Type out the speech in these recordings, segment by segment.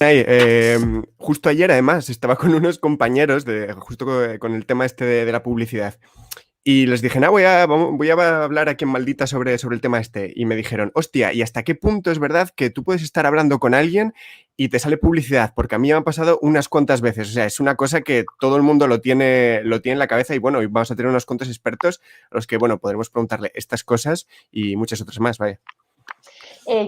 Nay, justo ayer además estaba con unos compañeros justo con el tema este de la publicidad. Y les dije, voy a hablar aquí en Maldita sobre el tema este. Y me dijeron, hostia, ¿y hasta qué punto es verdad que tú puedes estar hablando con alguien y te sale publicidad? Porque a mí me ha pasado unas cuantas veces. O sea, es una cosa que todo el mundo lo tiene en la cabeza y bueno, y vamos a tener unos cuantos expertos a los que, bueno, podremos preguntarle estas cosas y muchas otras más, vaya.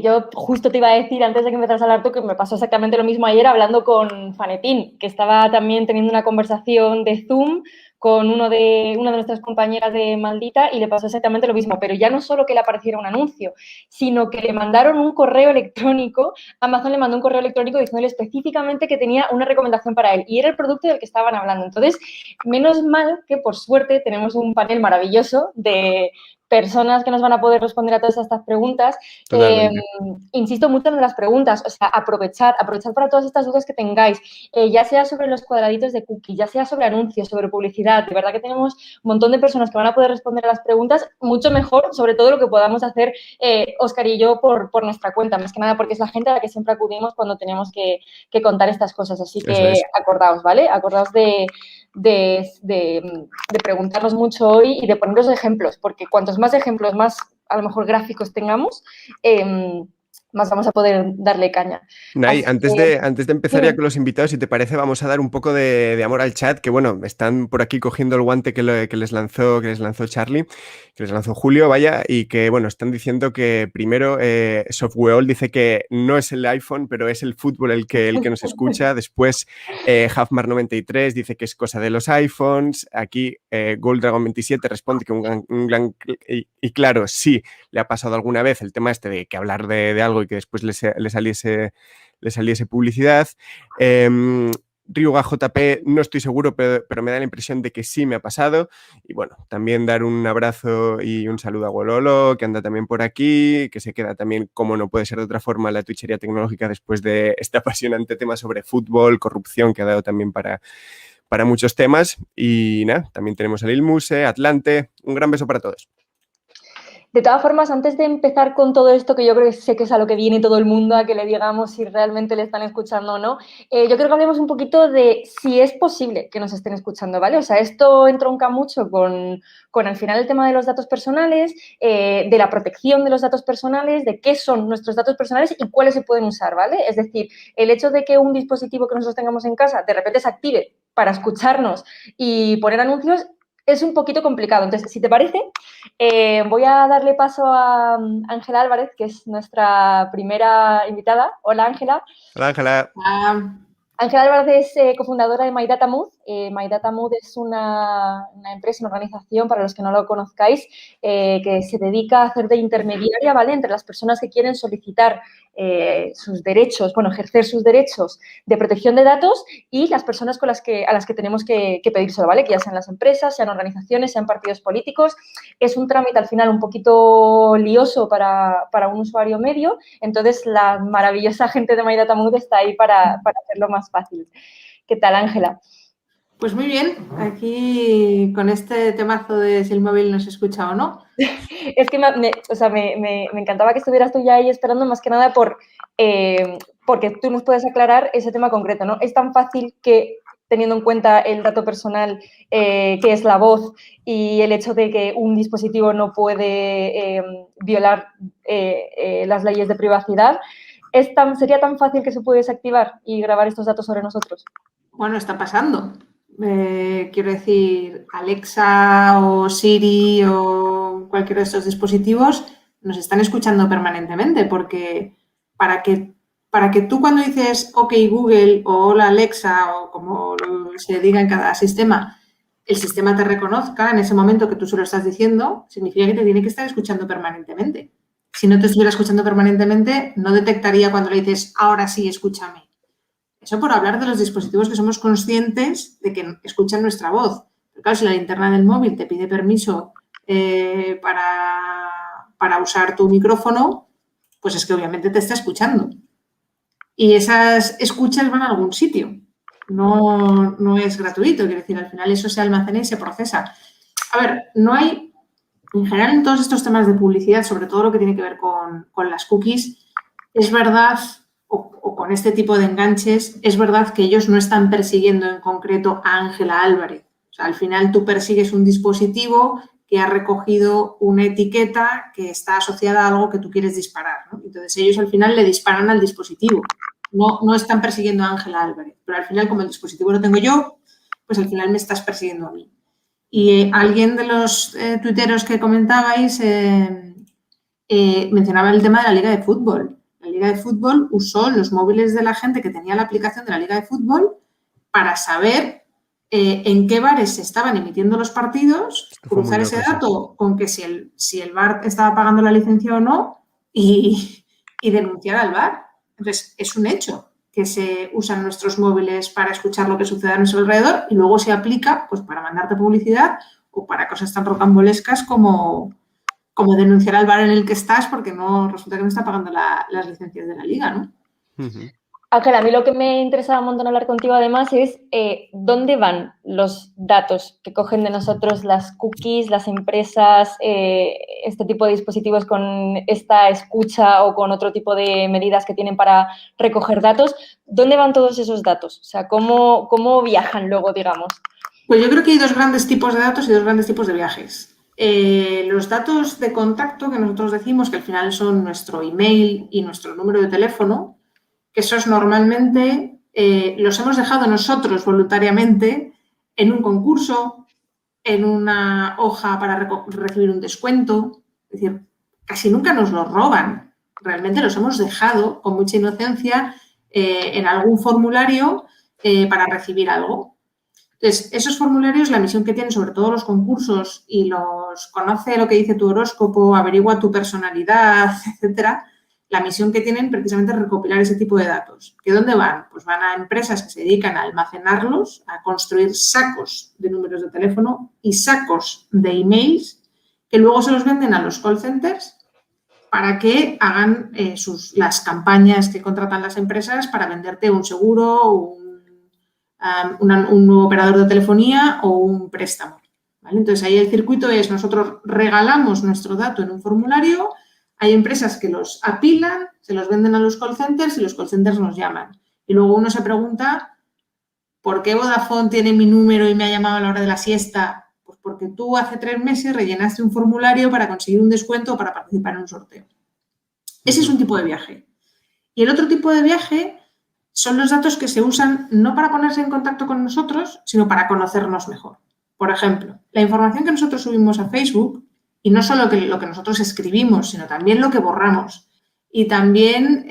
Yo justo te iba a decir, antes de que empezaras a hablar tú, que me pasó exactamente lo mismo ayer hablando con Fanetín, que estaba también teniendo una conversación de Zoom con una de nuestras compañeras de Maldita y le pasó exactamente lo mismo, pero ya no solo que le apareciera un anuncio, sino que le mandaron un correo electrónico, Amazon le mandó un correo electrónico diciéndole específicamente que tenía una recomendación para él y era el producto del que estaban hablando. Entonces, menos mal que por suerte tenemos un panel maravilloso de personas que nos van a poder responder a todas estas preguntas. Insisto mucho en las preguntas, o sea, aprovechar para todas estas dudas que tengáis, ya sea sobre los cuadraditos de cookie, ya sea sobre anuncios, sobre publicidad. De verdad que tenemos un montón de personas que van a poder responder a las preguntas mucho mejor, sobre todo lo que podamos hacer Óscar y yo por nuestra cuenta, más que nada porque es la gente a la que siempre acudimos cuando tenemos que contar estas cosas. Así que acordaos, ¿vale? Acordaos de preguntarnos mucho hoy y de poneros ejemplos, porque cuantos más ejemplos, más a lo mejor gráficos tengamos, más vamos a poder darle caña. Nay, antes de empezar ya con los invitados, si te parece, vamos a dar un poco de amor al chat, que bueno, están por aquí cogiendo el guante que les lanzó Charlie, que les lanzó Julio, vaya, y que bueno, están diciendo que primero Software dice que no es el iPhone, pero es el fútbol el que nos escucha. Después Halfmar93 dice que es cosa de los iPhones. Aquí Gold Dragon 27 responde que un gran y claro, sí, le ha pasado alguna vez el tema este de que hablar de algo y que después le saliese publicidad. Ryuga JP no estoy seguro, pero me da la impresión de que sí me ha pasado. Y bueno, también dar un abrazo y un saludo a Gololo, que anda también por aquí, que se queda también, como no puede ser de otra forma, la Twitchería tecnológica después de este apasionante tema sobre fútbol, corrupción, que ha dado también para muchos temas. Y nada, también tenemos a Lil Muse, Atlante. Un gran beso para todos. De todas formas, antes de empezar con todo esto, que yo creo que sé que es a lo que viene todo el mundo, a que le digamos si realmente le están escuchando o no, yo creo que hablemos un poquito de si es posible que nos estén escuchando, ¿vale? O sea, esto entronca mucho con al final el tema de los datos personales, de la protección de los datos personales, de qué son nuestros datos personales y cuáles se pueden usar, ¿vale? Es decir, el hecho de que un dispositivo que nosotros tengamos en casa de repente se active para escucharnos y poner anuncios es un poquito complicado. Entonces, si te parece, voy a darle paso a Ángela Álvarez, que es nuestra primera invitada. Hola, Ángela. Hola, Ángela. Ángela Álvarez es cofundadora de MyDataMood. MyDataMood es una empresa, una organización, para los que no lo conozcáis, que se dedica a hacer de intermediaria, ¿vale?, entre las personas que quieren solicitar sus derechos, bueno, ejercer sus derechos de protección de datos y las personas a las que tenemos que pedírselo, ¿vale?, que ya sean las empresas, sean organizaciones, sean partidos políticos. Es un trámite al final un poquito lioso para un usuario medio, entonces la maravillosa gente de MyDataMood está ahí para hacerlo más fácil. ¿Qué tal, Ángela? Pues muy bien, aquí con este temazo de si el móvil nos escucha o no. Es que me encantaba que estuvieras tú ya ahí esperando, más que nada porque tú nos puedes aclarar ese tema concreto, ¿no? Es tan fácil que, teniendo en cuenta el dato personal que es la voz y el hecho de que un dispositivo no puede violar las leyes de privacidad, ¿sería tan fácil que se puede desactivar y grabar estos datos sobre nosotros? Bueno, está pasando. Quiero decir, Alexa o Siri o cualquiera de estos dispositivos nos están escuchando permanentemente, porque para que tú, cuando dices OK Google o hola Alexa o como se diga en cada sistema, el sistema te reconozca en ese momento que tú se lo estás diciendo, significa que te tiene que estar escuchando permanentemente. Si no te estuviera escuchando permanentemente, no detectaría cuando le dices ahora sí, escúchame. Eso por hablar de los dispositivos que somos conscientes de que escuchan nuestra voz. Pero claro, si la linterna del móvil te pide permiso para usar tu micrófono, pues es que obviamente te está escuchando. Y esas escuchas van a algún sitio. No es gratuito, quiero decir, al final eso se almacena y se procesa. A ver, no hay, en general en todos estos temas de publicidad, sobre todo lo que tiene que ver con las cookies, es verdad, o o con este tipo de enganches, es verdad que ellos no están persiguiendo en concreto a Ángela Álvarez. O sea, al final tú persigues un dispositivo que ha recogido una etiqueta que está asociada a algo que tú quieres disparar, ¿no? Entonces ellos al final le disparan al dispositivo. No están persiguiendo a Ángela Álvarez, pero al final como el dispositivo lo tengo yo, pues al final me estás persiguiendo a mí. Y alguien de los tuiteros que comentabais mencionaba el tema de la Liga de Fútbol. La Liga de Fútbol usó los móviles de la gente que tenía la aplicación de la Liga de Fútbol para saber en qué bares se estaban emitiendo los partidos, cruzar ese dato con que si el bar estaba pagando la licencia o no y denunciar al bar. Entonces, es un hecho que se usan nuestros móviles para escuchar lo que sucede a nuestro alrededor y luego se aplica pues, para mandarte publicidad o para cosas tan rocambolescas como denunciar al bar en el que estás porque resulta que no está pagando las licencias de la liga, ¿no? Ángela, a mí lo que me interesaba un montón hablar contigo además es dónde van los datos que cogen de nosotros las cookies, las empresas, este tipo de dispositivos con esta escucha o con otro tipo de medidas que tienen para recoger datos. ¿Dónde van todos esos datos? O sea, ¿cómo viajan luego, digamos? Pues yo creo que hay dos grandes tipos de datos y dos grandes tipos de viajes. Los datos de contacto que nosotros decimos que al final son nuestro email y nuestro número de teléfono, que esos normalmente los hemos dejado nosotros voluntariamente en un concurso, en una hoja para recibir un descuento. Es decir, casi nunca nos los roban. Realmente los hemos dejado con mucha inocencia en algún formulario para recibir algo. Entonces, esos formularios, la misión que tienen sobre todo los concursos y los conoce lo que dice tu horóscopo, averigua tu personalidad, etcétera, la misión que tienen precisamente es recopilar ese tipo de datos. ¿Que dónde van? Pues van a empresas que se dedican a almacenarlos, a construir sacos de números de teléfono y sacos de emails que luego se los venden a los call centers para que hagan las campañas que contratan las empresas para venderte un seguro, un nuevo operador de telefonía o un préstamo. ¿Vale? Entonces, ahí el circuito es nosotros regalamos nuestro dato en un formulario. Hay empresas que los apilan, se los venden a los call centers y los call centers nos llaman. Y luego uno se pregunta, ¿por qué Vodafone tiene mi número y me ha llamado a la hora de la siesta? Pues porque tú hace 3 meses rellenaste un formulario para conseguir un descuento o para participar en un sorteo. Ese es un tipo de viaje. Y el otro tipo de viaje son los datos que se usan no para ponerse en contacto con nosotros, sino para conocernos mejor. Por ejemplo, la información que nosotros subimos a Facebook, y no solo lo que nosotros escribimos, sino también lo que borramos, y también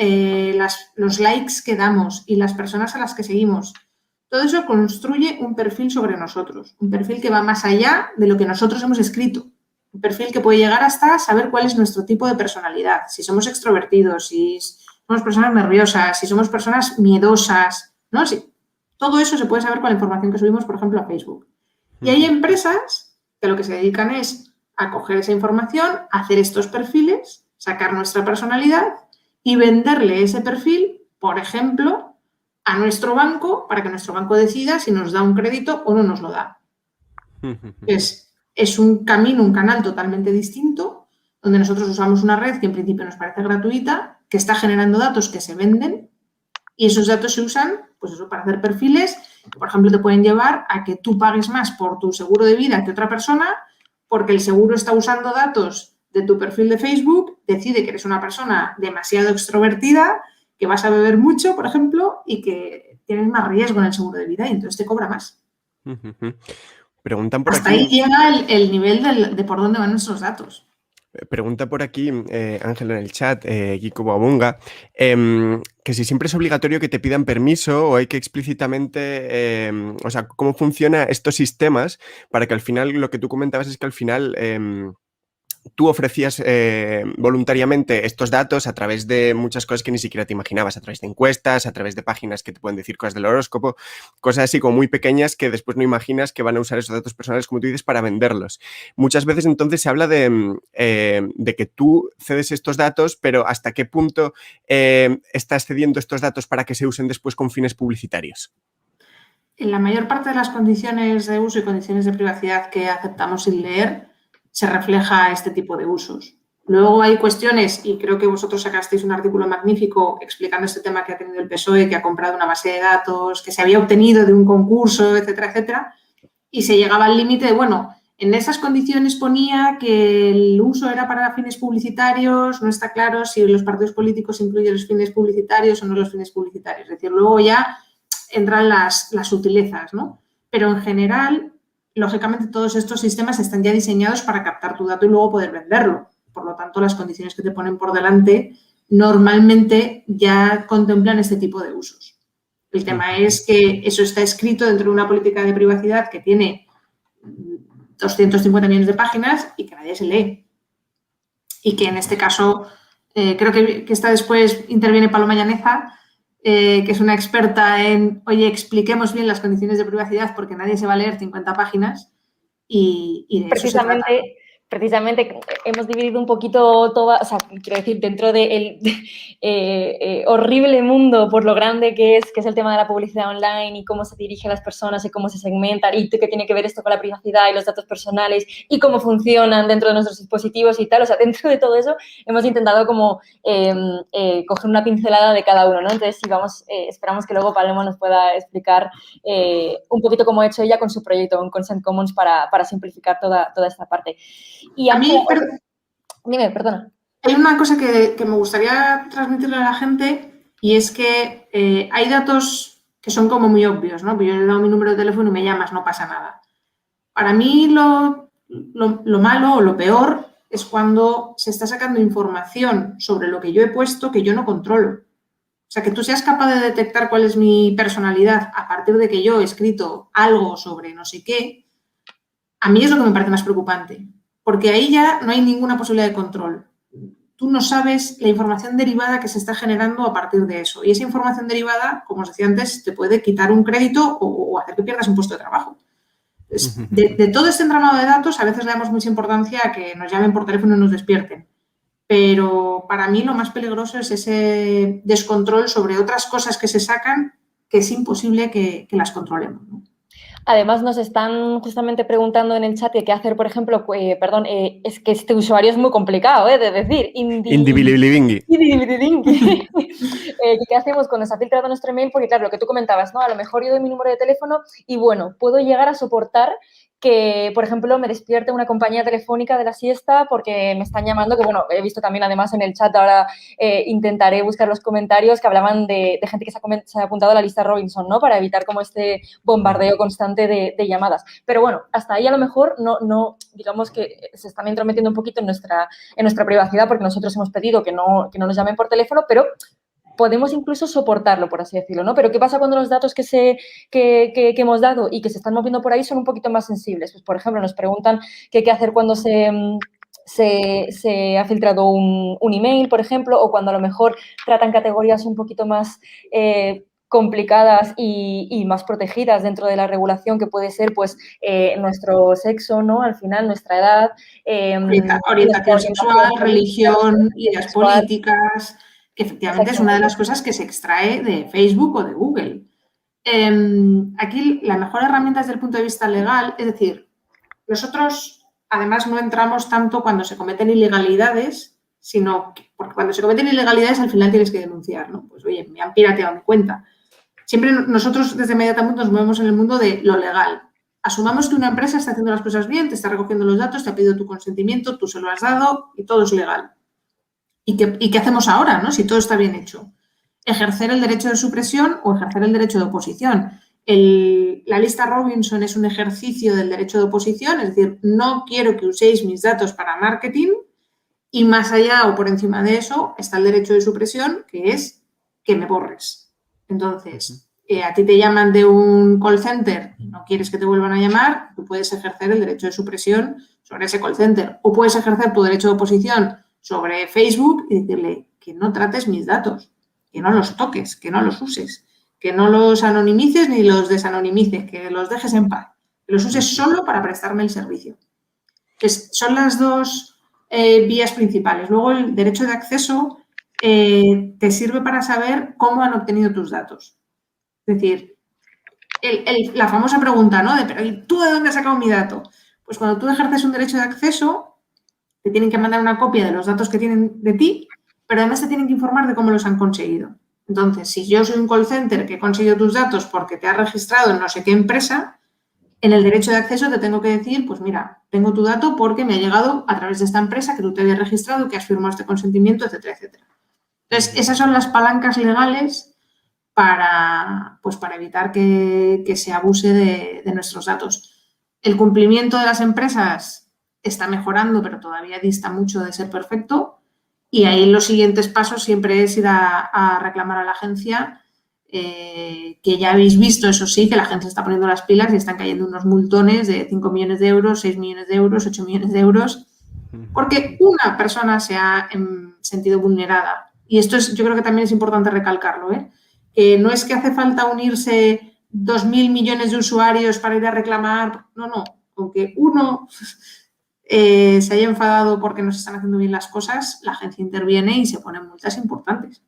los likes que damos y las personas a las que seguimos, todo eso construye un perfil sobre nosotros, un perfil que va más allá de lo que nosotros hemos escrito, un perfil que puede llegar hasta saber cuál es nuestro tipo de personalidad, si somos extrovertidos, si somos personas nerviosas, si somos personas miedosas, ¿no? Sí, todo eso se puede saber con la información que subimos, por ejemplo, a Facebook. Y hay empresas que lo que se dedican es a coger esa información, hacer estos perfiles, sacar nuestra personalidad y venderle ese perfil, por ejemplo, a nuestro banco para que nuestro banco decida si nos da un crédito o no nos lo da. Es un camino, un canal totalmente distinto, donde nosotros usamos una red que en principio nos parece gratuita, que está generando datos que se venden y esos datos se usan, pues eso, para hacer perfiles que, por ejemplo, te pueden llevar a que tú pagues más por tu seguro de vida que otra persona porque el seguro está usando datos de tu perfil de Facebook, decide que eres una persona demasiado extrovertida, que vas a beber mucho, por ejemplo, y que tienes más riesgo en el seguro de vida y entonces te cobra más. Preguntan por Hasta aquí. ahí llega el nivel de por dónde van nuestros datos. Pregunta por aquí, Ángel, en el chat, Kiko Babunga, que si siempre es obligatorio que te pidan permiso o hay que explícitamente, o sea, cómo funcionan estos sistemas para que al final, lo que tú comentabas es que al final tú ofrecías voluntariamente estos datos a través de muchas cosas que ni siquiera te imaginabas, a través de encuestas, a través de páginas que te pueden decir cosas del horóscopo, cosas así como muy pequeñas que después no imaginas que van a usar esos datos personales, como tú dices, para venderlos. Muchas veces entonces se habla de que tú cedes estos datos, pero ¿hasta qué punto estás cediendo estos datos para que se usen después con fines publicitarios? En la mayor parte de las condiciones de uso y condiciones de privacidad que aceptamos sin leer, se refleja este tipo de usos. Luego hay cuestiones, y creo que vosotros sacasteis un artículo magnífico explicando este tema que ha tenido el PSOE, que ha comprado una base de datos que se había obtenido de un concurso, etcétera, etcétera, y se llegaba al límite de, bueno, en esas condiciones ponía que el uso era para fines publicitarios, no está claro si los partidos políticos incluyen los fines publicitarios o no los fines publicitarios. Es decir, luego ya entran las sutilezas, ¿no? Pero en general, lógicamente, todos estos sistemas están ya diseñados para captar tu dato y luego poder venderlo. Por lo tanto, las condiciones que te ponen por delante normalmente ya contemplan este tipo de usos. El tema es que eso está escrito dentro de una política de privacidad que tiene 250 millones de páginas y que nadie se lee. Y que en este caso, creo que está después interviene Paloma Llaneza, que es una experta en, oye, expliquemos bien las condiciones de privacidad porque nadie se va a leer 50 páginas y de eso se trata. Precisamente hemos dividido un poquito toda, o sea, quiero decir, dentro del horrible mundo por lo grande que es el tema de la publicidad online y cómo se dirige a las personas y cómo se segmentan y qué tiene que ver esto con la privacidad y los datos personales y cómo funcionan dentro de nuestros dispositivos y tal. O sea, dentro de todo eso hemos intentado como coger una pincelada de cada uno, ¿no? Entonces, sí, esperamos que luego Paloma nos pueda explicar un poquito cómo ha hecho ella con su proyecto en Consent Commons para simplificar toda esta parte. Y a mí, dime, perdona. Hay una cosa que me gustaría transmitirle a la gente y es que hay datos que son como muy obvios, ¿no? Yo le he dado mi número de teléfono y me llamas, no pasa nada. Para mí lo malo o lo peor es cuando se está sacando información sobre lo que yo he puesto que yo no controlo. O sea, que tú seas capaz de detectar cuál es mi personalidad a partir de que yo he escrito algo sobre no sé qué, a mí es lo que me parece más preocupante. Porque ahí ya no hay ninguna posibilidad de control. Tú no sabes la información derivada que se está generando a partir de eso. Y esa información derivada, como os decía antes, te puede quitar un crédito o hacer que pierdas un puesto de trabajo. De todo este entramado de datos, a veces le damos mucha importancia a que nos llamen por teléfono y nos despierten. Pero para mí lo más peligroso es ese descontrol sobre otras cosas que se sacan que es imposible que las controlemos, ¿no? Además, nos están justamente preguntando en el chat que qué hacer, por ejemplo, es que este usuario es muy complicado, de decir. Indibilibilingui. ¿Qué hacemos cuando se ha filtrado nuestro email? Porque, claro, lo que tú comentabas, ¿no? A lo mejor yo doy mi número de teléfono y, bueno, puedo llegar a soportar que, por ejemplo, me despierte una compañía telefónica de la siesta porque me están llamando, que, bueno, he visto también, además, en el chat, ahora intentaré buscar los comentarios que hablaban de gente que se ha apuntado a la lista Robinson, ¿no? Para evitar como este bombardeo constante de llamadas. Pero, bueno, hasta ahí a lo mejor no digamos que se están entrometiendo un poquito en nuestra privacidad porque nosotros hemos pedido que no nos llamen por teléfono, pero podemos incluso soportarlo, por así decirlo, ¿no? Pero ¿qué pasa cuando los datos que hemos dado y que se están moviendo por ahí son un poquito más sensibles? Pues, por ejemplo, nos preguntan qué hacer cuando se ha filtrado un email, por ejemplo, o cuando a lo mejor tratan categorías un poquito más complicadas y más protegidas dentro de la regulación, que puede ser, pues, nuestro sexo, ¿no? Al final, nuestra edad. Orientación sexual, religión, ideas políticas, que efectivamente es una de las cosas que se extrae de Facebook o de Google. Aquí la mejor herramienta desde el punto de vista legal, es decir, nosotros además no entramos tanto cuando se cometen ilegalidades, sino que porque cuando se cometen ilegalidades al final tienes que denunciar, ¿no? Pues oye, me han pirateado mi cuenta. Siempre nosotros desde Mediatamut nos movemos en el mundo de lo legal. Asumamos que una empresa está haciendo las cosas bien, te está recogiendo los datos, te ha pedido tu consentimiento, tú se lo has dado y todo es legal. ¿Y qué hacemos ahora, no? Si todo está bien hecho. Ejercer el derecho de supresión o ejercer el derecho de oposición. La lista Robinson es un ejercicio del derecho de oposición, es decir, no quiero que uséis mis datos para marketing y más allá o por encima de eso está el derecho de supresión, que es que me borres. Entonces, a ti te llaman de un call center y no quieres que te vuelvan a llamar, tú puedes ejercer el derecho de supresión sobre ese call center o puedes ejercer tu derecho de oposición sobre Facebook y decirle que no trates mis datos, que no los toques, que no los uses, que no los anonimices ni los desanonimices, que los dejes en paz, que los uses solo para prestarme el servicio. Entonces, son las dos vías principales. Luego, el derecho de acceso te sirve para saber cómo han obtenido tus datos. Es decir, la famosa pregunta, ¿no? ¿Pero tú de dónde has sacado mi dato? Pues cuando tú ejerces un derecho de acceso, te tienen que mandar una copia de los datos que tienen de ti, pero además te tienen que informar de cómo los han conseguido. Entonces, si yo soy un call center que he conseguido tus datos porque te has registrado en no sé qué empresa, en el derecho de acceso te tengo que decir, pues mira, tengo tu dato porque me ha llegado a través de esta empresa que tú te habías registrado, que has firmado este consentimiento, etcétera, etcétera. Entonces, esas son las palancas legales para evitar que se abuse de nuestros datos. El cumplimiento de las empresas está mejorando, pero todavía dista mucho de ser perfecto. Y ahí los siguientes pasos siempre es ir a reclamar a la agencia, que ya habéis visto, eso sí, que la agencia está poniendo las pilas y están cayendo unos multones de 5 millones de euros, 6 millones de euros, 8 millones de euros, porque una persona se ha sentido vulnerada. Y esto yo creo que también es importante recalcarlo, no es que hace falta unirse 2.000 millones de usuarios para ir a reclamar, no, aunque uno se haya enfadado porque no se están haciendo bien las cosas, la agencia interviene y se ponen multas importantes.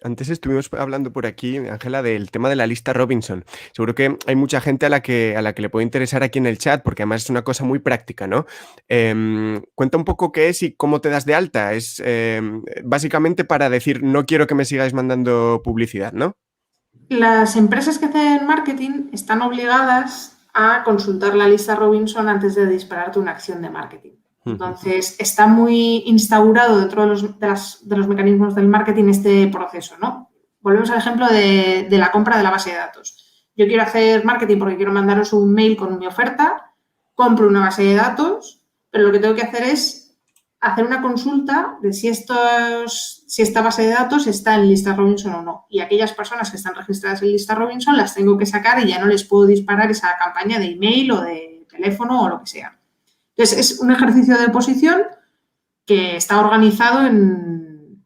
Antes estuvimos hablando por aquí, Ángela, del tema de la lista Robinson. Seguro que hay mucha gente a la que le puede interesar aquí en el chat, porque además es una cosa muy práctica, ¿no? Cuenta un poco qué es y cómo te das de alta. Es básicamente para decir, no quiero que me sigáis mandando publicidad, ¿no? Las empresas que hacen marketing están obligadas a consultar la lista Robinson antes de dispararte una acción de marketing. Entonces, está muy instaurado dentro de los mecanismos del marketing este proceso, ¿no? Volvemos al ejemplo de la compra de la base de datos. Yo quiero hacer marketing porque quiero mandaros un mail con mi oferta, compro una base de datos, pero lo que tengo que hacer es hacer una consulta de si esta base de datos está en lista Robinson o no. Y aquellas personas que están registradas en lista Robinson las tengo que sacar y ya no les puedo disparar esa campaña de email o de teléfono o lo que sea. Entonces, es un ejercicio de oposición que está organizado en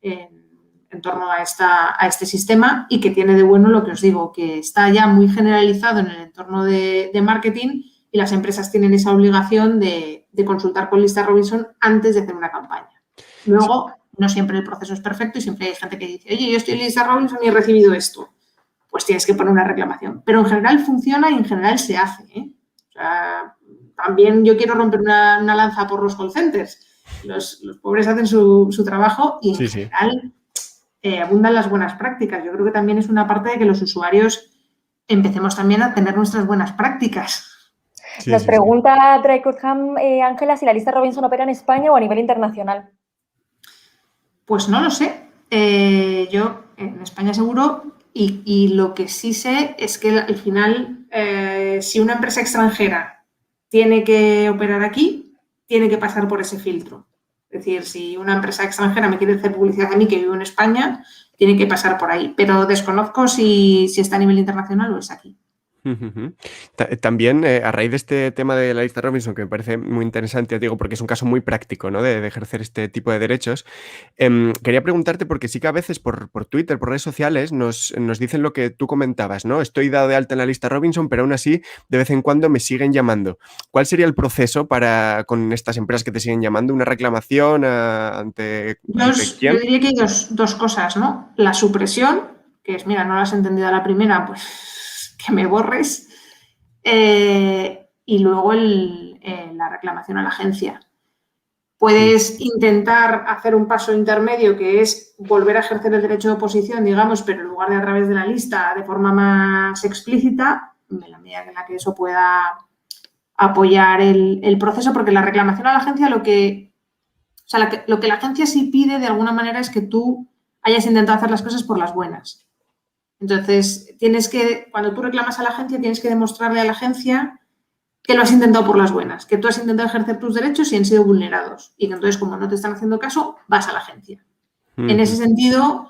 torno a este sistema y que tiene de bueno lo que os digo, que está ya muy generalizado en el entorno de marketing y las empresas tienen esa obligación de consultar con lista Robinson antes de hacer una campaña. Luego, no siempre el proceso es perfecto y siempre hay gente que dice, oye, yo estoy en lista Robinson y he recibido esto. Pues tienes que poner una reclamación. Pero en general funciona y en general se hace, O sea, también yo quiero romper una lanza por los call centers. Los pobres hacen su trabajo y en general abundan las buenas prácticas. Yo creo que también es una parte de que los usuarios empecemos también a tener nuestras buenas prácticas. Nos pregunta Dreykotham, Ángela, si la lista Robinson opera en España o a nivel internacional. Pues no lo sé. Yo en España seguro y lo que sí sé es que al final si una empresa extranjera tiene que operar aquí, tiene que pasar por ese filtro. Es decir, si una empresa extranjera me quiere hacer publicidad a mí que vivo en España, tiene que pasar por ahí. Pero desconozco si está a nivel internacional o es aquí. También, a raíz de este tema de la lista Robinson, que me parece muy interesante, digo, porque es un caso muy práctico, ¿no? de ejercer este tipo de derechos, quería preguntarte, porque sí que a veces por Twitter, por redes sociales, nos dicen lo que tú comentabas, ¿no? Estoy dado de alta en la lista Robinson, pero aún así, de vez en cuando me siguen llamando. ¿Cuál sería el proceso con estas empresas que te siguen llamando? ¿Una reclamación ante quién? Yo diría que hay dos cosas, ¿no? La supresión, que es, mira, no la has entendido a la primera, pues que me borres, y luego la reclamación a la agencia. Puedes intentar hacer un paso intermedio, que es volver a ejercer el derecho de oposición, digamos, pero en lugar de a través de la lista, de forma más explícita, en la medida en la que eso pueda apoyar el proceso, porque la reclamación a la agencia lo que la agencia sí pide de alguna manera es que tú hayas intentado hacer las cosas por las buenas. Entonces, cuando tú reclamas a la agencia, tienes que demostrarle a la agencia que lo has intentado por las buenas, que tú has intentado ejercer tus derechos y han sido vulnerados. Y que entonces, como no te están haciendo caso, vas a la agencia. En ese sentido,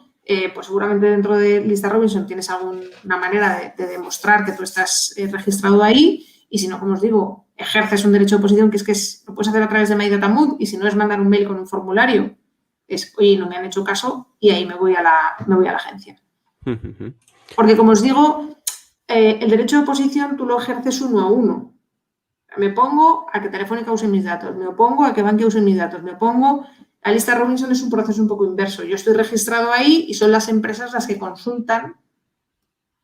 pues seguramente dentro de lista Robinson tienes alguna manera de demostrar que tú estás registrado ahí. Y si no, como os digo, ejerces un derecho de oposición que lo puedes hacer a través de MyDataMood, y si no es mandar un mail con un formulario, es, oye, no me han hecho caso, y ahí me voy a la agencia. Porque, como os digo, el derecho de oposición tú lo ejerces uno a uno. Me opongo a que Telefónica use mis datos, me opongo a que Bankia use mis datos, me opongo... La lista Robinson es un proceso un poco inverso. Yo estoy registrado ahí y son las empresas las que consultan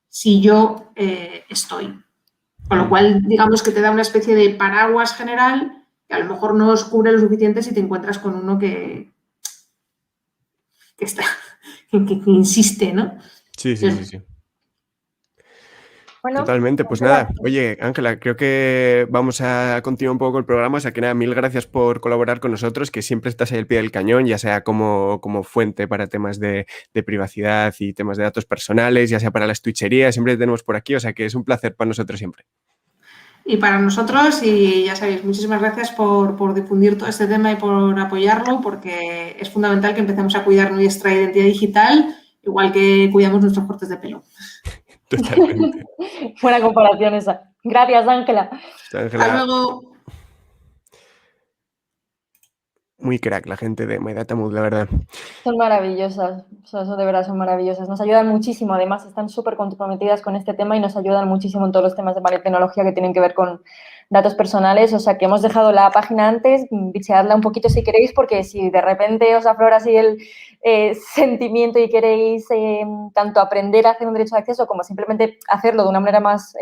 si yo estoy. Con lo cual, digamos que te da una especie de paraguas general que a lo mejor no os cubre lo suficiente si te encuentras con uno que está, que insiste, ¿no? Sí, sí, sí, sí. Bueno, Totalmente, pues nada. Oye, Ángela, creo que vamos a continuar un poco el programa, o sea que nada, mil gracias por colaborar con nosotros, que siempre estás ahí al pie del cañón, ya sea como fuente para temas de privacidad y temas de datos personales, ya sea para las twitcherías, siempre te tenemos por aquí, o sea que es un placer para nosotros siempre. Y para nosotros, y ya sabéis, muchísimas gracias por difundir todo este tema y por apoyarlo, porque es fundamental que empecemos a cuidar nuestra identidad digital, igual que cuidamos nuestros cortes de pelo. Totalmente. Buena comparación esa. Gracias, Ángela. Ángela, Hasta luego. muy crack la gente de MyDataMood, la verdad. Son maravillosas, eso de verdad son maravillosas. Nos ayudan muchísimo, además están súper comprometidas con este tema y nos ayudan muchísimo en todos los temas de tecnología que tienen que ver con datos personales. O sea que hemos dejado la página antes, bicheadla un poquito si queréis, porque si de repente os aflora así el sentimiento y queréis tanto aprender a hacer un derecho de acceso como simplemente hacerlo de una manera más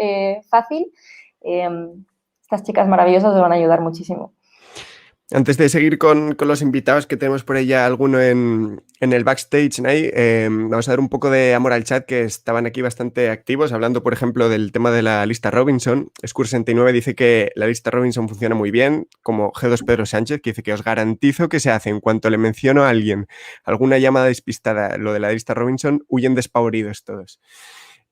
fácil, estas chicas maravillosas os van a ayudar muchísimo. Antes de seguir con los invitados, que tenemos por ahí ya alguno en el backstage, Nay, vamos a dar un poco de amor al chat, que estaban aquí bastante activos, hablando, por ejemplo, del tema de la lista Robinson. Scur69 dice que la lista Robinson funciona muy bien, como G2 Pedro Sánchez, que dice que os garantizo que se hace en cuanto le menciono a alguien alguna llamada despistada, lo de la lista Robinson, huyen despavoridos todos.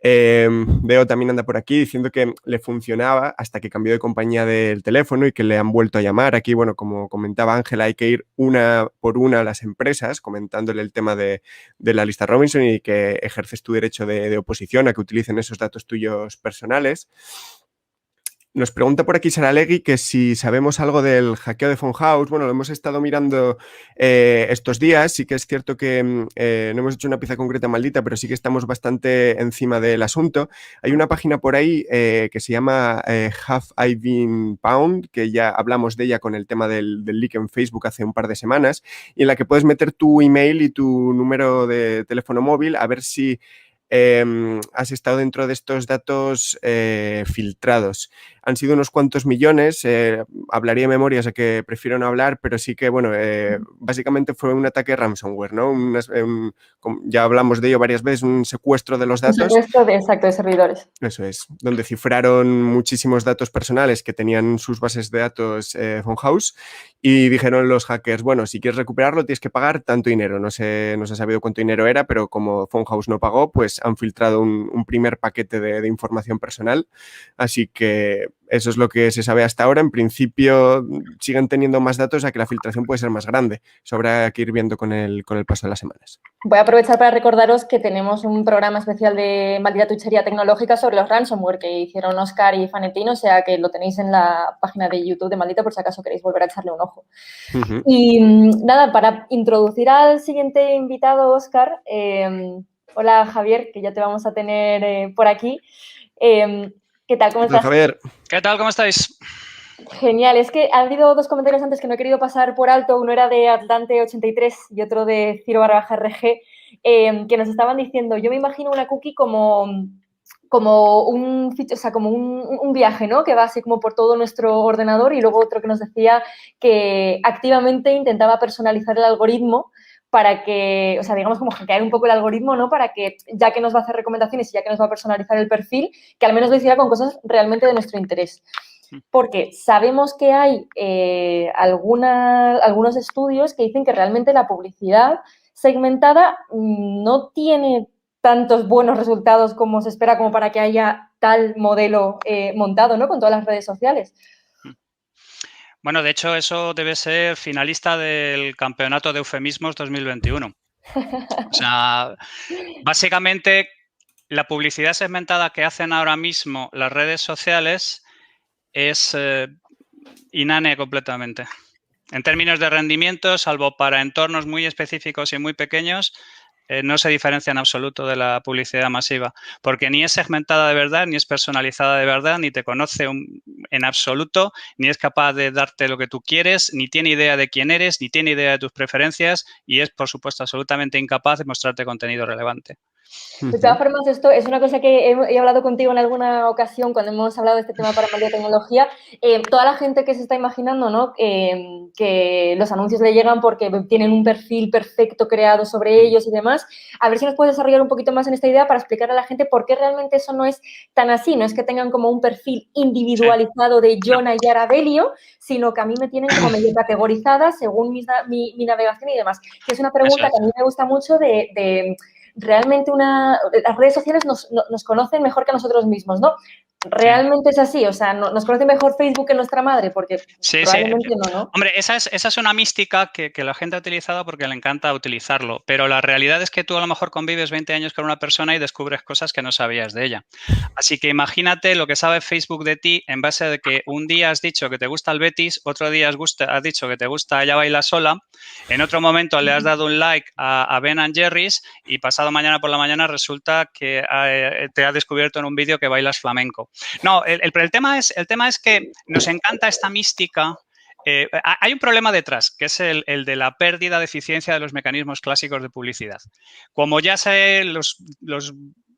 Veo también anda por aquí diciendo que le funcionaba hasta que cambió de compañía del teléfono y que le han vuelto a llamar. Aquí, bueno, como comentaba Ángela, hay que ir una por una a las empresas comentándole el tema de la lista Robinson y que ejerces tu derecho de oposición a que utilicen esos datos tuyos personales. Nos pregunta por aquí Saralegui que si sabemos algo del hackeo de Funhouse. Bueno, lo hemos estado mirando estos días. Sí que es cierto que no hemos hecho una pieza concreta maldita, pero sí que estamos bastante encima del asunto. Hay una página por ahí que se llama Have I Been Pwned, que ya hablamos de ella con el tema del leak en Facebook hace un par de semanas, y en la que puedes meter tu email y tu número de teléfono móvil a ver si has estado dentro de estos datos filtrados. Han sido unos cuantos millones, hablaría de memoria, o sea que prefiero no hablar, pero sí que, bueno, básicamente fue un ataque ransomware, ¿no? Ya hablamos de ello varias veces, un secuestro de los datos. Un secuestro de servidores. Eso es, donde cifraron muchísimos datos personales que tenían sus bases de datos Funhouse y dijeron los hackers, bueno, si quieres recuperarlo tienes que pagar tanto dinero. No se ha sabido cuánto dinero era, pero como Funhouse no pagó, pues han filtrado un primer paquete de información personal. Así que eso es lo que se sabe hasta ahora. En principio siguen teniendo más datos, a que la filtración puede ser más grande. Eso habrá que ir viendo con el paso de las semanas. Voy a aprovechar para recordaros que tenemos un programa especial de Maldita Tuchería Tecnológica sobre los ransomware que hicieron Óscar y Fanetín, o sea que lo tenéis en la página de YouTube de Maldita por si acaso queréis volver a echarle un ojo. Uh-huh. Y nada, para introducir al siguiente invitado, Óscar, hola Javier, que ya te vamos a tener por aquí. ¿Qué tal? ¿Cómo estás? Javier. ¿Qué tal? ¿Cómo estáis? Genial, es que ha habido dos comentarios antes que no he querido pasar por alto, uno era de Atlante83 y otro de Ciro_RG, que nos estaban diciendo, yo me imagino una cookie como un viaje, ¿no? Que va así como por todo nuestro ordenador, y luego otro que nos decía que activamente intentaba personalizar el algoritmo para que, o sea, digamos como hackear un poco el algoritmo, ¿no? Para que, ya que nos va a hacer recomendaciones y ya que nos va a personalizar el perfil, que al menos lo hiciera con cosas realmente de nuestro interés. Porque sabemos que hay algunos estudios que dicen que realmente la publicidad segmentada no tiene tantos buenos resultados como se espera, como para que haya tal modelo montado, ¿no? Con todas las redes sociales. Bueno, de hecho, eso debe ser finalista del Campeonato de Eufemismos 2021. O sea, básicamente, la publicidad segmentada que hacen ahora mismo las redes sociales es inane completamente. En términos de rendimiento, salvo para entornos muy específicos y muy pequeños, no se diferencia en absoluto de la publicidad masiva, porque ni es segmentada de verdad, ni es personalizada de verdad, ni te conoce en absoluto, ni es capaz de darte lo que tú quieres, ni tiene idea de quién eres, ni tiene idea de tus preferencias y es, por supuesto, absolutamente incapaz de mostrarte contenido relevante. De todas formas, esto es una cosa que he hablado contigo en alguna ocasión cuando hemos hablado de este tema para Mal Día Tecnología. Toda la gente que se está imaginando, ¿no? Que los anuncios le llegan porque tienen un perfil perfecto creado sobre ellos y demás. A ver si nos puedes desarrollar un poquito más en esta idea para explicar a la gente por qué realmente eso no es tan así. No es que tengan como un perfil individualizado de Jonah y Arabelio, sino que a mí me tienen como medio categorizada según mi navegación y demás. Que es una pregunta que a mí me gusta mucho de realmente las redes sociales nos conocen mejor que a nosotros mismos, ¿no? Realmente es así, o sea, nos conoce mejor Facebook que nuestra madre, porque probablemente no. Hombre, esa es una mística que la gente ha utilizado porque le encanta utilizarlo, pero la realidad es que tú a lo mejor convives 20 años con una persona y descubres cosas que no sabías de ella. Así que imagínate lo que sabe Facebook de ti en base a que un día has dicho que te gusta el Betis, otro día has dicho que te gusta Ella Baila Sola, en otro momento le has dado un like a Ben & Jerry's y pasado mañana por la mañana resulta que te ha descubierto en un vídeo que bailas flamenco. No, el tema es que nos encanta esta mística. Hay un problema detrás, que es el de la pérdida de eficiencia de los mecanismos clásicos de publicidad. Como ya sé, los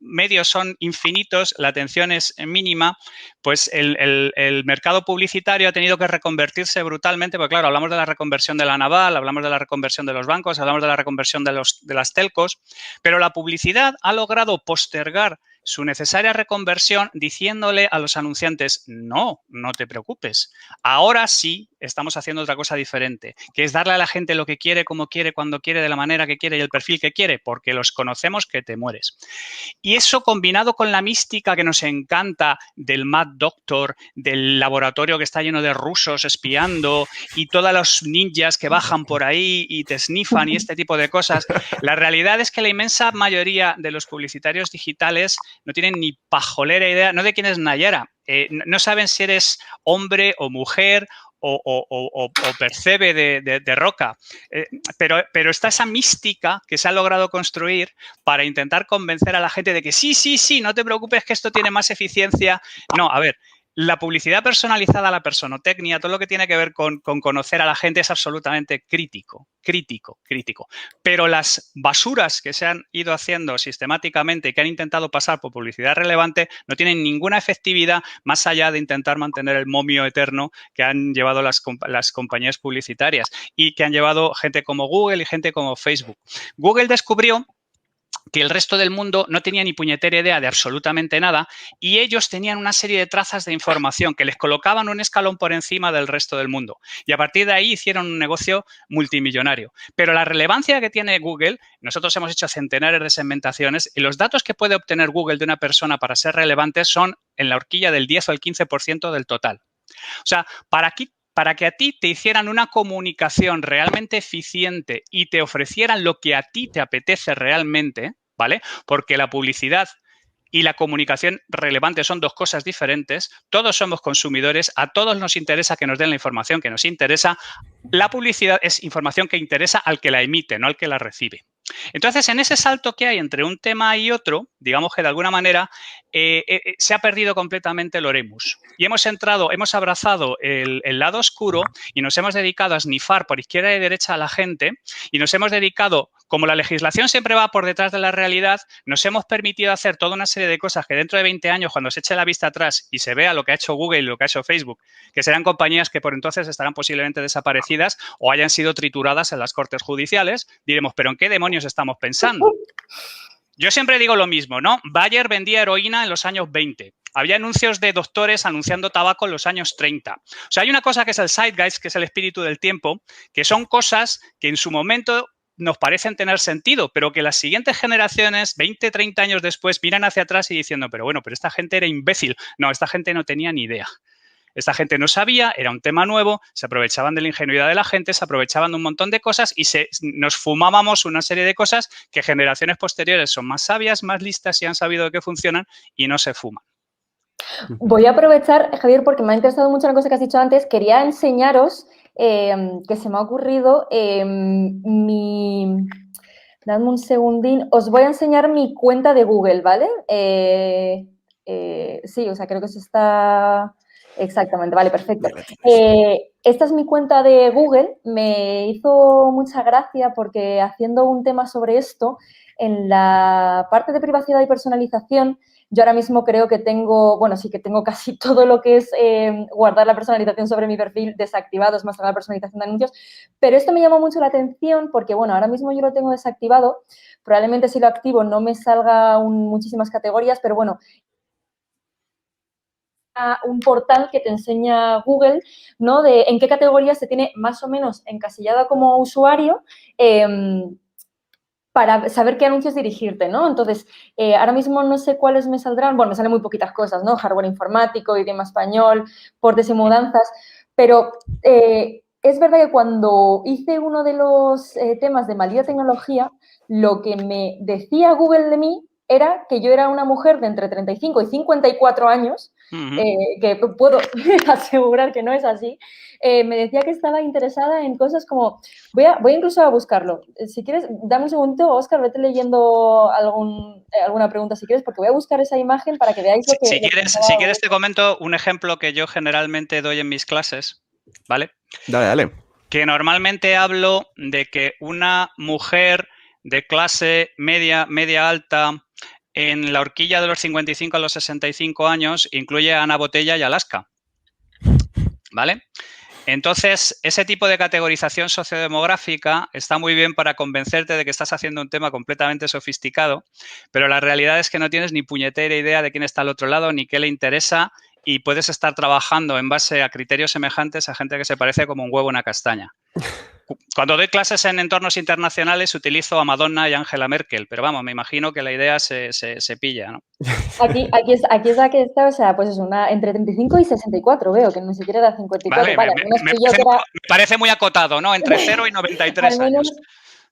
medios son infinitos, la atención es mínima, pues el mercado publicitario ha tenido que reconvertirse brutalmente, porque claro, hablamos de la reconversión de la naval, hablamos de la reconversión de los bancos, hablamos de la reconversión de las telcos, pero la publicidad ha logrado postergar su necesaria reconversión diciéndole a los anunciantes, no te preocupes, ahora sí estamos haciendo otra cosa diferente, que es darle a la gente lo que quiere, como quiere, cuando quiere, de la manera que quiere y el perfil que quiere, porque los conocemos que te mueres. Y eso combinado con la mística que nos encanta del Mad Doctor, del laboratorio que está lleno de rusos espiando y todos los ninjas que bajan por ahí y te snifan y este tipo de cosas, la realidad es que la inmensa mayoría de los publicitarios digitales no tienen ni pajolera idea, no de quién es Nayara, no saben si eres hombre o mujer o percebe de roca. Pero está esa mística que se ha logrado construir para intentar convencer a la gente de que sí, no te preocupes que esto tiene más eficiencia. No, a ver, la publicidad personalizada, la personotecnia, todo lo que tiene que ver con conocer a la gente es absolutamente crítico. Pero las basuras que se han ido haciendo sistemáticamente y que han intentado pasar por publicidad relevante no tienen ninguna efectividad más allá de intentar mantener el momio eterno que han llevado las compañías publicitarias y que han llevado gente como Google y gente como Facebook. Google descubrió que el resto del mundo no tenía ni puñetera idea de absolutamente nada y ellos tenían una serie de trazas de información que les colocaban un escalón por encima del resto del mundo. Y a partir de ahí hicieron un negocio multimillonario. Pero la relevancia que tiene Google, nosotros hemos hecho centenares de segmentaciones y los datos que puede obtener Google de una persona para ser relevantes son en la horquilla del 10 o el 15% del total. O sea, para que a ti te hicieran una comunicación realmente eficiente y te ofrecieran lo que a ti te apetece realmente, ¿vale? Porque la publicidad y la comunicación relevante son dos cosas diferentes. Todos somos consumidores, a todos nos interesa que nos den la información que nos interesa. La publicidad es información que interesa al que la emite, no al que la recibe. Entonces, en ese salto que hay entre un tema y otro, digamos que de alguna manera se ha perdido completamente el oremus. Y hemos abrazado el lado oscuro y nos hemos dedicado a snifar por izquierda y derecha a la gente y nos hemos dedicado, como la legislación siempre va por detrás de la realidad, nos hemos permitido hacer toda una serie de cosas que dentro de 20 años, cuando se eche la vista atrás y se vea lo que ha hecho Google y lo que ha hecho Facebook, que serán compañías que por entonces estarán posiblemente desaparecidas o hayan sido trituradas en las cortes judiciales, diremos, ¿pero en qué demonios estamos pensando? Yo siempre digo lo mismo, ¿no? Bayer vendía heroína en los años 20. Había anuncios de doctores anunciando tabaco en los años 30. O sea, hay una cosa que es el zeitgeist, que es el espíritu del tiempo, que son cosas que en su momento nos parecen tener sentido, pero que las siguientes generaciones, 20, 30 años después, miran hacia atrás y diciendo, pero esta gente era imbécil. No, esta gente no tenía ni idea. Esta gente no sabía, era un tema nuevo, se aprovechaban de la ingenuidad de la gente, se aprovechaban de un montón de cosas y nos fumábamos una serie de cosas que generaciones posteriores son más sabias, más listas y han sabido de qué funcionan y no se fuman. Voy a aprovechar, Javier, porque me ha interesado mucho la cosa que has dicho antes. Quería enseñaros que se me ha ocurrido Dadme un segundín. Os voy a enseñar mi cuenta de Google, ¿vale? Sí, o sea, creo que eso está... Exactamente, vale, perfecto. esta es mi cuenta de Google, me hizo mucha gracia porque haciendo un tema sobre esto, en la parte de privacidad y personalización, yo ahora mismo creo que tengo, bueno, sí que tengo casi todo lo que es guardar la personalización sobre mi perfil desactivado, es más, la personalización de anuncios, pero esto me llamó mucho la atención porque, bueno, ahora mismo yo lo tengo desactivado, probablemente si lo activo no me salga muchísimas categorías, pero bueno, un portal que te enseña Google, ¿no? De en qué categoría se tiene más o menos encasillada como usuario para saber qué anuncios dirigirte, ¿no? Entonces, ahora mismo no sé cuáles me saldrán, bueno, me salen muy poquitas cosas, ¿no? Hardware informático, idioma español, portes y mudanzas, pero es verdad que cuando hice uno de los temas de maldita tecnología, lo que me decía Google de mí era que yo era una mujer de entre 35 y 54 años, que puedo asegurar que no es así, me decía que estaba interesada en cosas como, voy incluso a buscarlo. Si quieres, dame un segundito, Óscar, vete leyendo alguna pregunta si quieres, porque voy a buscar esa imagen para que veáis lo que... Si quieres te comento un ejemplo que yo generalmente doy en mis clases, ¿vale? Dale, dale. Que normalmente hablo de que una mujer de clase media, media alta, en la horquilla de los 55 a los 65 años, incluye a Ana Botella y Alaska, ¿vale? Entonces, ese tipo de categorización sociodemográfica está muy bien para convencerte de que estás haciendo un tema completamente sofisticado, pero la realidad es que no tienes ni puñetera idea de quién está al otro lado, ni qué le interesa, y puedes estar trabajando en base a criterios semejantes a gente que se parece como un huevo en una castaña. Cuando doy clases en entornos internacionales utilizo a Madonna y Angela Merkel, pero vamos, me imagino que la idea se pilla, ¿no? Aquí es la que está, o sea, pues es entre 35 y 64, veo, que ni siquiera era 54. Vale, Vale, me parece muy acotado, ¿no? Entre 0 y 93 años.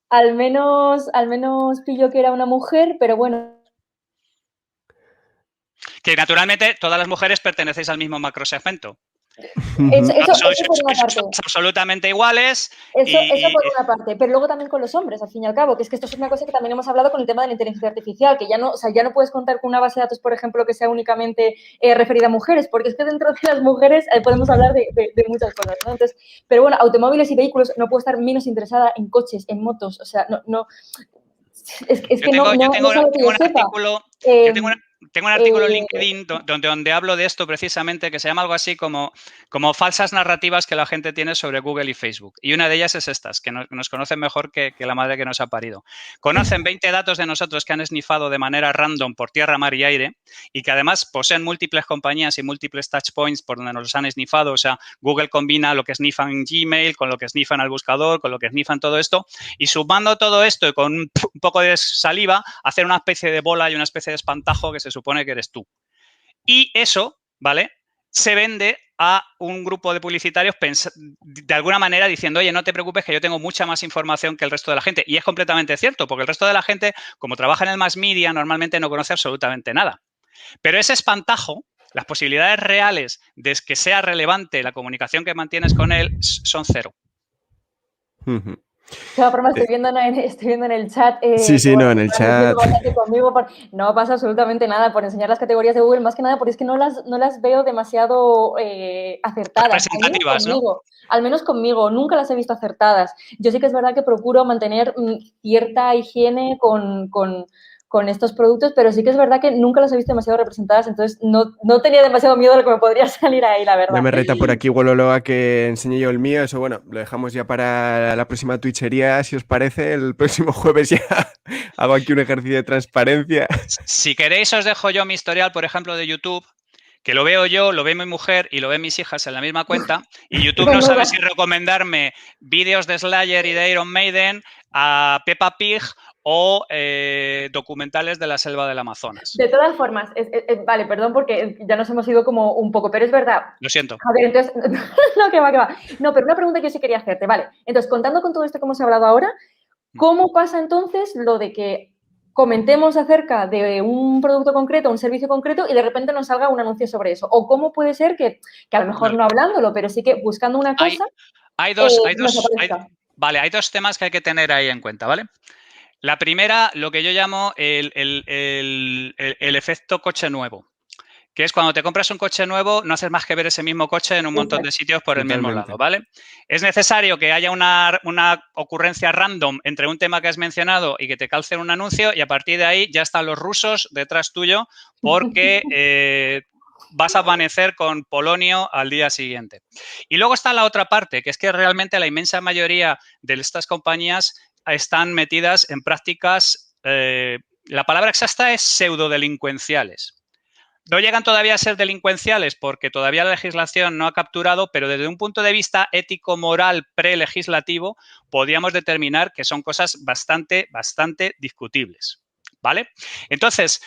Al menos pilló que era una mujer, pero bueno. Que naturalmente todas las mujeres pertenecéis al mismo macrosegmento. Sois absolutamente iguales. Eso por una parte, pero luego también con los hombres, al fin y al cabo, que es que esto es una cosa que también hemos hablado con el tema de la inteligencia artificial, que ya no puedes contar con una base de datos, por ejemplo, que sea únicamente referida a mujeres, porque es que dentro de las mujeres podemos hablar de muchas cosas, ¿no? Entonces, pero bueno, automóviles y vehículos, no puedo estar menos interesada en coches, en motos, o sea, no. Es que no es algo que yo sepa. Tengo un artículo en LinkedIn donde hablo de esto precisamente, que se llama algo así como falsas narrativas que la gente tiene sobre Google y Facebook. Y una de ellas es estas, que nos conocen mejor que la madre que nos ha parido. Conocen 20 datos de nosotros que han esnifado de manera random por tierra, mar y aire, y que además poseen múltiples compañías y múltiples touchpoints por donde nos los han esnifado. O sea, Google combina lo que snifan en Gmail con lo que snifan al buscador, con lo que snifan todo esto, y sumando todo esto y con un poco de saliva, hacer una especie de bola y una especie de espantajo que se supone que eres tú. Y eso, ¿vale?, se vende a un grupo de publicitarios de alguna manera diciendo, oye, no te preocupes que yo tengo mucha más información que el resto de la gente. Y es completamente cierto, porque el resto de la gente, como trabaja en el mass media, normalmente no conoce absolutamente nada. Pero ese espantajo, las posibilidades reales de que sea relevante la comunicación que mantienes con él son cero. De todas formas, estoy viendo en el chat. Sí, no, en el chat. No pasa absolutamente nada por enseñar las categorías de Google, más que nada porque es que no las veo demasiado acertadas. Representativas, ¿no? Al menos conmigo, nunca las he visto acertadas. Yo sí que es verdad que procuro mantener cierta higiene con estos productos, pero sí que es verdad que nunca las he visto demasiado representadas, entonces no tenía demasiado miedo de lo que me podría salir ahí, la verdad. No me reta por aquí Wololo a que enseñe yo el mío, eso bueno, lo dejamos ya para la próxima Twitchería, si os parece, el próximo jueves ya hago aquí un ejercicio de transparencia. Si queréis os dejo yo mi historial, por ejemplo, de YouTube, que lo veo yo, lo ve mi mujer y lo ven mis hijas en la misma cuenta, y YouTube no sabe si recomendarme vídeos de Slayer y de Iron Maiden, a Peppa Pig o documentales de la selva del Amazonas. De todas formas, vale, perdón porque ya nos hemos ido como un poco, pero es verdad. Lo siento. A ver, entonces, no, que va. No, pero una pregunta que yo sí quería hacerte, vale. Entonces, contando con todo esto que hemos hablado ahora, ¿cómo pasa entonces lo de que comentemos acerca de un producto concreto, un servicio concreto y de repente nos salga un anuncio sobre eso? ¿O cómo puede ser que a lo mejor no hablándolo, pero sí que buscando una cosa... Hay dos temas que hay que tener ahí en cuenta, ¿vale? La primera, lo que yo llamo el efecto coche nuevo, que es cuando te compras un coche nuevo, no haces más que ver ese mismo coche en un montón de sitios por el mismo lado, ¿vale? Es necesario que haya una ocurrencia random entre un tema que has mencionado y que te calce un anuncio y a partir de ahí ya están los rusos detrás tuyo porque vas a amanecer con polonio al día siguiente. Y luego está la otra parte, que es que realmente la inmensa mayoría de estas compañías están metidas en prácticas, la palabra exacta es pseudodelincuenciales. No llegan todavía a ser delincuenciales porque todavía la legislación no ha capturado, pero desde un punto de vista ético-moral prelegislativo podríamos determinar que son cosas bastante discutibles. ¿Vale? Entonces,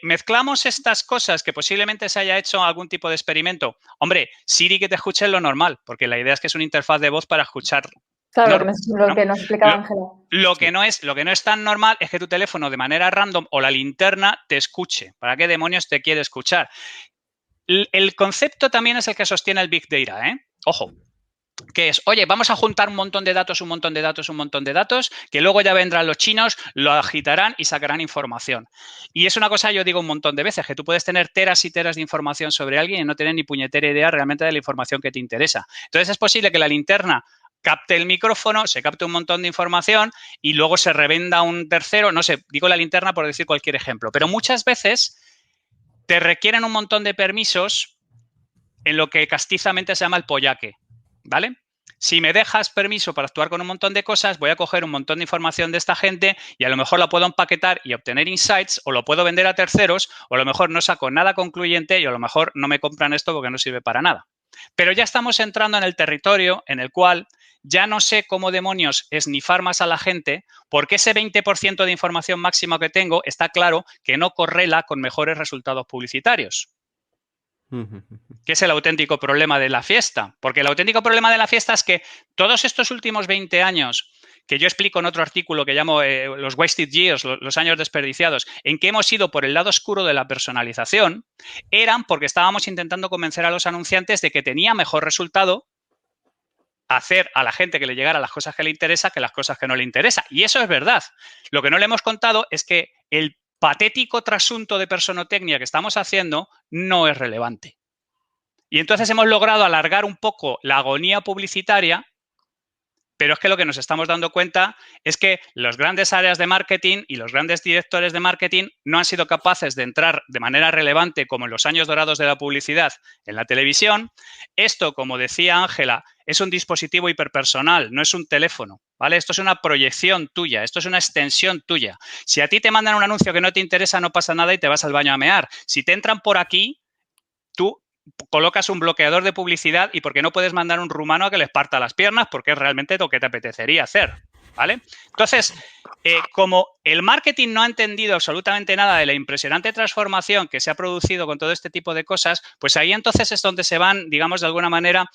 mezclamos estas cosas que posiblemente se haya hecho algún tipo de experimento. Hombre, Siri que te escuche es lo normal, porque la idea es que es una interfaz de voz para escuchar. Claro, lo que nos explicaba Ángela. Lo que no es tan normal es que tu teléfono de manera random o la linterna te escuche. ¿Para qué demonios te quiere escuchar? El concepto también es el que sostiene el Big Data, ¿eh? Ojo. Que es, oye, vamos a juntar un montón de datos, que luego ya vendrán los chinos, lo agitarán y sacarán información. Y es una cosa, yo digo un montón de veces, que tú puedes tener teras y teras de información sobre alguien y no tener ni puñetera idea realmente de la información que te interesa. Entonces es posible que la linterna capte el micrófono, se capte un montón de información y luego se revenda un tercero, no sé, digo la linterna por decir cualquier ejemplo, pero muchas veces te requieren un montón de permisos en lo que castizamente se llama el pollaque. ¿Vale? Si me dejas permiso para actuar con un montón de cosas, voy a coger un montón de información de esta gente y a lo mejor la puedo empaquetar y obtener insights o lo puedo vender a terceros o a lo mejor no saco nada concluyente y a lo mejor no me compran esto porque no sirve para nada. Pero ya estamos entrando en el territorio en el cual ya no sé cómo demonios esnifar más a la gente porque ese 20% de información máxima que tengo está claro que no correla con mejores resultados publicitarios. Que es el auténtico problema de la fiesta. Porque el auténtico problema de la fiesta es que todos estos últimos 20 años, que yo explico en otro artículo que llamo los wasted years, los años desperdiciados, en que hemos ido por el lado oscuro de la personalización, eran porque estábamos intentando convencer a los anunciantes de que tenía mejor resultado hacer a la gente que le llegara las cosas que le interesa que las cosas que no le interesa. Y eso es verdad. Lo que no le hemos contado es que el patético trasunto de personotecnia que estamos haciendo no es relevante. Y entonces hemos logrado alargar un poco la agonía publicitaria, pero es que lo que nos estamos dando cuenta es que las grandes áreas de marketing y los grandes directores de marketing no han sido capaces de entrar de manera relevante, como en los años dorados de la publicidad, en la televisión. Esto, como decía Ángela, es un dispositivo hiperpersonal, no es un teléfono, ¿vale? Esto es una proyección tuya, esto es una extensión tuya. Si a ti te mandan un anuncio que no te interesa, no pasa nada y te vas al baño a mear. Si te entran por aquí, tú colocas un bloqueador de publicidad y porque no puedes mandar un rumano a que les parta las piernas porque es realmente lo que te apetecería hacer, ¿vale? Entonces, como el marketing no ha entendido absolutamente nada de la impresionante transformación que se ha producido con todo este tipo de cosas, pues ahí entonces es donde se van, digamos, de alguna manera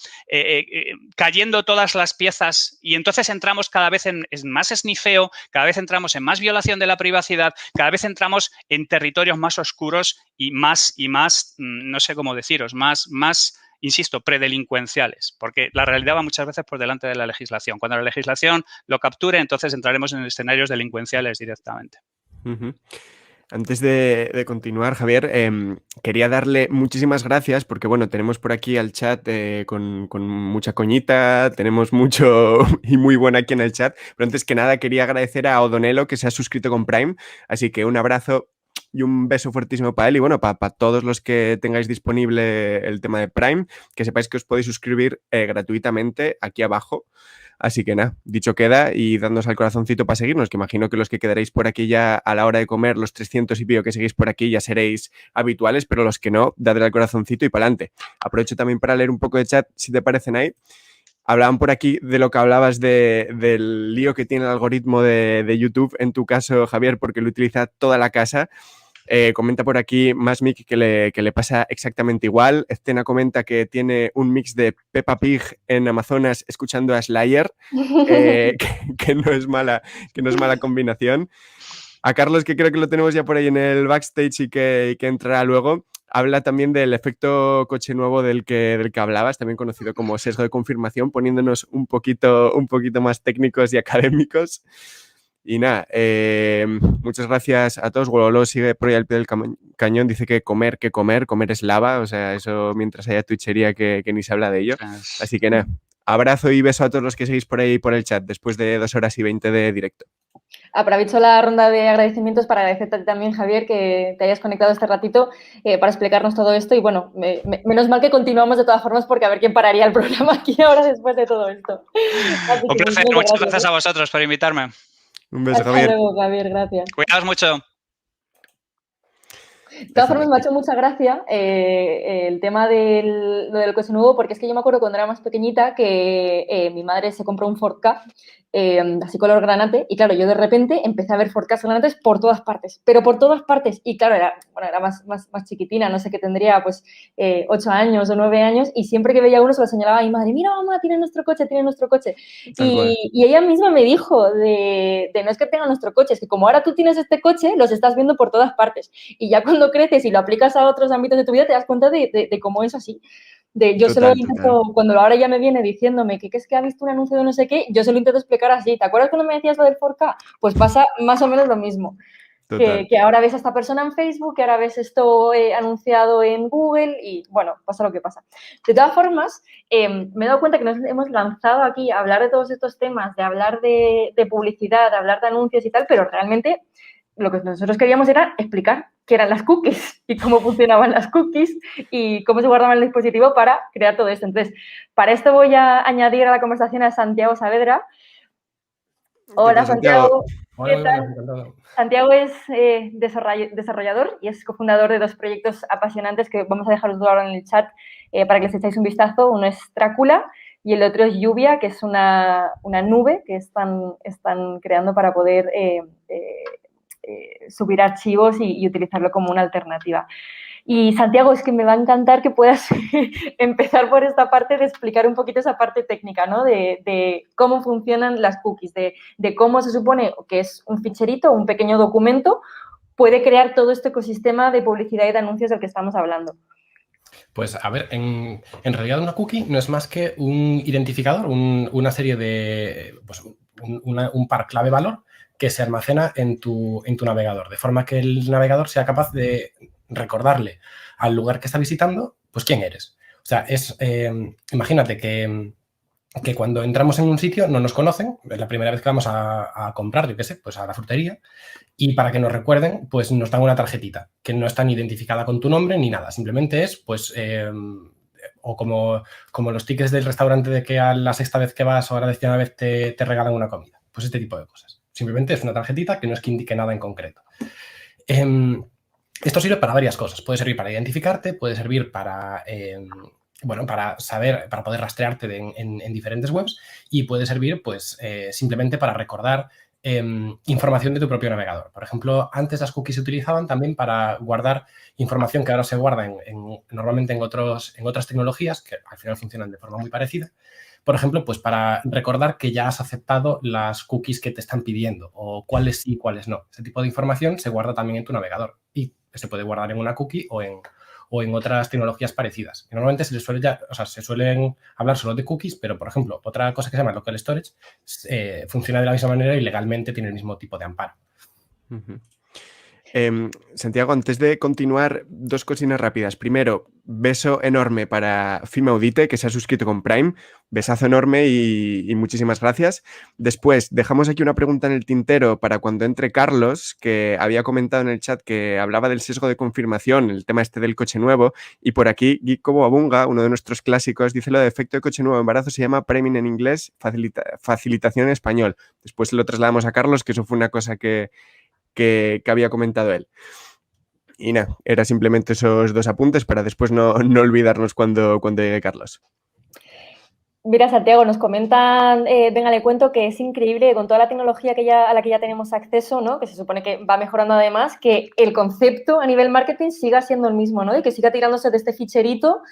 cayendo todas las piezas y entonces entramos cada vez en más esnifeo, cada vez entramos en más violación de la privacidad, cada vez entramos en territorios más oscuros y más, no sé cómo deciros, más, insisto, predelincuenciales, porque la realidad va muchas veces por delante de la legislación. Cuando la legislación lo capture, entonces entraremos en escenarios delincuenciales directamente. Antes de continuar, Javier, quería darle muchísimas gracias porque, bueno, tenemos por aquí al chat con mucha coñita, tenemos mucho y muy buena aquí en el chat, pero antes que nada quería agradecer a Odonelo que se ha suscrito con Prime, así que un abrazo y un beso fuertísimo para él y bueno, para todos los que tengáis disponible el tema de Prime, que sepáis que os podéis suscribir gratuitamente aquí abajo. Así que nada, dicho queda y dándonos al corazoncito para seguirnos, que imagino que los que quedaréis por aquí ya a la hora de comer, los 300 y pico que seguís por aquí ya seréis habituales, pero los que no, dadle al corazoncito y para adelante. Aprovecho también para leer un poco de chat, si te parecen ahí. Hablaban por aquí de lo que hablabas del lío que tiene el algoritmo de YouTube, en tu caso, Javier, porque lo utiliza toda la casa. Comenta por aquí Masmic que le pasa exactamente igual. Escena comenta que tiene un mix de Peppa Pig en Amazonas escuchando a Slayer, que no es mala combinación. A Carlos, que creo que lo tenemos ya por ahí en el backstage y que entrará luego, habla también del efecto coche nuevo del que hablabas, también conocido como sesgo de confirmación, poniéndonos un poquito más técnicos y académicos. Y nada, muchas gracias a todos. Gololo sigue por ahí al pie del cañón, dice que comer es lava, o sea, eso mientras haya twitchería que ni se habla de ello. Así que nada, abrazo y beso a todos los que seguís por ahí por el chat después de 2 horas y 20 de directo. Aprovecho la ronda de agradecimientos para agradecerte a ti también, Javier, que te hayas conectado este ratito para explicarnos todo esto. Y bueno, menos mal que continuamos de todas formas, porque a ver quién pararía el programa aquí ahora después de todo esto. Un placer, muchas gracias a vosotros por invitarme. Un beso, Javier. Hasta luego, Javier, gracias. Cuidaos mucho. De todas formas, me ha hecho mucha gracia el tema lo del coche nuevo, porque es que yo me acuerdo cuando era más pequeñita que mi madre se compró un Ford Ka, así color granate, y claro, yo de repente empecé a ver Ford Kas granates por todas partes, pero por todas partes, y claro, era más chiquitina, no sé qué tendría, pues 8 años o 9 años, y siempre que veía uno se lo señalaba a mi madre, mira mamá, tiene nuestro coche, y ella misma me dijo de no es que tenga nuestro coche, es que como ahora tú tienes este coche, los estás viendo por todas partes, y ya cuando creces y lo aplicas a otros ámbitos de tu vida te das cuenta de cómo es así. Yo se lo intento, cuando ahora ya me viene diciéndome que es que ha visto un anuncio de no sé qué, yo se lo intento explicar así. ¿Te acuerdas cuando me decías lo del 4K? Pues pasa más o menos lo mismo. Que ahora ves a esta persona en Facebook, que ahora ves esto anunciado en Google y, bueno, pasa lo que pasa. De todas formas, me he dado cuenta que nos hemos lanzado aquí a hablar de todos estos temas, de hablar de publicidad, de hablar de anuncios y tal, pero realmente lo que nosotros queríamos era explicar qué eran las cookies y cómo funcionaban las cookies y cómo se guardaban en el dispositivo para crear todo esto. Entonces, para esto voy a añadir a la conversación a Santiago Saavedra. Hola, Santiago. Hola, ¿Qué tal? Santiago es desarrollador y es cofundador de 2 proyectos apasionantes que vamos a dejaros ahora en el chat para que les echáis un vistazo. Uno es Drácula y el otro es Lluvia, que es una nube que están creando para poder subir archivos y utilizarlo como una alternativa. Y Santiago, es que me va a encantar que puedas empezar por esta parte de explicar un poquito esa parte técnica, ¿no? De cómo funcionan las cookies, de cómo se supone que es un ficherito, un pequeño documento, puede crear todo este ecosistema de publicidad y de anuncios del que estamos hablando. Pues a ver, en realidad una cookie no es más que un identificador, una serie de, pues, un par clave-valor que se almacena en tu navegador, de forma que el navegador sea capaz de recordarle al lugar que está visitando, pues quién eres. O sea, imagínate que cuando entramos en un sitio no nos conocen, es la primera vez que vamos a comprar, yo qué sé, pues a la frutería, y para que nos recuerden, pues nos dan una tarjetita que no está ni identificada con tu nombre ni nada, simplemente es, pues, o como los tickets del restaurante de que a la 6ª vez que vas o a la 10ª vez te regalan una comida, pues este tipo de cosas. Simplemente es una tarjetita que no es que indique nada en concreto. Esto sirve para varias cosas. Puede servir para identificarte, puede servir para, para saber, para poder rastrearte en diferentes webs y puede servir, pues, simplemente para recordar información de tu propio navegador. Por ejemplo, antes las cookies se utilizaban también para guardar información que ahora se guarda normalmente en otras tecnologías que al final funcionan de forma muy parecida. Por ejemplo, pues para recordar que ya has aceptado las cookies que te están pidiendo o cuáles sí y cuáles no. Ese tipo de información se guarda también en tu navegador y se puede guardar en una cookie o en otras tecnologías parecidas. Y normalmente se suelen hablar solo de cookies, pero, por ejemplo, otra cosa que se llama local storage funciona de la misma manera y legalmente tiene el mismo tipo de amparo. Uh-huh. Santiago, antes de continuar, 2 cositas rápidas. Primero, beso enorme para Fima Audite, que se ha suscrito con Prime. Besazo enorme y muchísimas gracias. Después, dejamos aquí una pregunta en el tintero para cuando entre Carlos, que había comentado en el chat que hablaba del sesgo de confirmación, el tema este del coche nuevo. Y por aquí, Giko Boabunga, uno de nuestros clásicos, dice lo de efecto de coche nuevo embarazo se llama priming en inglés, facilitación en español. Después lo trasladamos a Carlos, que eso fue una cosa que había comentado él. Y nada, era simplemente esos 2 apuntes para después no olvidarnos cuando llegue Carlos. Mira, Santiago, nos comentan, venga, le cuento que es increíble con toda la tecnología a la que ya tenemos acceso, ¿no? Que se supone que va mejorando además, que el concepto a nivel marketing siga siendo el mismo, ¿no? Y que siga tirándose de este ficherito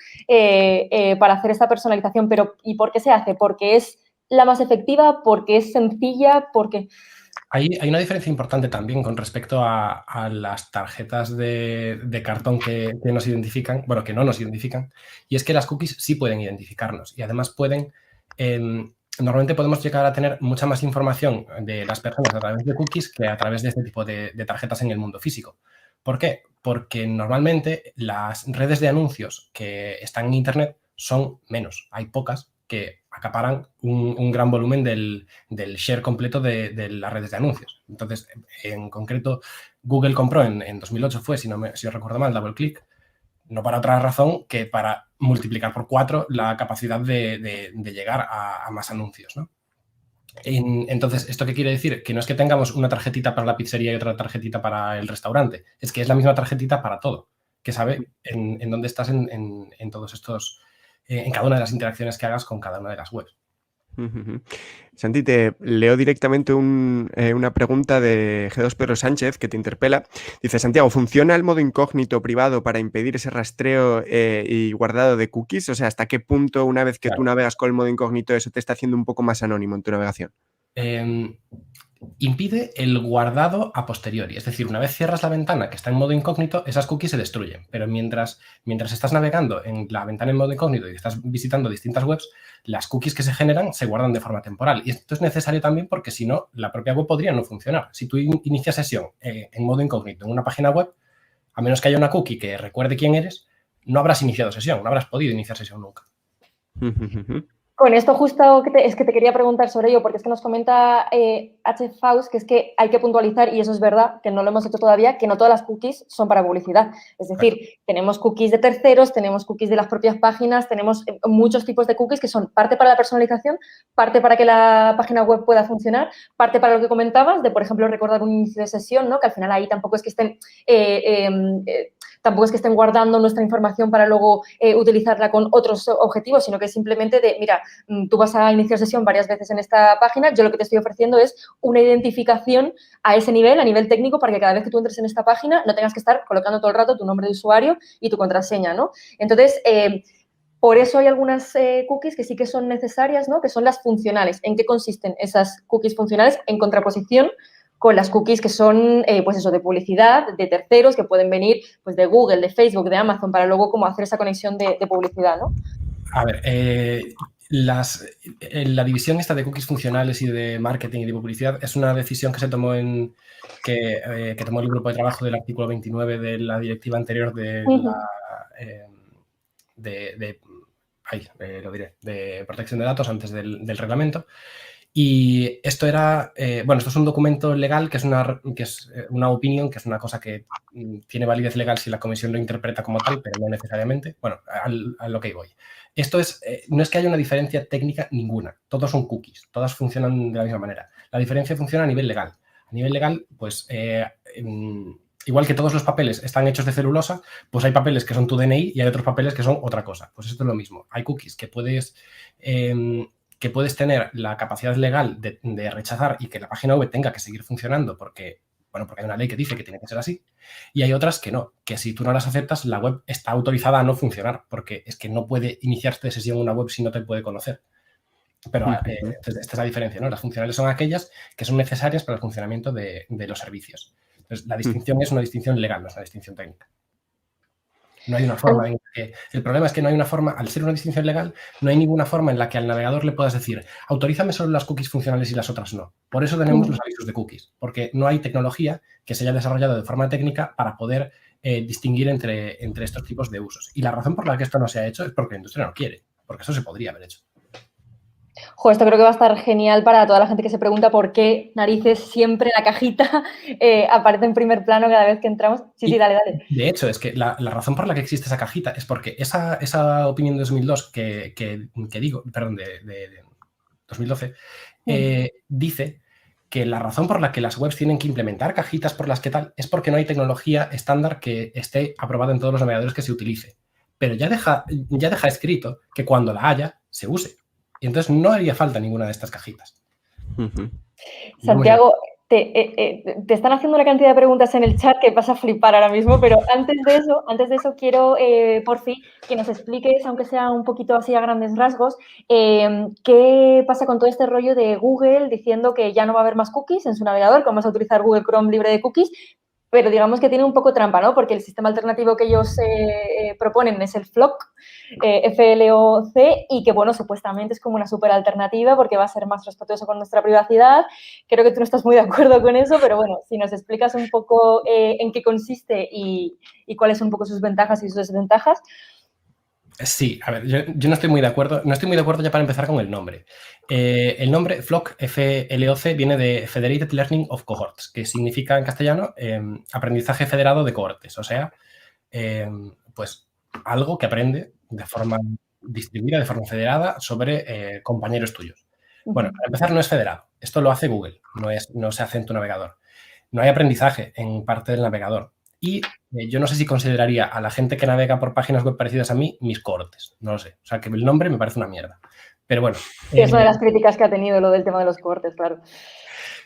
para hacer esta personalización. Pero, ¿y por qué se hace? ¿Porque es la más efectiva? ¿Porque es sencilla? ¿Porque...? Hay una diferencia importante también con respecto a las tarjetas de cartón que nos identifican, bueno, que no nos identifican, y es que las cookies sí pueden identificarnos y además pueden normalmente podemos llegar a tener mucha más información de las personas a través de cookies que a través de este tipo de tarjetas en el mundo físico. ¿Por qué? Porque normalmente las redes de anuncios que están en Internet son menos. Hay pocas que acaparan un gran volumen del share completo de las redes de anuncios. Entonces, en concreto, Google compró en 2008 fue, si no recuerdo mal, DoubleClick, no para otra razón que para multiplicar por 4 la capacidad de llegar a más anuncios, ¿no? Entonces, ¿esto qué quiere decir? Que no es que tengamos una tarjetita para la pizzería y otra tarjetita para el restaurante, es que es la misma tarjetita para todo, que sabe en dónde estás en todos estos, en cada una de las interacciones que hagas con cada una de las webs. Santi, te leo directamente una pregunta de G2 Pedro Sánchez que te interpela. Dice, Santiago, ¿funciona el modo incógnito privado para impedir ese rastreo y guardado de cookies? O sea, ¿hasta qué punto una vez que tú navegas con el modo incógnito eso te está haciendo un poco más anónimo en tu navegación? Impide el guardado a posteriori. Es decir, una vez cierras la ventana que está en modo incógnito, esas cookies se destruyen. Pero mientras estás navegando en la ventana en modo incógnito y estás visitando distintas webs, las cookies que se generan se guardan de forma temporal. Y esto es necesario también porque si no, la propia web podría no funcionar. Si tú inicias sesión en modo incógnito en una página web, a menos que haya una cookie que recuerde quién eres, no habrás iniciado sesión, no habrás podido iniciar sesión nunca. Con esto justo es que te quería preguntar sobre ello, porque es que nos comenta H. Faust que es que hay que puntualizar, y eso es verdad, que no lo hemos hecho todavía, que no todas las cookies son para publicidad. Es decir, tenemos cookies de terceros, tenemos cookies de las propias páginas, tenemos muchos tipos de cookies que son parte para la personalización, parte para que la página web pueda funcionar, parte para lo que comentabas, de, por ejemplo, recordar un inicio de sesión, ¿no? Que al final ahí tampoco es que estén... tampoco es que estén guardando nuestra información para luego utilizarla con otros objetivos, sino que simplemente de, mira, tú vas a iniciar sesión varias veces en esta página, yo lo que te estoy ofreciendo es una identificación a ese nivel, a nivel técnico, para que cada vez que tú entres en esta página no tengas que estar colocando todo el rato tu nombre de usuario y tu contraseña, ¿no? Entonces, por eso hay algunas cookies que sí que son necesarias, ¿no? Que son las funcionales. ¿En qué consisten esas cookies funcionales? En contraposición con las cookies que son, pues eso, de publicidad, de terceros, que pueden venir pues de Google, de Facebook, de Amazon, para luego como hacer esa conexión de publicidad, ¿no? A ver, la división esta de cookies funcionales y de marketing y de publicidad es una decisión que se tomó que tomó el grupo de trabajo del artículo 29 de la directiva anterior de de protección de datos antes del reglamento. Y esto era, esto es un documento legal que es una opinión, que es una cosa que tiene validez legal si la comisión lo interpreta como tal, pero no necesariamente. Bueno, a lo que voy. Esto no es que haya una diferencia técnica ninguna. Todos son cookies, todas funcionan de la misma manera. La diferencia funciona a nivel legal. A nivel legal, pues, igual que todos los papeles están hechos de celulosa, pues hay papeles que son tu DNI y hay otros papeles que son otra cosa. Pues esto es lo mismo. Hay cookies que puedes tener la capacidad legal de rechazar y que la página web tenga que seguir funcionando porque hay una ley que dice que tiene que ser así, y hay otras que no, que si tú no las aceptas, la web está autorizada a no funcionar, porque es que no puede iniciarse sesión en una web si no te puede conocer. Pero esta es la diferencia, ¿no? Las funcionales son aquellas que son necesarias para el funcionamiento de los servicios. Entonces, la distinción es una distinción legal, no es una distinción técnica. No hay una forma en que... El problema es que no hay una forma, al ser una distinción legal, no hay ninguna forma en la que al navegador le puedas decir autorízame solo las cookies funcionales y las otras no. Por eso tenemos los avisos de cookies, porque no hay tecnología que se haya desarrollado de forma técnica para poder distinguir entre estos tipos de usos. Y la razón por la que esto no se ha hecho es porque la industria no quiere, porque eso se podría haber hecho. Jo, esto creo que va a estar genial para toda la gente que se pregunta por qué narices siempre la cajita aparece en primer plano cada vez que entramos. Sí, dale. De hecho, es que la razón por la que existe esa cajita es porque esa opinión de 2002 de 2012, dice que la razón por la que las webs tienen que implementar cajitas por las que tal es porque no hay tecnología estándar que esté aprobada en todos los navegadores que se utilice. Pero ya deja escrito que cuando la haya, se use. Y entonces no haría falta ninguna de estas cajitas. Santiago, te están haciendo una cantidad de preguntas en el chat que vas a flipar ahora mismo, pero antes de eso quiero, por fin, que nos expliques, aunque sea un poquito así a grandes rasgos, qué pasa con todo este rollo de Google diciendo que ya no va a haber más cookies en su navegador, que vamos a utilizar Google Chrome libre de cookies, pero digamos que tiene un poco trampa, ¿no? Porque el sistema alternativo que ellos proponen es el FLOC, F-L-O-C, y que, bueno, supuestamente es como una súper alternativa porque va a ser más respetuoso con nuestra privacidad. Creo que tú no estás muy de acuerdo con eso, pero bueno, si nos explicas un poco en qué consiste y cuáles son un poco sus ventajas y sus desventajas. Sí, a ver, yo no estoy muy de acuerdo. No estoy muy de acuerdo ya para empezar con el nombre. El nombre FLOC, F-L-O-C, viene de Federated Learning of Cohorts, que significa en castellano aprendizaje federado de cohortes. O sea, pues algo que aprende de forma distribuida, de forma federada, sobre compañeros tuyos. Bueno, para empezar, no es federado. Esto lo hace Google, no se hace en tu navegador. No hay aprendizaje en parte del navegador. Y yo no sé si consideraría a la gente que navega por páginas web parecidas a mí mis cohortes. No lo sé. O sea, que el nombre me parece una mierda. Pero bueno. Sí, es una de las críticas que ha tenido lo del tema de los cohortes, claro.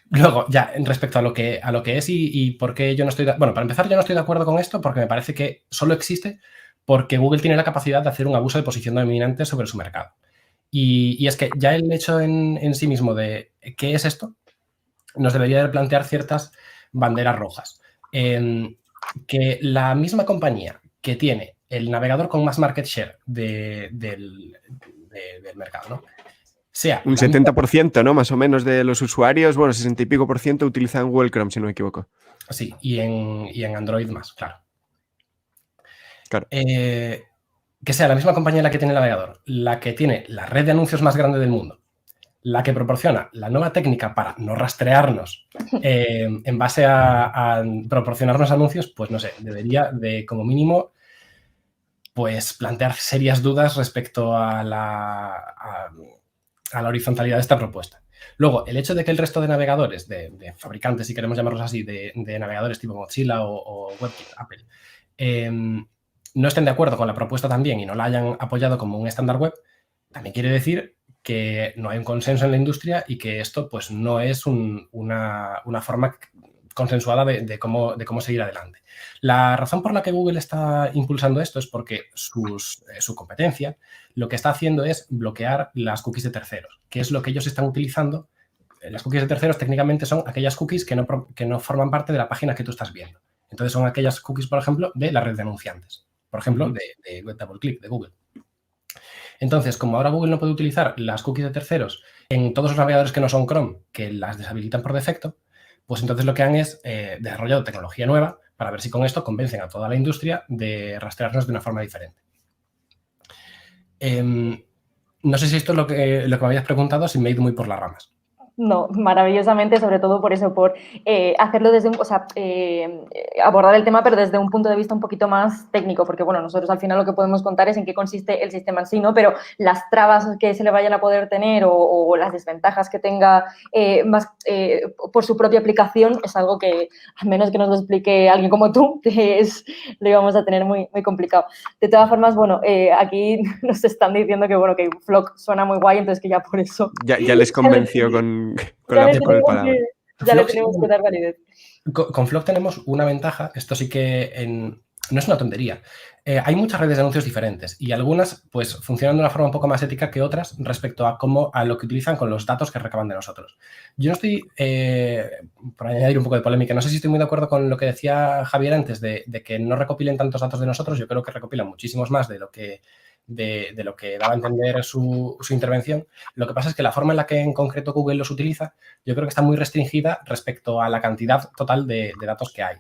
Luego, ya, respecto a lo que es y por qué yo no estoy... Bueno, para empezar, yo no estoy de acuerdo con esto porque me parece que solo existe porque Google tiene la capacidad de hacer un abuso de posición dominante sobre su mercado. Y es que ya el hecho en sí mismo de qué es esto nos debería de plantear ciertas banderas rojas. Que la misma compañía que tiene el navegador con más market share del mercado, ¿no? Sea un 70%, ¿no? Más o menos de los usuarios, bueno, 60 y pico % utilizan Google Chrome, si no me equivoco. Sí, y en Android más, claro. Claro. Que sea la misma compañía la que tiene el navegador, la que tiene la red de anuncios más grande del mundo, la que proporciona la nueva técnica para no rastrearnos en base a proporcionarnos anuncios, pues no sé, debería de, como mínimo, pues plantear serias dudas respecto a la horizontalidad de esta propuesta. Luego, el hecho de que el resto de navegadores, de fabricantes, si queremos llamarlos así, de navegadores tipo Mozilla o WebKit, Apple, no estén de acuerdo con la propuesta también y no la hayan apoyado como un estándar web, también quiere decir que no hay un consenso en la industria y que esto pues no es una forma consensuada de cómo seguir adelante. La razón por la que Google está impulsando esto es porque su competencia lo que está haciendo es bloquear las cookies de terceros, que es lo que ellos están utilizando. Las cookies de terceros técnicamente son aquellas cookies que no forman parte de la página que tú estás viendo. Entonces son aquellas cookies, por ejemplo, de la red de anunciantes. Por ejemplo, de DoubleClick, de Google. Entonces, como ahora Google no puede utilizar las cookies de terceros en todos los navegadores que no son Chrome, que las deshabilitan por defecto, pues entonces lo que han es desarrollado tecnología nueva para ver si con esto convencen a toda la industria de rastrearnos de una forma diferente. No sé si esto es lo que me habías preguntado, si me he ido muy por las ramas. No, maravillosamente, sobre todo por eso, por hacerlo desde abordar el tema, pero desde un punto de vista un poquito más técnico, porque, bueno, nosotros al final lo que podemos contar es en qué consiste el sistema en sí, ¿no? Pero las trabas que se le vayan a poder tener o las desventajas que tenga por su propia aplicación es algo que, a menos que nos lo explique alguien como tú, lo íbamos a tener muy, muy complicado. De todas formas, bueno, aquí nos están diciendo que, bueno, que FLOC suena muy guay, entonces que ya por eso... Ya les convenció con el palabra. Ya le tenemos que dar validez. Con FLOC tenemos una ventaja, esto sí que no es una tontería. Hay muchas redes de anuncios diferentes y algunas pues funcionan de una forma un poco más ética que otras respecto a lo que utilizan con los datos que recaban de nosotros. Yo no estoy, por añadir un poco de polémica, no sé si estoy muy de acuerdo con lo que decía Javier antes de que no recopilen tantos datos de nosotros. Yo creo que recopilan muchísimos más de lo que daba a entender su intervención. Lo que pasa es que la forma en la que en concreto Google los utiliza, yo creo que está muy restringida respecto a la cantidad total de datos que hay.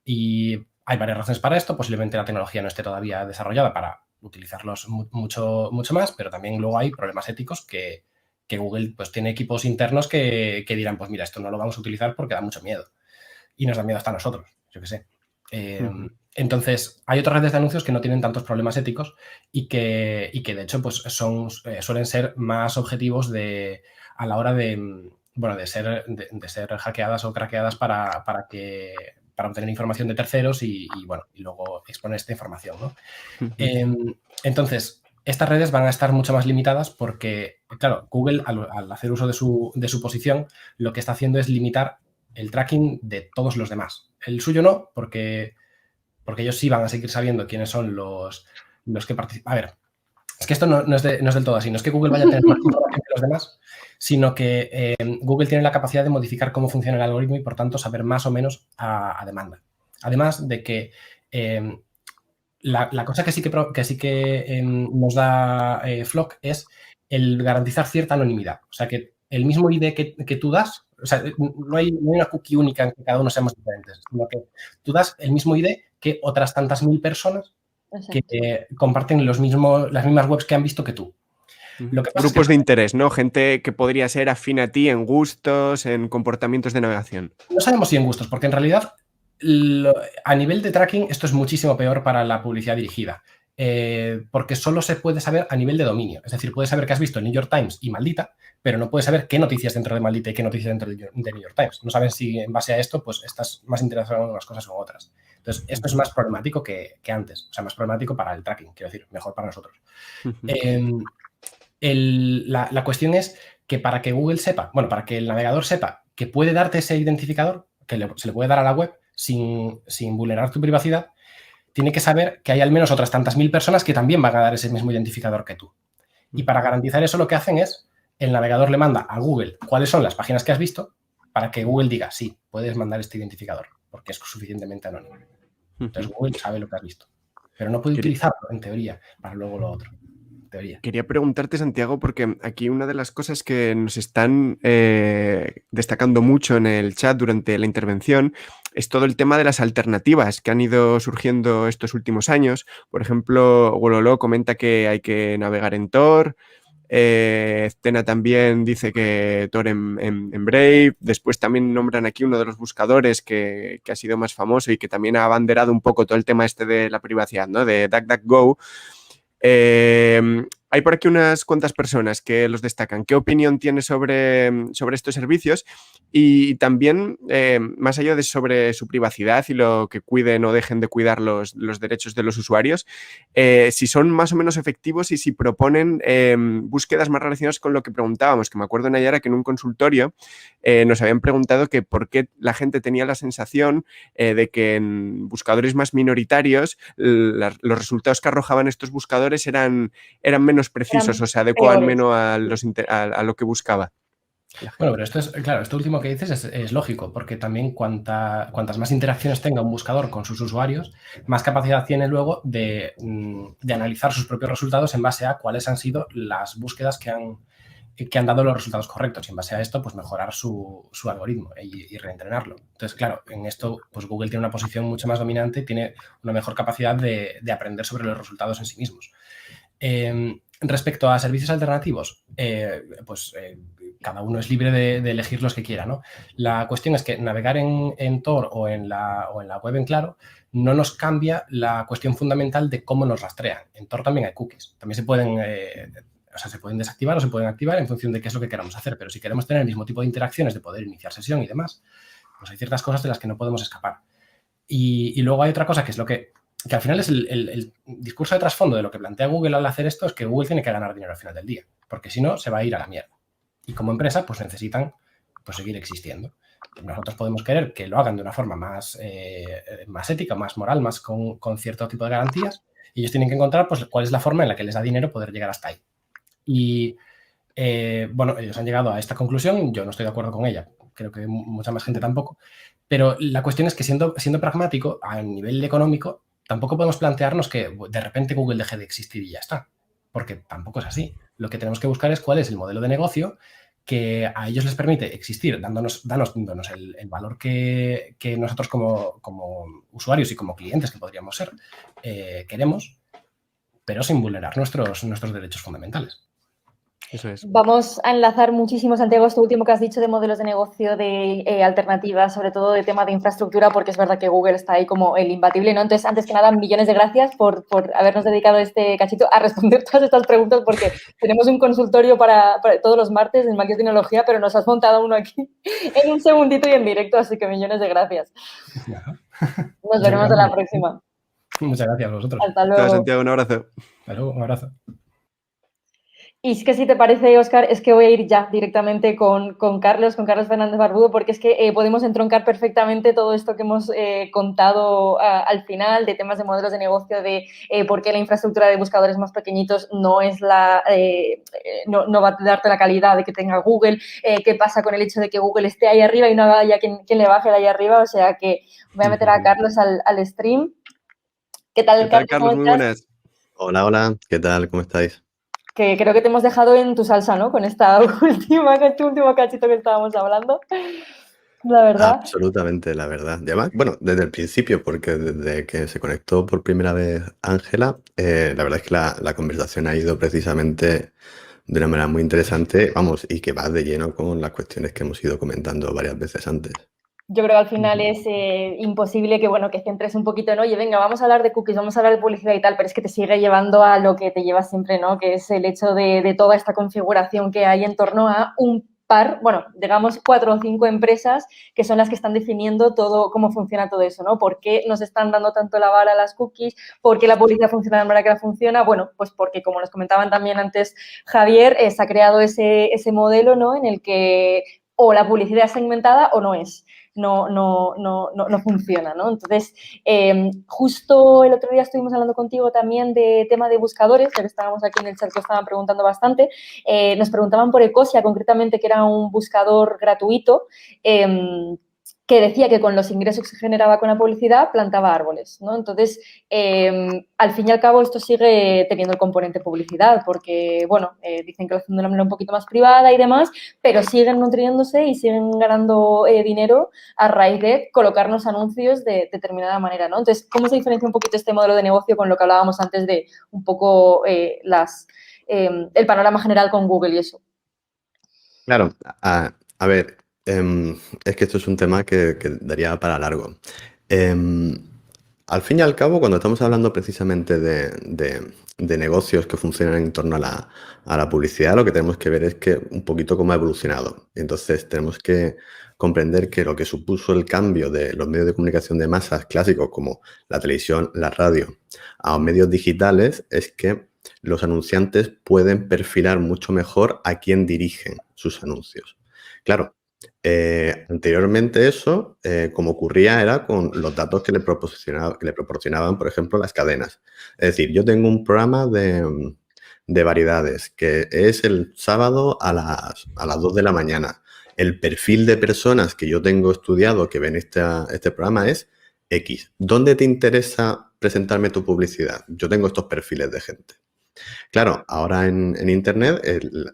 Y hay varias razones para esto. Posiblemente la tecnología no esté todavía desarrollada para utilizarlos mucho más, pero también luego hay problemas éticos que Google pues tiene equipos internos que dirán, pues mira, esto no lo vamos a utilizar porque da mucho miedo. Y nos da miedo hasta a nosotros, yo qué sé. Entonces, hay otras redes de anuncios que no tienen tantos problemas éticos y que de hecho pues suelen ser más objetivos a la hora de ser hackeadas o craqueadas para obtener información de terceros y luego exponer esta información, ¿no? Entonces, estas redes van a estar mucho más limitadas porque, claro, Google al hacer uso de su posición, lo que está haciendo es limitar el tracking de todos los demás. El suyo no, porque ellos sí van a seguir sabiendo quiénes son los que participan. A ver, es que esto no es del todo así. No es que Google vaya a tener más información que los demás, sino que Google tiene la capacidad de modificar cómo funciona el algoritmo y, por tanto, saber más o menos a demanda. Además de que la cosa que sí que nos da Flock es el garantizar cierta anonimidad. O sea, que el mismo ID que tú das, o sea, no hay una cookie única en que cada uno seamos diferentes, sino que tú das el mismo ID que otras tantas mil personas que comparten las mismas webs que han visto que tú. Lo que pasa Grupos es que de interés, ¿no? Gente que podría ser afín a ti en gustos, en comportamientos de navegación. no sabemos si en gustos, porque en realidad a nivel de tracking esto es muchísimo peor para la publicidad dirigida, porque solo se puede saber a nivel de dominio. Es decir, puedes saber que has visto el New York Times y Maldita, pero no puedes saber qué noticias dentro de Maldita y qué noticias dentro de New York Times. No sabes si en base a esto pues estás más interesado en unas cosas o en otras. Entonces, esto es más problemático que antes. O sea, más problemático para el tracking, quiero decir, mejor para nosotros. La cuestión es que para que Google sepa, bueno, para que el navegador sepa que puede darte ese identificador, que se le puede dar a la web sin vulnerar tu privacidad, tiene que saber que hay al menos otras tantas mil personas que también van a dar ese mismo identificador que tú. Y para garantizar eso lo que hacen es, el navegador le manda a Google cuáles son las páginas que has visto para que Google diga, sí, puedes mandar este identificador, porque es suficientemente anónimo. Entonces Google sabe lo que has visto, pero no puede utilizarlo, en teoría, para luego lo otro. Teoría. Quería preguntarte, Santiago, porque aquí una de las cosas que nos están destacando mucho en el chat durante la intervención es todo el tema de las alternativas que han ido surgiendo estos últimos años. Por ejemplo, Wololo comenta que hay que navegar en Tor. Stena también dice que Tor en Brave. Después también nombran aquí uno de los buscadores que ha sido más famoso y que también ha abanderado un poco todo el tema este de la privacidad, ¿no? De DuckDuckGo. Hay por aquí unas cuantas personas que los destacan. ¿Qué opinión tiene sobre estos servicios? Y también, más allá de sobre su privacidad y lo que cuiden o dejen de cuidar los derechos de los usuarios, si son más o menos efectivos y si proponen búsquedas más relacionadas con lo que preguntábamos, que me acuerdo, Nayara, que en un consultorio nos habían preguntado que por qué la gente tenía la sensación de que en buscadores más minoritarios los resultados que arrojaban estos buscadores eran menos precisos, o se adecuaban menos a lo que buscaba. Bueno, pero esto es, claro, esto último que dices es lógico, porque también cuantas más interacciones tenga un buscador con sus usuarios, más capacidad tiene luego de analizar sus propios resultados en base a cuáles han sido las búsquedas que han dado los resultados correctos, y en base a esto, pues mejorar su algoritmo y reentrenarlo. Entonces, claro, en esto, pues Google tiene una posición mucho más dominante, tiene una mejor capacidad de aprender sobre los resultados en sí mismos. Respecto a servicios alternativos, cada uno es libre de elegir los que quiera, ¿no? La cuestión es que navegar en Tor o en la web en claro no nos cambia la cuestión fundamental de cómo nos rastrean. En Tor también hay cookies. También se pueden desactivar o se pueden activar en función de qué es lo que queramos hacer. Pero si queremos tener el mismo tipo de interacciones, de poder iniciar sesión y demás, pues hay ciertas cosas de las que no podemos escapar. Y luego hay otra cosa que es lo que al final es el discurso de trasfondo de lo que plantea Google al hacer esto, es que Google tiene que ganar dinero al final del día, porque si no, se va a ir a la mierda. Y como empresa, pues necesitan seguir existiendo. Nosotros podemos querer que lo hagan de una forma más ética, más moral, más con cierto tipo de garantías, y ellos tienen que encontrar pues, cuál es la forma en la que les da dinero poder llegar hasta ahí. Y, ellos han llegado a esta conclusión, yo no estoy de acuerdo con ella, creo que mucha más gente tampoco, pero la cuestión es que siendo pragmático, a nivel económico, tampoco podemos plantearnos que de repente Google deje de existir y ya está, porque tampoco es así. Lo que tenemos que buscar es cuál es el modelo de negocio que a ellos les permite existir, dándonos el valor que nosotros como usuarios y como clientes que podríamos ser, queremos, pero sin vulnerar nuestros derechos fundamentales. Eso es. Vamos a enlazar muchísimo, Santiago, esto último que has dicho de modelos de negocio, de alternativas, sobre todo de tema de infraestructura, porque es verdad que Google está ahí como el imbatible, ¿no? Entonces, antes que nada, millones de gracias por habernos dedicado este cachito a responder todas estas preguntas, porque tenemos un consultorio para todos los martes en Máquinas de Tecnología, pero nos has montado uno aquí en un segundito y en directo, así que millones de gracias. Nos veremos en la próxima. Muchas gracias a vosotros. Hasta luego. Chao, Santiago, un abrazo. Hasta luego, un abrazo. Y es que si te parece, Óscar, es que voy a ir ya directamente con Carlos Fernández Barbudo, porque es que podemos entroncar perfectamente todo esto que hemos contado al final, de temas de modelos de negocio, de por qué la infraestructura de buscadores más pequeñitos no es no va a darte la calidad de que tenga Google, qué pasa con el hecho de que Google esté ahí arriba y no haya quien le baje de ahí arriba. O sea que voy a meter a Carlos al stream. ¿Qué tal, Carlos? Muy buenas. Hola, hola, ¿qué tal? ¿Cómo estáis? Que creo que te hemos dejado en tu salsa, ¿no? Con este último cachito que estábamos hablando, la verdad. Absolutamente, la verdad. Y además, bueno, desde el principio, porque desde que se conectó por primera vez Ángela, la verdad es que la conversación ha ido precisamente de una manera muy interesante, vamos, y que va de lleno con las cuestiones que hemos ido comentando varias veces antes. Yo creo que al final es imposible que centres un poquito en, oye, venga, vamos a hablar de cookies, vamos a hablar de publicidad y tal, pero es que te sigue llevando a lo que te lleva siempre, ¿no? Que es el hecho de toda esta configuración que hay en torno a un par, bueno, digamos 4 o 5 empresas que son las que están definiendo todo, cómo funciona todo eso, ¿no? ¿Por qué nos están dando tanto la vara a las cookies? ¿Por qué la publicidad funciona de la manera que la funciona? Bueno, pues porque, como nos comentaban también antes Javier, se ha creado ese modelo, ¿no? En el que o la publicidad es segmentada o no es. No funciona, ¿no? Entonces, justo el otro día estuvimos hablando contigo también de tema de buscadores, ya que estábamos aquí en el chat que estaban preguntando bastante. Nos preguntaban por Ecosia, concretamente, que era un buscador gratuito, que decía que con los ingresos que se generaba con la publicidad plantaba árboles, ¿no? Entonces, al fin y al cabo, esto sigue teniendo el componente publicidad porque, bueno, dicen que lo hacen de una manera un poquito más privada y demás, pero siguen nutriéndose y siguen ganando dinero a raíz de colocarnos anuncios de determinada manera, ¿no? Entonces, ¿cómo se diferencia un poquito este modelo de negocio con lo que hablábamos antes de un poco el panorama general con Google y eso? Claro, a ver, es que esto es un tema que daría para largo. Al fin y al cabo, cuando estamos hablando precisamente de negocios que funcionan en torno a la publicidad, lo que tenemos que ver es que un poquito cómo ha evolucionado. Entonces, tenemos que comprender que lo que supuso el cambio de los medios de comunicación de masas clásicos como la televisión, la radio, a medios digitales es que los anunciantes pueden perfilar mucho mejor a quién dirigen sus anuncios. Claro, anteriormente eso, como ocurría, era con los datos que le proporcionaban, por ejemplo, las cadenas. Es decir, yo tengo un programa de variedades que es el sábado a las 2 de la mañana. El perfil de personas que yo tengo estudiado que ven este programa es X. ¿Dónde te interesa presentarme tu publicidad? Yo tengo estos perfiles de gente. Claro, ahora en Internet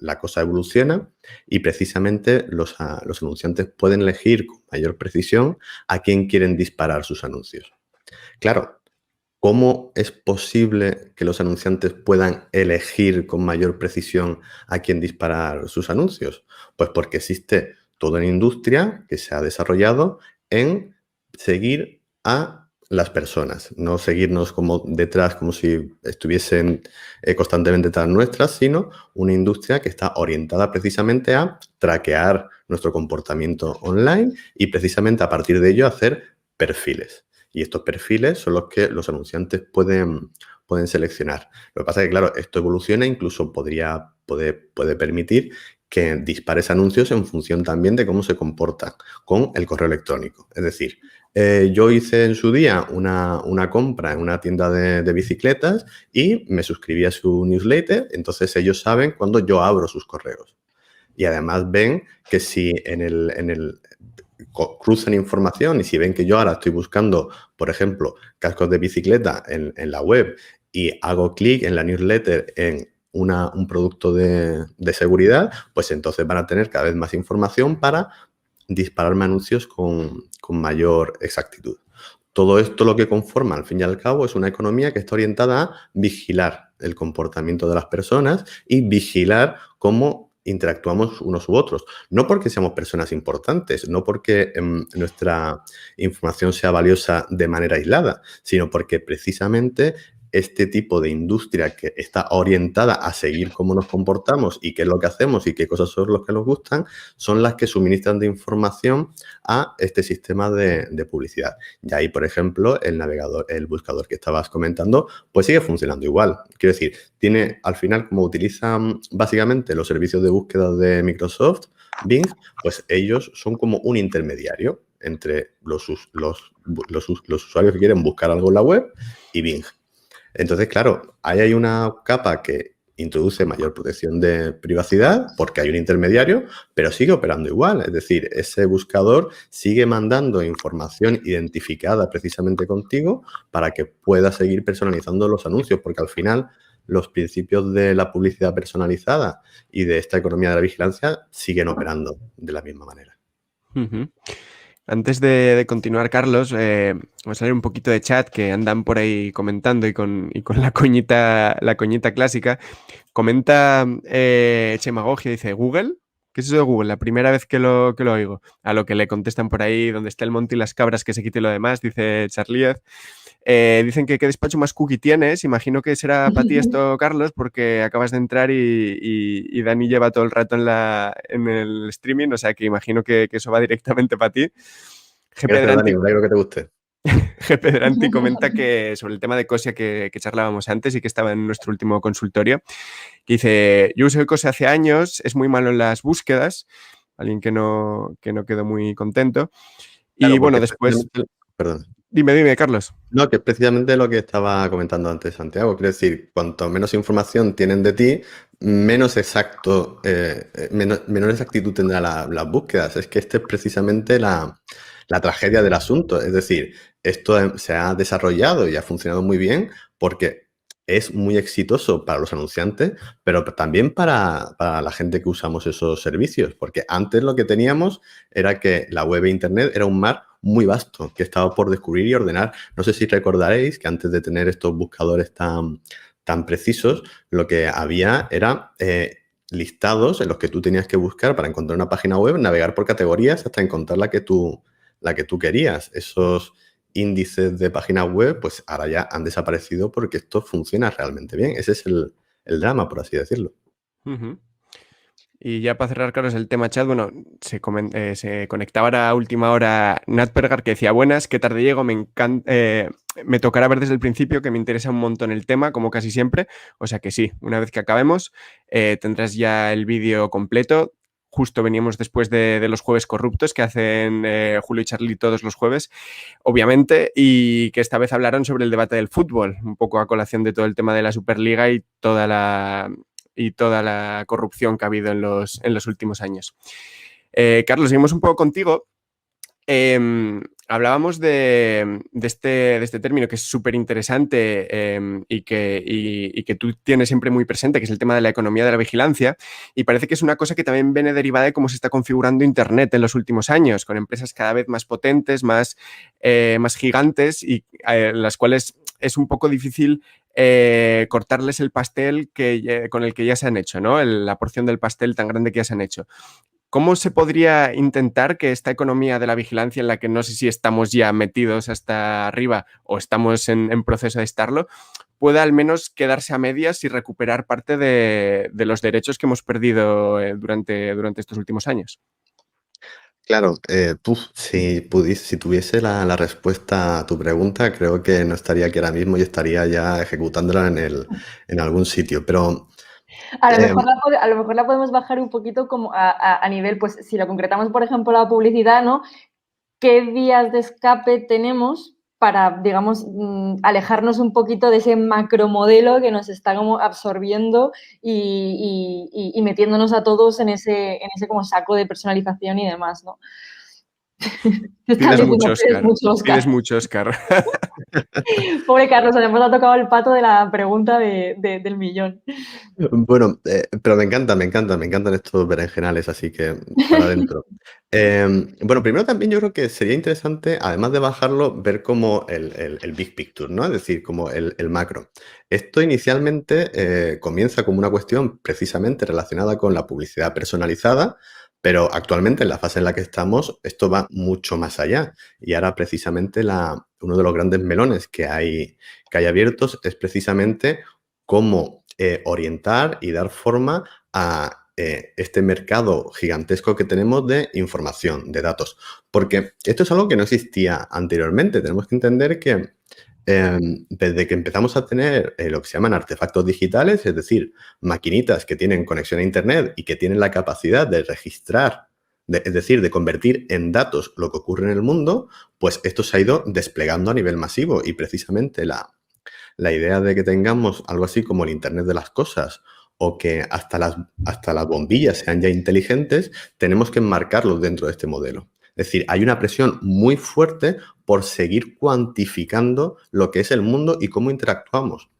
la cosa evoluciona y precisamente los anunciantes pueden elegir con mayor precisión a quién quieren disparar sus anuncios. Claro, ¿cómo es posible que los anunciantes puedan elegir con mayor precisión a quién disparar sus anuncios? Pues porque existe toda una industria que se ha desarrollado en seguir a las personas, no seguirnos como detrás, como si estuviesen constantemente detrás nuestras, sino una industria que está orientada precisamente a traquear nuestro comportamiento online y precisamente a partir de ello hacer perfiles. Y estos perfiles son los que los anunciantes pueden seleccionar. Lo que pasa es que, claro, esto evoluciona, incluso puede permitir que dispares anuncios en función también de cómo se comportan con el correo electrónico. Es decir, yo hice en su día una compra en una tienda de bicicletas y me suscribí a su newsletter, entonces ellos saben cuando yo abro sus correos. Y además ven que si cruzan información y si ven que yo ahora estoy buscando, por ejemplo, cascos de bicicleta en la web y hago clic en la newsletter en un producto de seguridad, pues entonces van a tener cada vez más información para dispararme anuncios con mayor exactitud. Todo esto lo que conforma, al fin y al cabo, es una economía que está orientada a vigilar el comportamiento de las personas y vigilar cómo interactuamos unos u otros. No porque seamos personas importantes, no porque nuestra información sea valiosa de manera aislada, sino porque precisamente este tipo de industria que está orientada a seguir cómo nos comportamos y qué es lo que hacemos y qué cosas son los que nos gustan, son las que suministran de información a este sistema de publicidad. Y ahí, por ejemplo, el navegador, el buscador que estabas comentando, pues sigue funcionando igual. Quiero decir, tiene al final, como utilizan básicamente los servicios de búsqueda de Microsoft, Bing, pues ellos son como un intermediario entre los usuarios que quieren buscar algo en la web y Bing. Entonces, claro, ahí hay una capa que introduce mayor protección de privacidad porque hay un intermediario, pero sigue operando igual. Es decir, ese buscador sigue mandando información identificada precisamente contigo para que puedas seguir personalizando los anuncios, porque al final los principios de la publicidad personalizada y de esta economía de la vigilancia siguen operando de la misma manera. Uh-huh. Antes de continuar, Carlos, vamos a leer un poquito de chat que andan por ahí comentando y con la coñita clásica. Comenta Chemagogia, dice, ¿Google? ¿Qué es eso de Google? La primera vez que lo oigo. A lo que le contestan por ahí, donde está el monte y las cabras, que se quite lo demás, dice Charliez. Dicen que qué despacho más cookie tienes. Imagino que será para ti esto, Carlos, porque acabas de entrar y Dani lleva todo el rato en el streaming, o sea que imagino que eso va directamente para ti. Gracias, Dani, me alegro que te guste. GP Dranti comenta que sobre el tema de Cosia que charlábamos antes y que estaba en nuestro último consultorio, que dice, yo uso el Cosia hace años, es muy malo en las búsquedas, alguien que no quedó muy contento. Claro, y bueno, después... Perdón. Dime, Carlos. No, que es precisamente lo que estaba comentando antes Santiago. Quiero decir, cuanto menos información tienen de ti, menos menor exactitud tendrá las búsquedas. Es que esta es precisamente la tragedia del asunto. Es decir, esto se ha desarrollado y ha funcionado muy bien porque es muy exitoso para los anunciantes, pero también para la gente que usamos esos servicios. Porque antes lo que teníamos era que la web e internet era un mar muy vasto que estaba por descubrir y ordenar. No sé si recordaréis que antes de tener estos buscadores tan precisos, lo que había era listados en los que tú tenías que buscar para encontrar una página web, navegar por categorías hasta encontrar la que tú querías. Esos índices de páginas web, pues ahora ya han desaparecido porque esto funciona realmente bien. Ese es el drama, por así decirlo. Uh-huh. Y ya para cerrar, Carlos, el tema chat, bueno, se conectaba ahora a última hora Nat Pergar, que decía, buenas, qué tarde llego, me tocará ver desde el principio, que me interesa un montón el tema, como casi siempre, o sea que sí, una vez que acabemos tendrás ya el vídeo completo. Justo veníamos después de los jueves corruptos que hacen Julio y Charlie todos los jueves, obviamente, y que esta vez hablaron sobre el debate del fútbol, un poco a colación de todo el tema de la Superliga y toda la corrupción que ha habido en los últimos años. Carlos, seguimos un poco contigo. Hablábamos de este término que es súper interesante y que tú tienes siempre muy presente, que es el tema de la economía de la vigilancia, y parece que es una cosa que también viene derivada de cómo se está configurando Internet en los últimos años, con empresas cada vez más potentes, más gigantes y las cuales es un poco difícil cortarles el pastel con el que ya se han hecho, ¿no? La porción del pastel tan grande que ya se han hecho. ¿Cómo se podría intentar que esta economía de la vigilancia, en la que no sé si estamos ya metidos hasta arriba o estamos en proceso de estarlo, pueda al menos quedarse a medias y recuperar parte de los derechos que hemos perdido durante estos últimos años? Claro, si tuviese la respuesta a tu pregunta, creo que no estaría aquí ahora mismo y estaría ya ejecutándola en algún sitio, pero... A lo mejor la podemos bajar un poquito como a nivel, pues si lo concretamos, por ejemplo, la publicidad, ¿no? ¿Qué vías de escape tenemos para, digamos, alejarnos un poquito de ese macromodelo que nos está como absorbiendo y metiéndonos a todos en ese como saco de personalización y demás, ¿no? Pides mucho, Óscar. Pobre Carlos, además ha tocado el pato de la pregunta del millón. Bueno, pero me encantan estos berenjenales, así que para adentro. Bueno, primero también yo creo que sería interesante, además de bajarlo, ver como el big picture, ¿no? Es decir, como el macro. Esto inicialmente comienza como una cuestión precisamente relacionada con la publicidad personalizada, Pero actualmente, en la fase en la que estamos, esto va mucho más allá. Y ahora, precisamente, uno de los grandes melones que hay abiertos es precisamente cómo orientar y dar forma a este mercado gigantesco que tenemos de información, de datos. Porque esto es algo que no existía anteriormente. Tenemos que entender que desde que empezamos a tener lo que se llaman artefactos digitales, es decir, maquinitas que tienen conexión a Internet y que tienen la capacidad de registrar, es decir, de convertir en datos lo que ocurre en el mundo, pues esto se ha ido desplegando a nivel masivo y precisamente la idea de que tengamos algo así como el Internet de las cosas o que hasta las bombillas sean ya inteligentes, tenemos que enmarcarlos dentro de este modelo. Es decir, hay una presión muy fuerte por seguir cuantificando lo que es el mundo y cómo interactuamos.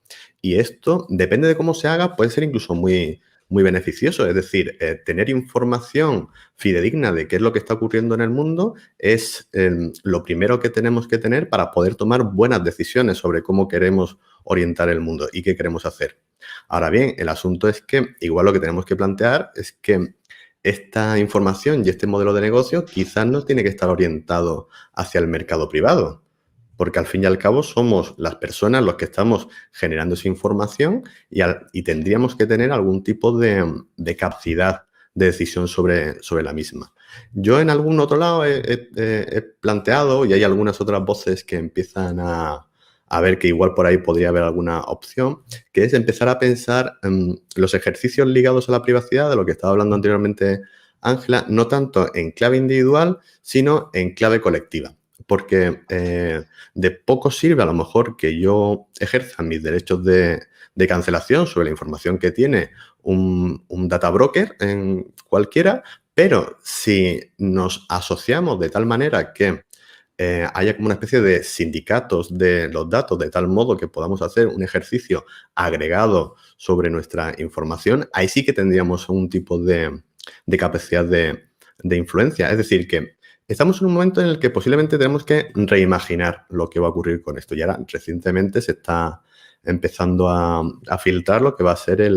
Y esto, depende de cómo se haga, puede ser incluso muy, muy beneficioso. Es decir, tener información fidedigna de qué es lo que está ocurriendo en el mundo es lo primero que tenemos que tener para poder tomar buenas decisiones sobre cómo queremos orientar el mundo y qué queremos hacer. Ahora bien, el asunto es que igual lo que tenemos que plantear es que esta información y este modelo de negocio quizás no tiene que estar orientado hacia el mercado privado, porque al fin y al cabo somos las personas los que estamos generando esa información y tendríamos que tener algún tipo de capacidad de decisión sobre la misma. Yo en algún otro lado he planteado, y hay algunas otras voces que empiezan a ver que igual por ahí podría haber alguna opción, que es empezar a pensar los ejercicios ligados a la privacidad, de lo que estaba hablando anteriormente Ángela, no tanto en clave individual, sino en clave colectiva. Porque de poco sirve a lo mejor que yo ejerza mis derechos de cancelación sobre la información que tiene un data broker en cualquiera, pero si nos asociamos de tal manera que haya como una especie de sindicatos de los datos, de tal modo que podamos hacer un ejercicio agregado sobre nuestra información, ahí sí que tendríamos un tipo de capacidad de influencia. Es decir, que estamos en un momento en el que posiblemente tenemos que reimaginar lo que va a ocurrir con esto. Y ahora, recientemente, se está empezando a filtrar lo que va a ser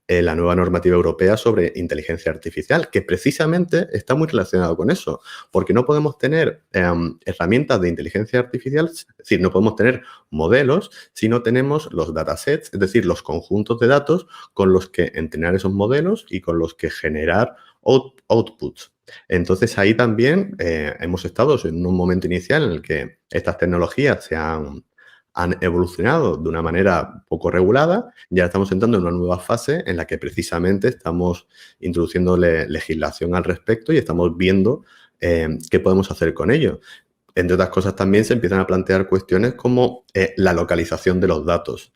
la nueva normativa europea sobre inteligencia artificial, que precisamente está muy relacionado con eso, porque no podemos tener herramientas de inteligencia artificial, es decir, no podemos tener modelos si no tenemos los datasets, es decir, los conjuntos de datos con los que entrenar esos modelos y con los que generar outputs. Entonces, ahí también hemos estado en un momento inicial en el que estas tecnologías se han evolucionado de una manera poco regulada. Ya estamos entrando en una nueva fase en la que precisamente estamos introduciendo legislación al respecto y estamos viendo qué podemos hacer con ello. Entre otras cosas, también se empiezan a plantear cuestiones como la localización de los datos,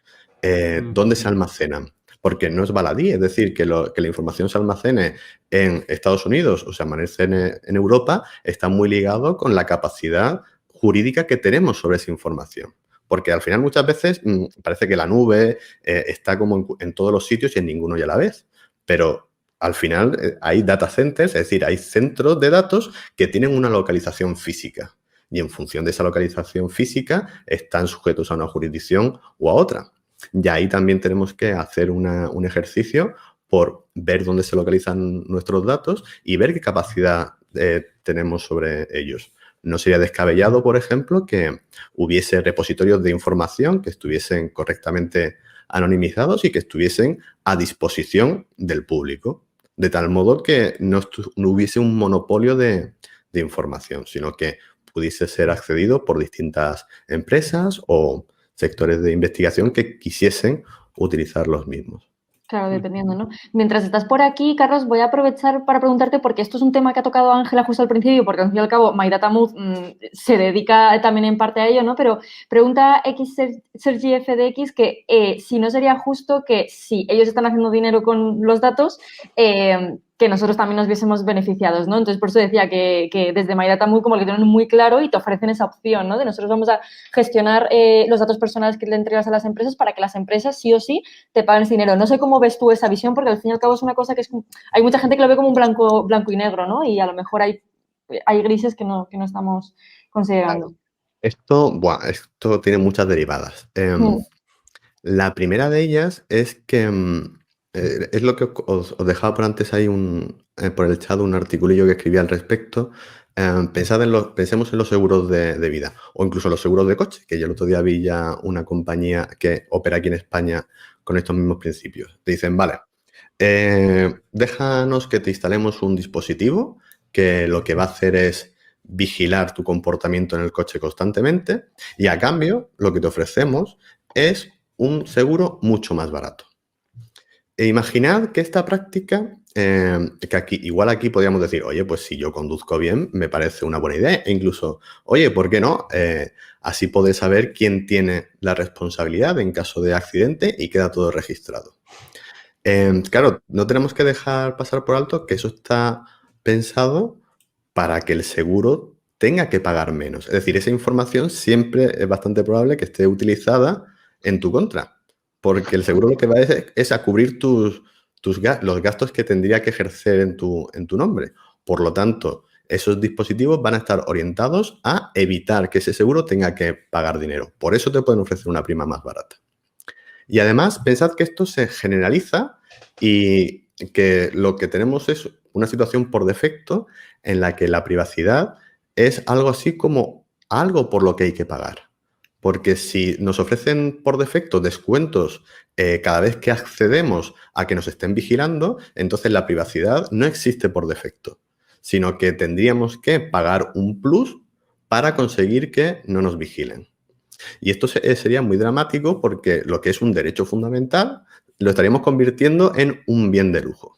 dónde se almacenan. Porque no es baladí, es decir, que la información se almacene en Estados Unidos o se almacene en Europa está muy ligado con la capacidad jurídica que tenemos sobre esa información. Porque al final muchas veces parece que la nube está como en todos los sitios y en ninguno ya la ves. Pero al final hay data centers, es decir, hay centros de datos que tienen una localización física. Y en función de esa localización física están sujetos a una jurisdicción o a otra. Y ahí también tenemos que hacer un ejercicio por ver dónde se localizan nuestros datos y ver qué capacidad tenemos sobre ellos. No sería descabellado, por ejemplo, que hubiese repositorios de información que estuviesen correctamente anonimizados y que estuviesen a disposición del público, de tal modo que no hubiese un monopolio de información, sino que pudiese ser accedido por distintas empresas o sectores de investigación que quisiesen utilizar los mismos. Claro, dependiendo, ¿no? Mientras estás por aquí, Carlos, voy a aprovechar para preguntarte, porque esto es un tema que ha tocado Ángela justo al principio, porque al fin y al cabo MyDataMood se dedica también en parte a ello, ¿no? Pero pregunta SergiFDX que si no sería justo que si ellos están haciendo dinero con los datos, que nosotros también nos viésemos beneficiados, ¿no? Entonces, por eso decía que desde MyDataMood como que tienen muy claro y te ofrecen esa opción, ¿no? De nosotros vamos a gestionar los datos personales que le entregas a las empresas para que las empresas sí o sí te paguen ese dinero. No sé cómo ves tú esa visión, porque al fin y al cabo es una cosa que hay mucha gente que lo ve como un blanco y negro, ¿no? Y a lo mejor hay grises que no estamos considerando. Esto tiene muchas derivadas. La primera de ellas es que Es lo que os dejaba por antes ahí por el chat un articulillo que escribí al respecto. Pensemos en los seguros de vida o incluso los seguros de coche, que yo el otro día vi ya una compañía que opera aquí en España con estos mismos principios. Te dicen, vale, déjanos que te instalemos un dispositivo que lo que va a hacer es vigilar tu comportamiento en el coche constantemente y a cambio lo que te ofrecemos es un seguro mucho más barato. E imaginad que esta práctica, que igual aquí podríamos decir, oye, pues si yo conduzco bien, me parece una buena idea. E incluso, oye, ¿por qué no? Así podés saber quién tiene la responsabilidad en caso de accidente y queda todo registrado. Claro, no tenemos que dejar pasar por alto que eso está pensado para que el seguro tenga que pagar menos. Es decir, esa información siempre es bastante probable que esté utilizada en tu contra. Porque el seguro lo que va es a cubrir los gastos que tendría que ejercer en tu nombre. Por lo tanto, esos dispositivos van a estar orientados a evitar que ese seguro tenga que pagar dinero. Por eso te pueden ofrecer una prima más barata. Y además, pensad que esto se generaliza y que lo que tenemos es una situación por defecto en la que la privacidad es algo así como algo por lo que hay que pagar. Porque si nos ofrecen por defecto descuentos cada vez que accedemos a que nos estén vigilando, entonces la privacidad no existe por defecto, sino que tendríamos que pagar un plus para conseguir que no nos vigilen. Y esto sería muy dramático porque lo que es un derecho fundamental lo estaríamos convirtiendo en un bien de lujo.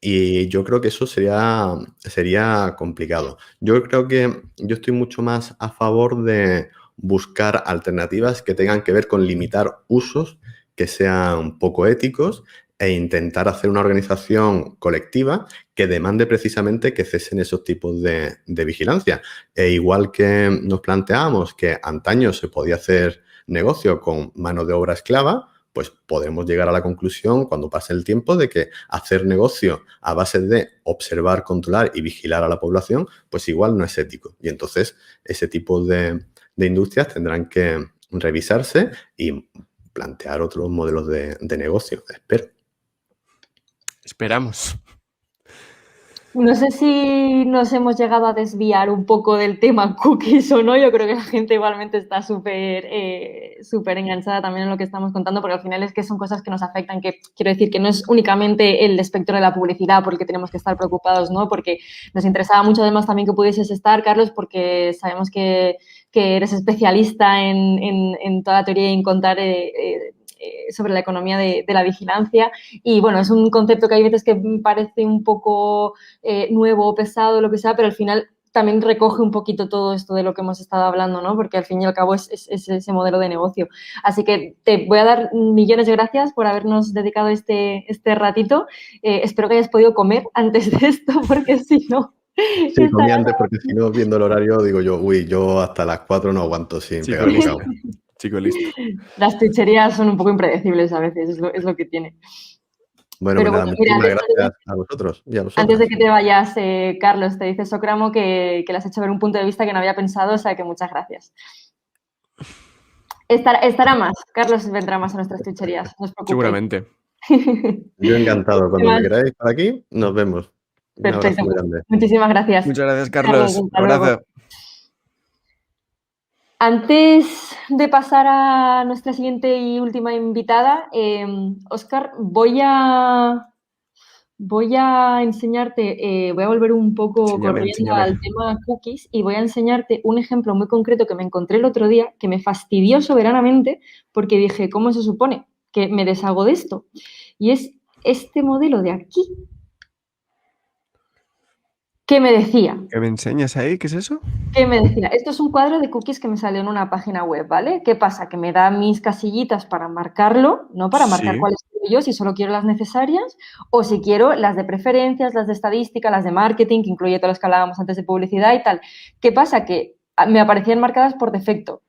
Y yo creo que eso sería complicado. Yo creo que yo estoy mucho más a favor de buscar alternativas que tengan que ver con limitar usos que sean poco éticos e intentar hacer una organización colectiva que demande precisamente que cesen esos tipos de vigilancia. E igual que nos planteábamos que antaño se podía hacer negocio con mano de obra esclava, pues podemos llegar a la conclusión cuando pase el tiempo de que hacer negocio a base de observar, controlar y vigilar a la población, pues igual no es ético. Y entonces ese tipo de industrias tendrán que revisarse y plantear otros modelos de negocio, espero. Esperamos. No sé si nos hemos llegado a desviar un poco del tema cookies o no. Yo creo que la gente igualmente está súper enganchada también en lo que estamos contando, porque al final es que son cosas que nos afectan, que quiero decir que no es únicamente el espectro de la publicidad por el que tenemos que estar preocupados, ¿no? Porque nos interesaba mucho además también que pudieses estar, Carlos, porque sabemos que eres especialista en toda la teoría y en contar sobre la economía de la vigilancia y bueno, es un concepto que hay veces que parece un poco nuevo o pesado, lo que sea, pero al final también recoge un poquito todo esto de lo que hemos estado hablando, ¿no? Porque al fin y al cabo es ese modelo de negocio. Así que te voy a dar millones de gracias por habernos dedicado este ratito. Espero que hayas podido comer antes de esto, porque si no... Sí, comí antes porque si no, viendo el horario, digo yo hasta las 4 no aguanto sin pegar bocado. Chico, listo. Las chucherías son un poco impredecibles a veces, es lo que tiene. Bueno, pues nada, muchísimas gracias a vosotros y a vosotros. Antes de que te vayas, Carlos, te dice Sócramo que le has hecho ver un punto de vista que no había pensado, o sea que muchas gracias. Estará más, Carlos vendrá más a nuestras chucherías, no os preocupéis. Seguramente. Yo encantado, cuando me queráis por aquí, nos vemos. Perfecto, muchísimas gracias. Muchas gracias, Carlos. Un abrazo. Antes de pasar a nuestra siguiente y última invitada, Óscar, voy a enseñarte, voy a volver un poco corriendo al tema cookies y voy a enseñarte un ejemplo muy concreto que me encontré el otro día que me fastidió soberanamente porque dije, ¿cómo se supone que me deshago de esto? Y es este modelo de aquí. ¿Qué me decía? ¿Qué me enseñas ahí? ¿Qué es eso? ¿Qué me decía? Esto es un cuadro de cookies que me salió en una página web, ¿vale? ¿Qué pasa? Que me da mis casillitas para marcarlo, ¿no? Para marcar cuáles quiero yo, si solo quiero las necesarias, o si quiero las de preferencias, las de estadística, las de marketing, que incluye todas las que hablábamos antes de publicidad y tal. ¿Qué pasa? Que me aparecían marcadas por defecto,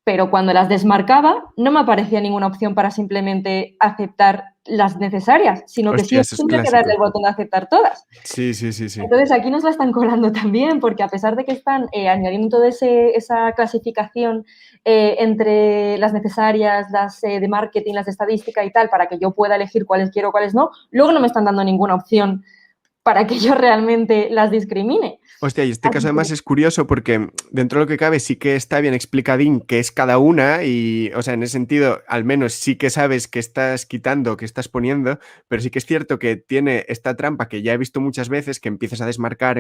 pero cuando las desmarcaba no me aparecía ninguna opción para simplemente aceptar las necesarias, sino que Hostia, eso es siempre hay que clásico. darle el botón de aceptar todas. Sí. Entonces aquí nos la están colando también, porque a pesar de que están añadiendo toda esa clasificación entre las necesarias, las de marketing, las de estadística y tal, para que yo pueda elegir cuáles quiero, cuáles no, luego no me están dando ninguna opción para que yo realmente las discrimine. Hostia, y este Así caso además que, es curioso porque dentro de lo que cabe sí que está bien explicadín qué es cada una y, o sea, en ese sentido, al menos sí que sabes qué estás quitando, qué estás poniendo, pero sí que es cierto que tiene esta trampa que ya he visto muchas veces, que empiezas a desmarcar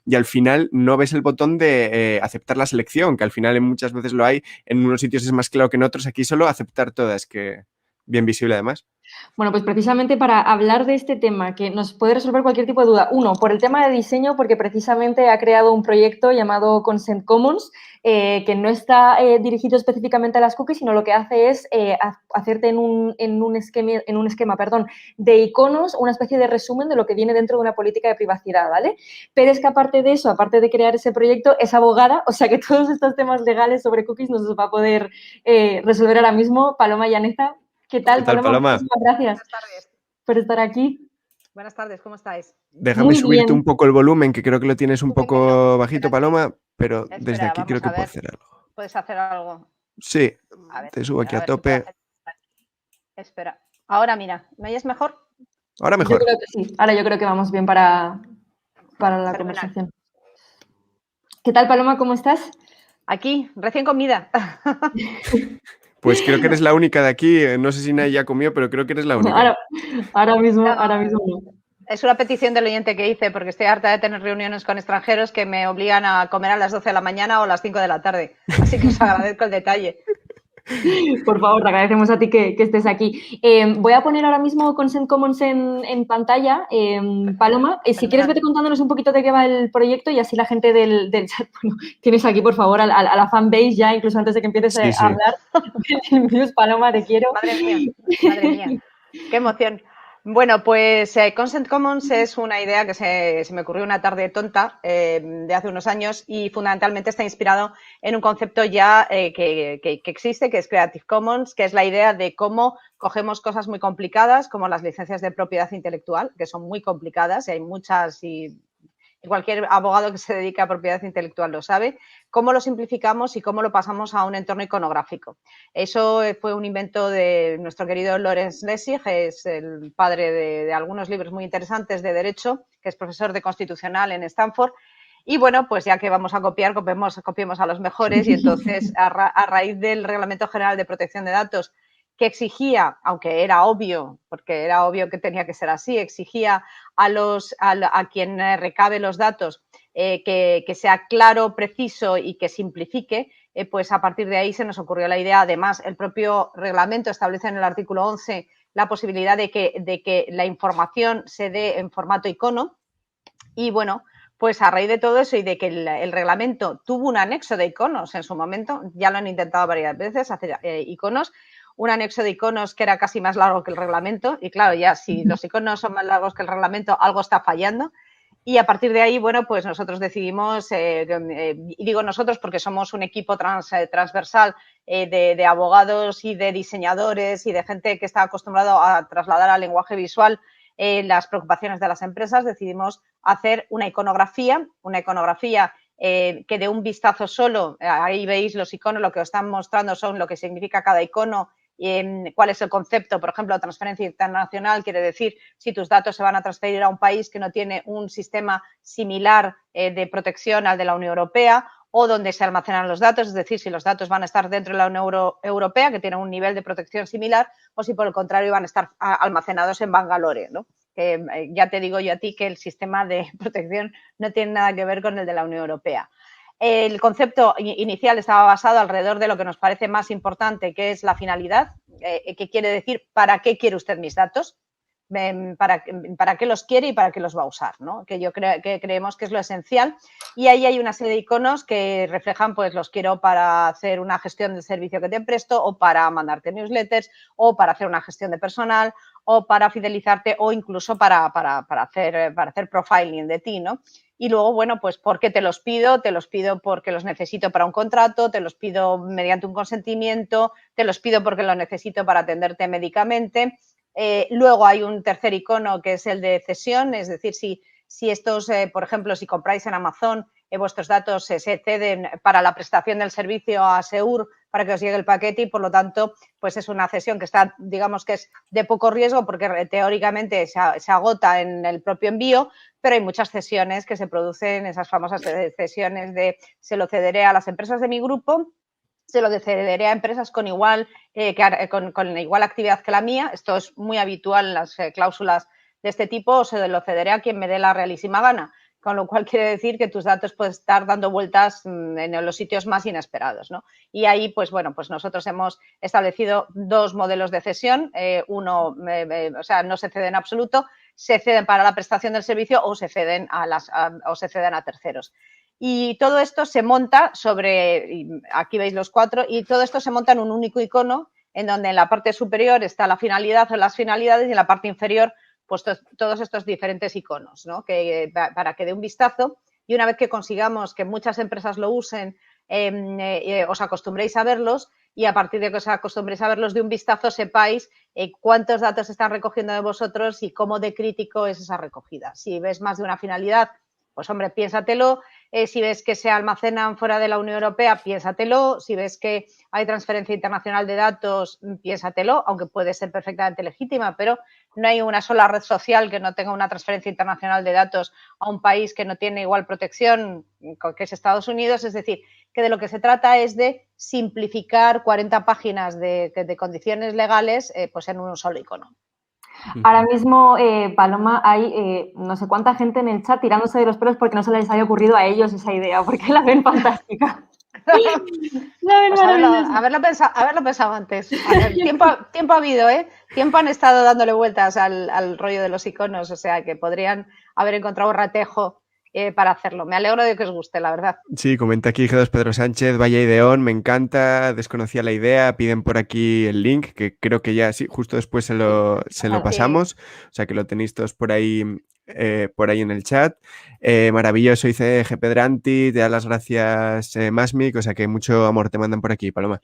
y al final no ves el botón de aceptar la selección, que al final en muchas veces lo hay, en unos sitios es más claro que en otros, aquí solo aceptar todas, que bien visible además. bueno, pues precisamente para hablar de este tema que nos puede resolver cualquier tipo de duda. Uno, por el tema de diseño, porque precisamente ha creado un proyecto llamado Consent Commons, que no está dirigido específicamente a las cookies, sino lo que hace es hacerte en un esquema de iconos una especie de resumen de lo que viene dentro de una política de privacidad, ¿vale? Pero es que aparte de eso, aparte de crear ese proyecto, es abogada, o sea que todos estos temas legales sobre cookies nos los va a poder resolver ahora mismo Paloma Llaneza. ¿Qué tal, Paloma? Paloma? Muchísimas gracias Buenas tardes. por estar aquí. Buenas tardes, ¿cómo estáis? Déjame Muy subirte bien. un poco el volumen, que creo que lo tienes un Súbemelo. poco bajito, Espera, Paloma, pero desde espera, aquí creo vamos que a puedo ver. hacer algo. ¿Puedes hacer algo? Sí, A ver, te subo aquí a ver si puedo tope. hacer. Espera. Ahora mira, ¿me oyes mejor? Ahora Yo mejor. creo que sí. Ahora yo creo que vamos bien para la Fenomenal. conversación. ¿Qué tal, Paloma? ¿Cómo estás? Aquí, recién comida. Pues creo que eres la única de aquí. No sé si nadie ya comió, pero creo que eres la única. Ahora mismo No, no. es una petición del oyente que hice porque estoy harta de tener reuniones con extranjeros que me obligan a comer a las 12 de la mañana o a las 5 de la tarde. Así que os agradezco el detalle. Por favor, te agradecemos a ti que estés aquí. Voy a poner ahora mismo Consent Commons en pantalla. Paloma, si quieres vete contándonos un poquito de qué va el proyecto y así la gente del chat, bueno, tienes aquí, por favor, a la fanbase ya, incluso antes de que empieces Sí, sí. a hablar del news. Paloma, te quiero. Madre mía, qué emoción. Bueno, pues Consent Commons es una idea que se me ocurrió una tarde tonta de hace unos años y fundamentalmente está inspirado en un concepto ya que existe, que es Creative Commons, que es la idea de cómo cogemos cosas muy complicadas como las licencias de propiedad intelectual, que son muy complicadas y hay muchas y cualquier abogado que se dedique a propiedad intelectual lo sabe, cómo lo simplificamos y cómo lo pasamos a un entorno iconográfico. Eso fue un invento de nuestro querido Lawrence Lessig, que es el padre de algunos libros muy interesantes de Derecho, que es profesor de Constitucional en Stanford. Y bueno, pues ya que vamos a copiar, copiemos a los mejores y entonces a raíz del Reglamento General de Protección de Datos que exigía, aunque era obvio, porque era obvio que tenía que ser así, exigía a quien recabe los datos que sea claro, preciso y que simplifique, pues a partir de ahí se nos ocurrió la idea. Además, el propio reglamento establece en el artículo 11 la posibilidad de que la información se dé en formato icono y bueno, pues a raíz de todo eso y de que el reglamento tuvo un anexo de iconos en su momento, ya lo han intentado varias veces hacer iconos, un anexo de iconos que era casi más largo que el reglamento y claro, ya si los iconos son más largos que el reglamento, algo está fallando. Y a partir de ahí, bueno, pues nosotros decidimos, y digo nosotros porque somos un equipo transversal de abogados y de diseñadores y de gente que está acostumbrado a trasladar al lenguaje visual las preocupaciones de las empresas, decidimos hacer una iconografía que de un vistazo solo, ahí veis los iconos, lo que os están mostrando son lo que significa cada icono, cuál es el concepto, por ejemplo, transferencia internacional, quiere decir si tus datos se van a transferir a un país que no tiene un sistema similar de protección al de la Unión Europea o donde se almacenan los datos, es decir, si los datos van a estar dentro de la Unión Europea, que tiene un nivel de protección similar, o si por el contrario van a estar almacenados en Bangalore, ¿no? Ya te digo yo a ti que el sistema de protección no tiene nada que ver con el de la Unión Europea. El concepto inicial estaba basado alrededor de lo que nos parece más importante, que es la finalidad, que quiere decir ¿para qué quiere usted mis datos? Para qué los quiere y para qué los va a usar, ¿no? Que creemos que es lo esencial. Y ahí hay una serie de iconos que reflejan, pues los quiero para hacer una gestión del servicio que te presto o para mandarte newsletters o para hacer una gestión de personal o para fidelizarte o incluso para hacer profiling de ti, ¿no? Y luego, bueno, pues ¿por qué te los pido? Te los pido porque los necesito para un contrato, te los pido mediante un consentimiento, te los pido porque los necesito para atenderte médicamente. Luego hay un tercer icono que es el de cesión, es decir, si estos, por ejemplo, si compráis en Amazon, vuestros datos se ceden para la prestación del servicio a Seur para que os llegue el paquete y, por lo tanto, pues es una cesión que está, digamos que es de poco riesgo porque teóricamente se agota en el propio envío, pero hay muchas cesiones que se producen, esas famosas cesiones de se lo cederé a las empresas de mi grupo, se lo cederé a empresas con igual actividad que la mía. Esto es muy habitual en las cláusulas de este tipo, o se lo cederé a quien me dé la realísima gana. Con lo cual quiere decir que tus datos pueden estar dando vueltas en los sitios más inesperados, ¿no? Y ahí, pues bueno, pues nosotros hemos establecido dos modelos de cesión. Uno, o sea, no se cede en absoluto, se ceden para la prestación del servicio o se ceden a terceros. Y todo esto se monta sobre, aquí veis los 4, y todo esto se monta en un único icono en donde en la parte superior está la finalidad o las finalidades y en la parte inferior pues todos estos diferentes iconos, ¿no? Para que dé un vistazo y una vez que consigamos que muchas empresas lo usen, os acostumbréis a verlos y a partir de que os acostumbréis a verlos de un vistazo sepáis cuántos datos están recogiendo de vosotros y cómo de crítico es esa recogida. Si ves más de una finalidad, pues hombre, piénsatelo. Si ves que se almacenan fuera de la Unión Europea, piénsatelo. Si ves que hay transferencia internacional de datos, piénsatelo, aunque puede ser perfectamente legítima, pero no hay una sola red social que no tenga una transferencia internacional de datos a un país que no tiene igual protección que es Estados Unidos. Es decir, que de lo que se trata es de simplificar 40 páginas de condiciones legales pues en un solo icono. Ahora mismo, Paloma, hay no sé cuánta gente en el chat tirándose de los pelos porque no se les haya ocurrido a ellos esa idea, porque la ven fantástica. Pues haberlo pensado antes. A ver, tiempo ha habido, ¿eh? Tiempo han estado dándole vueltas al rollo de los iconos, o sea que podrían haber encontrado un ratejo para hacerlo. Me alegro de que os guste, la verdad. Sí, comenta aquí G2 Pedro Sánchez, vaya ideón, me encanta, desconocía la idea, piden por aquí el link, que creo que ya sí, justo después se lo pasamos, o sea que lo tenéis todos por ahí en el chat. Maravilloso, dice G. Pedranti, te da las gracias Masmic, o sea que mucho amor te mandan por aquí, Paloma.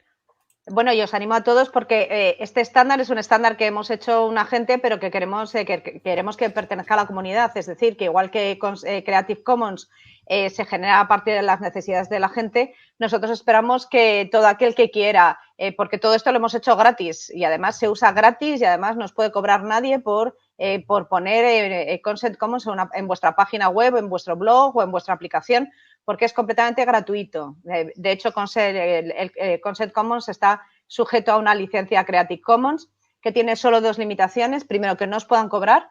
Bueno, y os animo a todos porque este estándar es un estándar que hemos hecho una gente, pero que queremos que pertenezca a la comunidad. Es decir, que igual que con Creative Commons se genera a partir de las necesidades de la gente, nosotros esperamos que todo aquel que quiera, porque todo esto lo hemos hecho gratis y además se usa gratis y además no os puede cobrar nadie por poner Consent Commons en vuestra página web, en vuestro blog o en vuestra aplicación, porque es completamente gratuito. De hecho, el Consent Commons está sujeto a una licencia Creative Commons que tiene solo dos limitaciones. Primero, que no os puedan cobrar,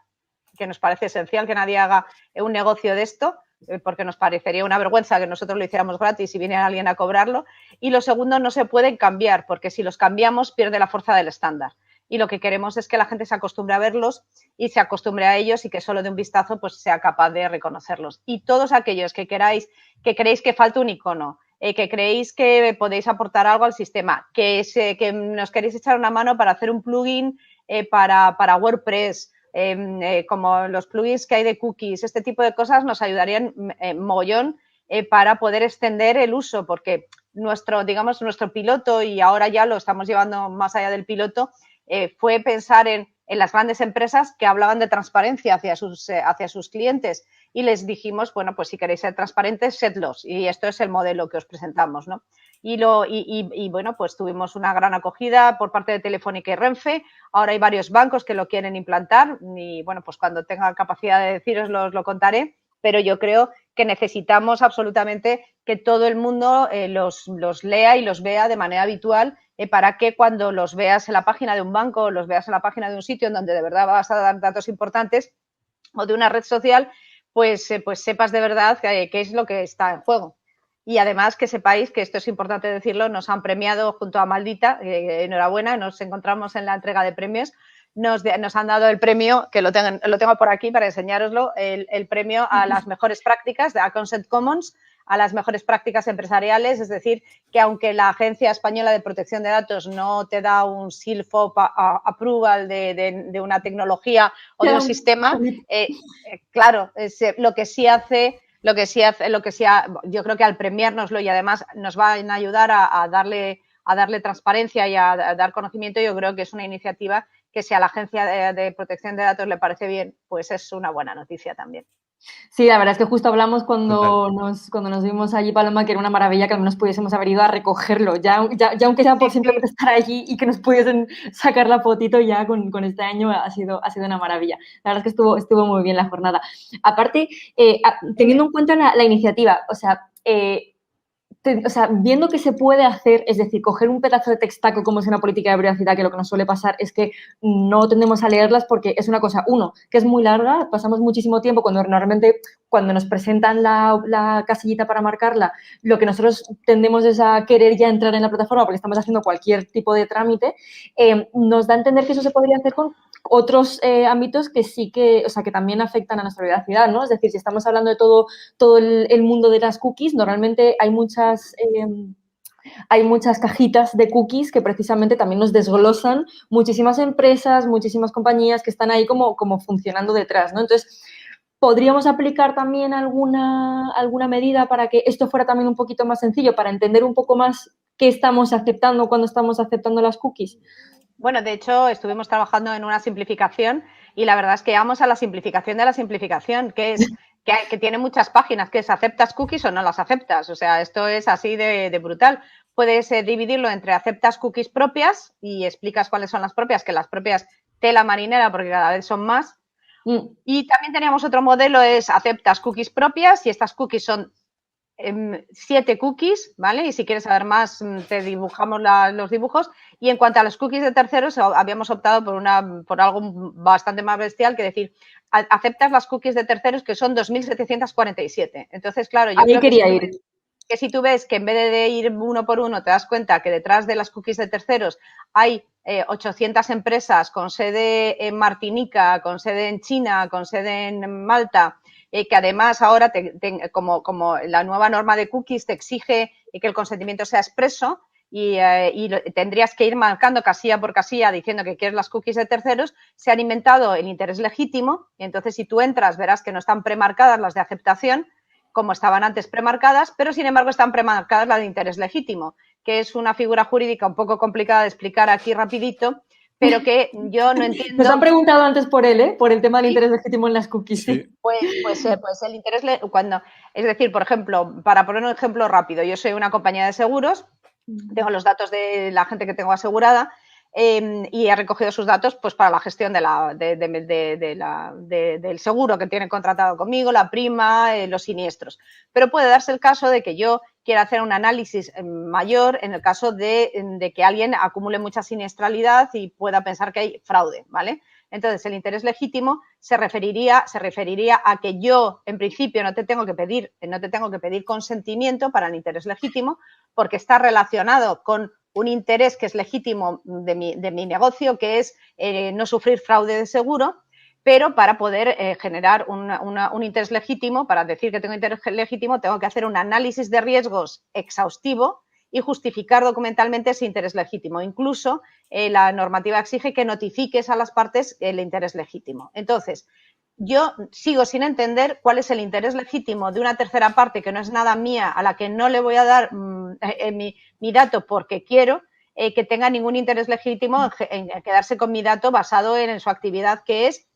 que nos parece esencial que nadie haga un negocio de esto, porque nos parecería una vergüenza que nosotros lo hiciéramos gratis y viniera alguien a cobrarlo. Y lo segundo, no se pueden cambiar, porque si los cambiamos pierde la fuerza del estándar. Y lo que queremos es que la gente se acostumbre a verlos y se acostumbre a ellos y que solo de un vistazo pues sea capaz de reconocerlos. Y todos aquellos que creéis que falta un icono, que creéis que podéis aportar algo al sistema, que nos queréis echar una mano para hacer un plugin para WordPress, como los plugins que hay de cookies, este tipo de cosas nos ayudarían mogollón para poder extender el uso, porque nuestro piloto, y ahora ya lo estamos llevando más allá del piloto, fue pensar en las grandes empresas que hablaban de transparencia hacia sus clientes y les dijimos, bueno, pues si queréis ser transparentes, sedlos, y esto es el modelo que os presentamos, ¿no? Y bueno, pues tuvimos una gran acogida por parte de Telefónica y Renfe. Ahora hay varios bancos que lo quieren implantar y bueno, pues cuando tenga capacidad de deciroslo os lo contaré, pero yo creo que necesitamos absolutamente que todo el mundo los lea y los vea de manera habitual para que cuando los veas en la página de un banco o los veas en la página de un sitio en donde de verdad vas a dar datos importantes o de una red social, pues sepas de verdad qué es lo que está en juego. Y además que sepáis que esto es importante decirlo, nos han premiado junto a Maldita, enhorabuena, nos encontramos en la entrega de premios, nos han dado el premio, que lo tengo por aquí para enseñároslo, el premio a las mejores prácticas de Consent Commons, a las mejores prácticas empresariales, es decir, que aunque la Agencia Española de Protección de Datos no te da un seal of approval de una tecnología o de un sistema, claro, lo que sí hace Lo que sí, yo creo que al premiárnoslo y además nos van a ayudar a darle transparencia y a dar conocimiento, yo creo que es una iniciativa que si a la Agencia de Protección de Datos le parece bien, pues es una buena noticia también. Sí, la verdad es que justo hablamos cuando nos vimos allí, Paloma, que era una maravilla que al menos pudiésemos haber ido a recogerlo, ya aunque sea por simplemente estar allí y que nos pudiesen sacar la fotito ya con este año ha sido una maravilla. La verdad es que estuvo muy bien la jornada. Aparte, teniendo en cuenta la iniciativa, o sea, viendo que se puede hacer, es decir, coger un pedazo de textaco como es una política de privacidad, que lo que nos suele pasar es que no tendemos a leerlas porque es una cosa, que es muy larga, pasamos muchísimo tiempo cuando normalmente cuando nos presentan la casillita para marcarla, lo que nosotros tendemos es a querer ya entrar en la plataforma porque estamos haciendo cualquier tipo de trámite, nos da a entender que eso se podría hacer con otros ámbitos que sí que también afectan a nuestra privacidad, ¿no? Es decir, si estamos hablando de todo el mundo de las cookies, normalmente hay muchas cajitas de cookies que precisamente también nos desglosan muchísimas empresas, muchísimas compañías que están ahí como funcionando detrás, ¿no? Entonces, ¿podríamos aplicar también alguna medida para que esto fuera también un poquito más sencillo, para entender un poco más qué estamos aceptando cuando estamos aceptando las cookies? Bueno, de hecho, estuvimos trabajando en una simplificación y la verdad es que vamos a la simplificación de la simplificación, que es que tiene muchas páginas, que es ¿aceptas cookies o no las aceptas? O sea, esto es así de brutal. Puedes dividirlo entre aceptas cookies propias y explicas cuáles son las propias, que las propias tela marinera porque cada vez son más. Y también teníamos otro modelo, es aceptas cookies propias y estas cookies son 7 cookies, ¿vale? Y si quieres saber más, te dibujamos los dibujos. Y en cuanto a los cookies de terceros, habíamos optado por algo bastante más bestial, que decir, aceptas las cookies de terceros, que son 2.747. Entonces, claro, yo creo que si tú ves que en vez de ir uno por uno, te das cuenta que detrás de las cookies de terceros hay 800 empresas con sede en Martinica, con sede en China, con sede en Malta, que además ahora, como la nueva norma de cookies te exige que el consentimiento sea expreso y tendrías que ir marcando casilla por casilla diciendo que quieres las cookies de terceros, se han inventado el interés legítimo y entonces si tú entras verás que no están premarcadas las de aceptación como estaban antes premarcadas, pero sin embargo están premarcadas las de interés legítimo, que es una figura jurídica un poco complicada de explicar aquí rapidito, pero que yo no entiendo. Nos han preguntado antes por él, por el tema del interés legítimo en las cookies. Sí. Pues el interés, es decir, por ejemplo, para poner un ejemplo rápido, yo soy una compañía de seguros, tengo los datos de la gente que tengo asegurada y he recogido sus datos pues para la gestión del seguro que tienen contratado conmigo, la prima, los siniestros. Pero puede darse el caso de que yo quiera hacer un análisis mayor en el caso de que alguien acumule mucha siniestralidad y pueda pensar que hay fraude, ¿vale? Entonces, el interés legítimo se referiría a que yo, en principio, no te tengo que pedir consentimiento para el interés legítimo porque está relacionado con un interés que es legítimo de mi negocio, que es no sufrir fraude de seguro, pero para poder generar un interés legítimo, para decir que tengo interés legítimo, tengo que hacer un análisis de riesgos exhaustivo y justificar documentalmente ese interés legítimo. Incluso la normativa exige que notifiques a las partes el interés legítimo. Entonces, yo sigo sin entender cuál es el interés legítimo de una tercera parte que no es nada mía, a la que no le voy a dar mi dato porque quiero, que tenga ningún interés legítimo en quedarse con mi dato basado en su actividad, que es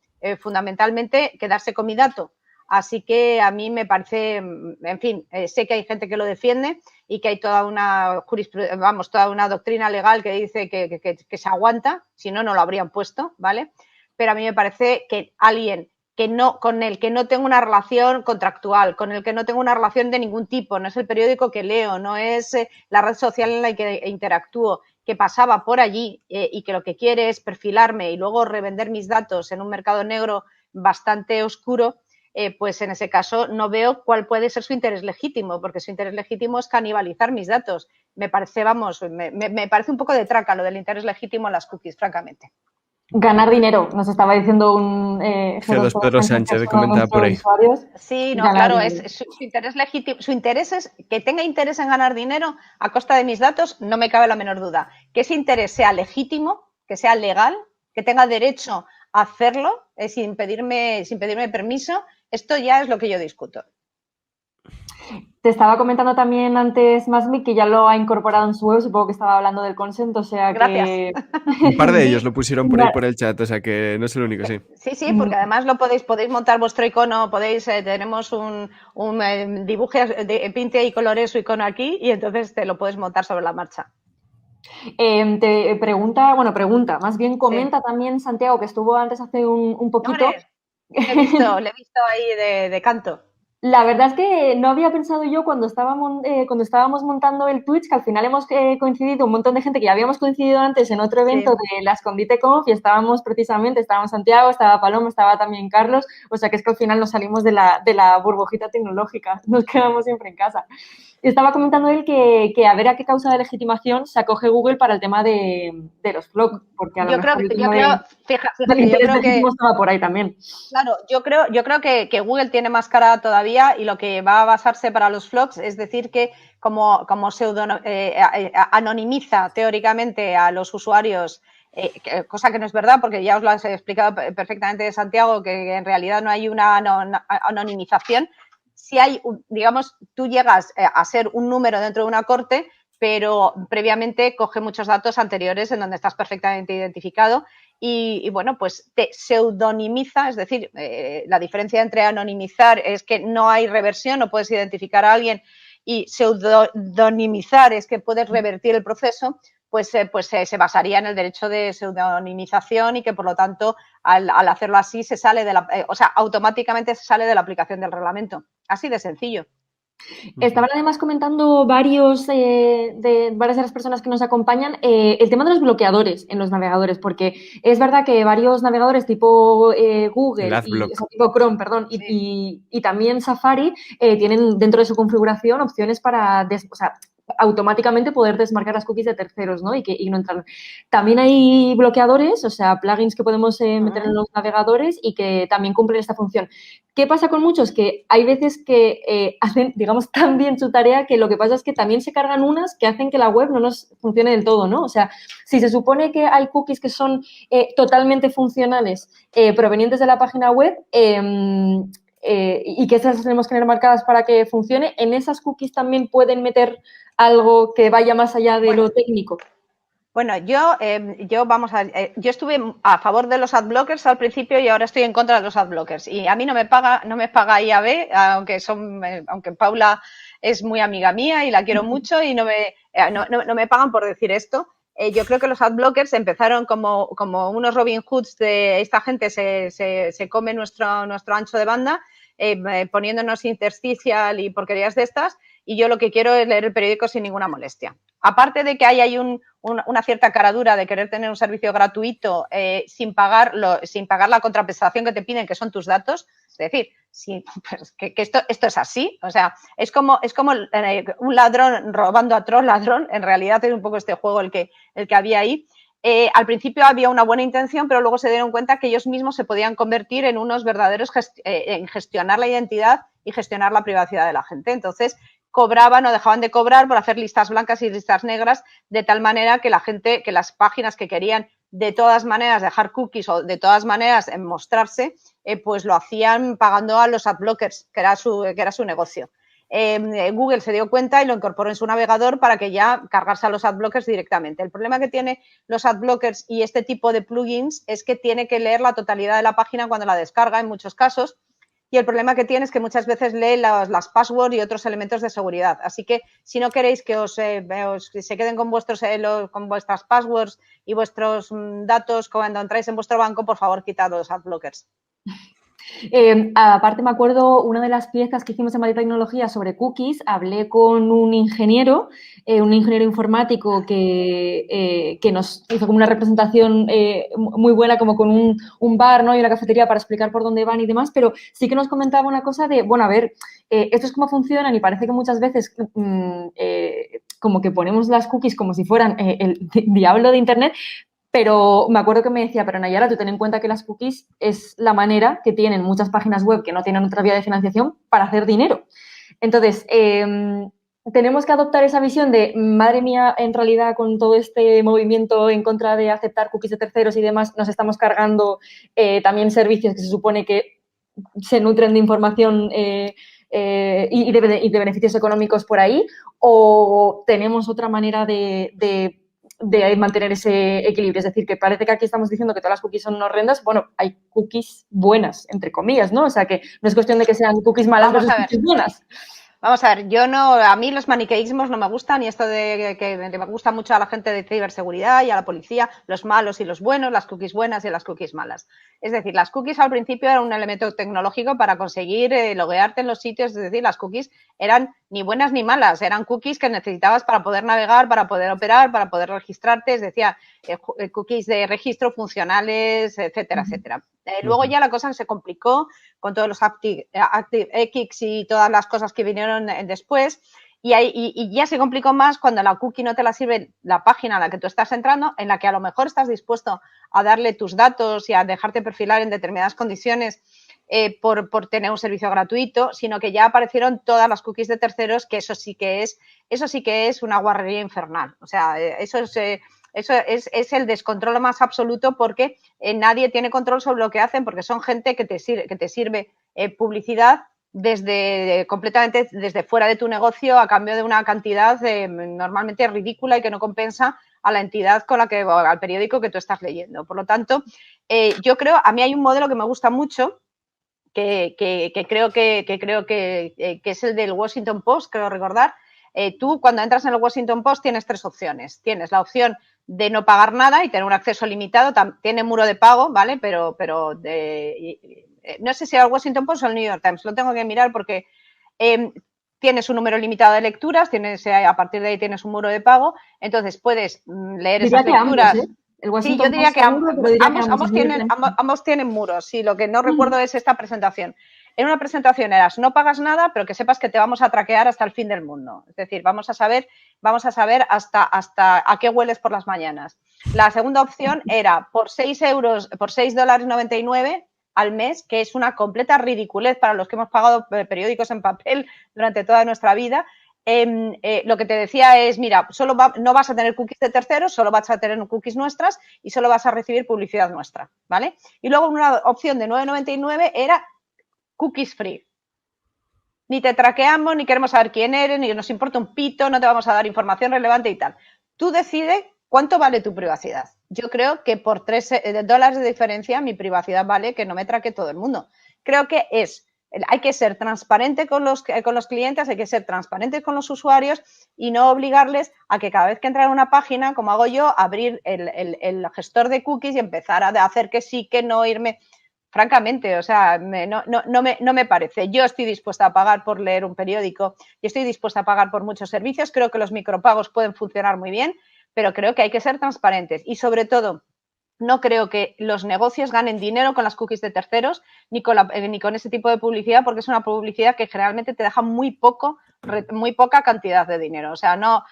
fundamentalmente quedarse con mi dato. Así que a mí me parece, en fin, sé que hay gente que lo defiende y que hay toda una doctrina legal que dice que se aguanta, si no, no lo habrían puesto, ¿vale? Pero a mí me parece que alguien con el que no tengo una relación contractual, con el que no tengo una relación de ningún tipo, no es el periódico que leo, no es la red social en la que interactúo, que pasaba por allí y que lo que quiere es perfilarme y luego revender mis datos en un mercado negro bastante oscuro, pues en ese caso no veo cuál puede ser su interés legítimo, porque su interés legítimo es canibalizar mis datos. Me parece un poco de traca lo del interés legítimo en las cookies, francamente. Ganar dinero, nos estaba diciendo un Pedro Sánchez, comentaba por ahí. Sí, no, claro, su interés legítimo, su interés es que tenga interés en ganar dinero a costa de mis datos, no me cabe la menor duda. Que ese interés sea legítimo, que sea legal, que tenga derecho a hacerlo sin pedirme permiso, esto ya es lo que yo discuto. Te estaba comentando también antes Masmi que ya lo ha incorporado en su web, supongo que estaba hablando del consent, o sea que... Un par de ellos lo pusieron por ahí por el chat, o sea que no es el único, sí. Sí, porque además lo podéis montar vuestro icono, tenemos un pinte y colore su icono aquí y entonces te lo puedes montar sobre la marcha. Te pregunta, más bien comenta también Santiago, que estuvo antes hace un poquito. No, le he visto ahí de canto. La verdad es que no había pensado yo cuando estábamos montando el Twitch, que al final hemos coincidido un montón de gente que ya habíamos coincidido antes en otro evento de la Escondite Conf y estábamos Santiago, estaba Paloma, estaba también Carlos, o sea que es que al final nos salimos de la burbujita tecnológica, nos quedamos siempre en casa. Y estaba comentando él que a ver a qué causa de legitimación se acoge Google para el tema de los vlogs, porque a lo mejor yo creo que estaba por ahí también. Claro, yo creo que Google tiene más cara todavía y lo que va a basarse para los vlogs es decir que como anonimiza teóricamente a los usuarios, cosa que no es verdad porque ya os lo he explicado perfectamente Santiago, que en realidad no hay una anonimización. Si hay, digamos, tú llegas a ser un número dentro de una corte, pero previamente coge muchos datos anteriores en donde estás perfectamente identificado y bueno, pues te pseudonimiza, es decir, la diferencia entre anonimizar es que no hay reversión, no puedes identificar a alguien y pseudonimizar es que puedes revertir el proceso, pues se basaría en el derecho de pseudonimización y que por lo tanto al hacerlo así se sale automáticamente se sale de la aplicación del reglamento. Así de sencillo. Estaban además comentando varias de las personas que nos acompañan el tema de los bloqueadores en los navegadores, porque es verdad que varios navegadores tipo Google, tipo Chrome, perdón, y también Safari tienen dentro de su configuración opciones para automáticamente poder desmarcar las cookies de terceros, ¿no? Y no entrar. También hay bloqueadores, o sea, plugins que podemos meter en los navegadores y que también cumplen esta función. ¿Qué pasa con muchos? Que hay veces que hacen, digamos, tan bien su tarea que lo que pasa es que también se cargan unas que hacen que la web no nos funcione del todo, ¿no? O sea, si se supone que hay cookies que son totalmente funcionales provenientes de la página web, y que esas tenemos que tener marcadas para que funcione, en esas cookies también pueden meter algo que vaya más allá de lo técnico. Bueno, yo estuve a favor de los adblockers al principio y ahora estoy en contra de los adblockers. Y a mí no me paga IAB, aunque Paula es muy amiga mía y la quiero mucho y no me pagan por decir esto. Yo creo que los adblockers empezaron como unos Robin Hoods de esta gente se come nuestro ancho de banda, poniéndonos intersticial y porquerías de estas. Y yo lo que quiero es leer el periódico sin ninguna molestia. Aparte de que hay una cierta caradura de querer tener un servicio gratuito sin pagar la contraprestación que te piden, que son tus datos, es decir, que esto es así, o sea, es como un ladrón robando a otro ladrón, en realidad es un poco este juego el que había ahí. Al principio había una buena intención, pero luego se dieron cuenta que ellos mismos se podían convertir en unos verdaderos en gestionar la identidad y gestionar la privacidad de la gente. Entonces, cobraban o dejaban de cobrar por hacer listas blancas y listas negras, de tal manera que que las páginas que querían de todas maneras dejar cookies o de todas maneras mostrarse, pues lo hacían pagando a los adblockers, que era su negocio. Google se dio cuenta y lo incorporó en su navegador para que ya cargarse a los adblockers directamente. El problema que tiene los adblockers y este tipo de plugins es que tiene que leer la totalidad de la página cuando la descarga en muchos casos. Y el problema que tiene es que muchas veces lee las passwords y otros elementos de seguridad. Así que si no queréis que se queden con vuestras passwords y vuestros datos cuando entráis en vuestro banco, por favor, quitad los adblockers. Aparte, me acuerdo, una de las piezas que hicimos en Madrid Tecnología sobre cookies, hablé con un ingeniero informático que nos hizo como una representación muy buena, como con un bar, ¿no? Y una cafetería para explicar por dónde van y demás, pero sí que nos comentaba una cosa de, bueno, a ver, esto es cómo funcionan y parece que muchas veces como que ponemos las cookies como si fueran el diablo de Internet. Pero me acuerdo que me decía, pero Nayara, tú ten en cuenta que las cookies es la manera que tienen muchas páginas web que no tienen otra vía de financiación para hacer dinero. Entonces, tenemos que adoptar esa visión de, madre mía, en realidad con todo este movimiento en contra de aceptar cookies de terceros y demás, nos estamos cargando también servicios que se supone que se nutren de información y de beneficios económicos por ahí, o tenemos otra manera de mantener ese equilibrio. Es decir, que parece que aquí estamos diciendo que todas las cookies son horrendas. Bueno, hay cookies buenas, entre comillas, ¿no? O sea, que no es cuestión de que sean cookies malas versus cookies buenas. Vamos a ver, a mí los maniqueísmos no me gustan y esto de que me gusta mucho a la gente de ciberseguridad y a la policía, los malos y los buenos, las cookies buenas y las cookies malas. Es decir, las cookies al principio eran un elemento tecnológico para conseguir loguearte en los sitios, es decir, las cookies eran ni buenas ni malas, eran cookies que necesitabas para poder navegar, para poder operar, para poder registrarte, es decir, cookies de registro funcionales, etcétera, etcétera. Luego ya la cosa se complicó con todos los ActiveX y todas las cosas que vinieron después y ya se complicó más cuando la cookie no te la sirve la página a la que tú estás entrando, en la que a lo mejor estás dispuesto a darle tus datos y a dejarte perfilar en determinadas condiciones por tener un servicio gratuito, sino que ya aparecieron todas las cookies de terceros, que eso sí que es una guarrería infernal. O sea, eso es el descontrol más absoluto porque nadie tiene control sobre lo que hacen porque son gente que te sirve publicidad completamente desde fuera de tu negocio a cambio de una cantidad normalmente ridícula y que no compensa a la entidad al periódico que tú estás leyendo. Por lo tanto, yo creo, a mí hay un modelo que me gusta mucho que creo que es el del Washington Post, creo recordar. Tú cuando entras en el Washington Post tienes 3 opciones. Tienes la opción de no pagar nada y tener un acceso limitado. Tiene muro de pago, ¿vale? Pero no sé si era el Washington Post o el New York Times. Lo tengo que mirar porque tienes un número limitado de lecturas. A partir de ahí tienes un muro de pago. Entonces puedes leer esas lecturas. Ambos, ¿eh? Sí, yo diría que ambos tienen muros. Sí, lo que no recuerdo es esta presentación. En una presentación no pagas nada, pero que sepas que te vamos a traquear hasta el fin del mundo. Es decir, vamos a saber hasta a qué hueles por las mañanas. La segunda opción era por $6.99 al mes, que es una completa ridiculez para los que hemos pagado periódicos en papel durante toda nuestra vida. Lo que te decía es, mira, no vas a tener cookies de terceros, solo vas a tener cookies nuestras y solo vas a recibir publicidad nuestra, ¿vale? Y luego una opción de $9.99 era cookies free. Ni te traqueamos, ni queremos saber quién eres, ni nos importa un pito, no te vamos a dar información relevante y tal. Tú decides cuánto vale tu privacidad. Yo creo que por $3 de diferencia mi privacidad vale que no me traque todo el mundo. Creo que hay que ser transparente con los clientes, hay que ser transparentes con los usuarios y no obligarles a que cada vez que entran a una página, como hago yo, abrir el gestor de cookies y empezar a hacer que sí, que no, irme. Francamente, o sea, no me parece. Yo estoy dispuesta a pagar por leer un periódico y estoy dispuesta a pagar por muchos servicios. Creo que los micropagos pueden funcionar muy bien, pero creo que hay que ser transparentes y, sobre todo, no creo que los negocios ganen dinero con las cookies de terceros ni con ese tipo de publicidad, porque es una publicidad que generalmente te deja muy poca cantidad de dinero. O sea, no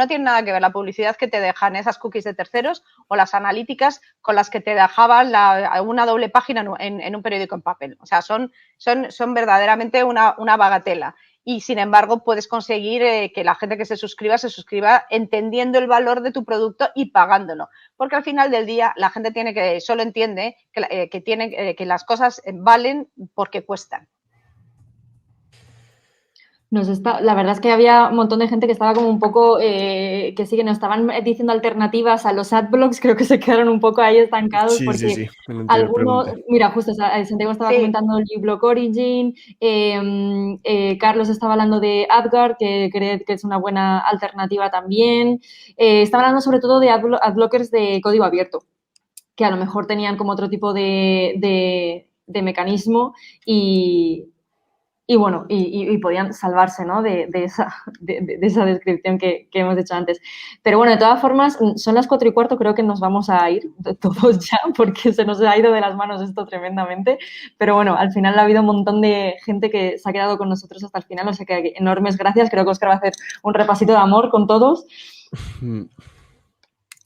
tiene nada que ver la publicidad que te dejan esas cookies de terceros o las analíticas con las que te dejaban una doble página en un periódico en papel. O sea, son verdaderamente una bagatela. Y, sin embargo, puedes conseguir que la gente que se suscriba entendiendo el valor de tu producto y pagándolo. Porque al final del día la gente solo entiende que las cosas valen porque cuestan. La verdad es que había un montón de gente que estaba como un poco, que sí que nos estaban diciendo alternativas a los adblocks, creo que se quedaron un poco ahí estancados. Sí, porque sí. algunos, mira, justo Santiago estaba comentando el uBlock Origin, Carlos estaba hablando de AdGuard, que cree que es una buena alternativa también. Estaba hablando sobre todo de adblockers de código abierto, que a lo mejor tenían como otro tipo de mecanismo y bueno, y podían salvarse, ¿no? de esa descripción que hemos hecho antes. Pero bueno, de todas formas, son las 4:15, creo que nos vamos a ir todos ya, porque se nos ha ido de las manos esto tremendamente. Pero bueno, al final ha habido un montón de gente que se ha quedado con nosotros hasta el final, o sea que enormes gracias. Creo que Óscar va a hacer un repasito de amor con todos.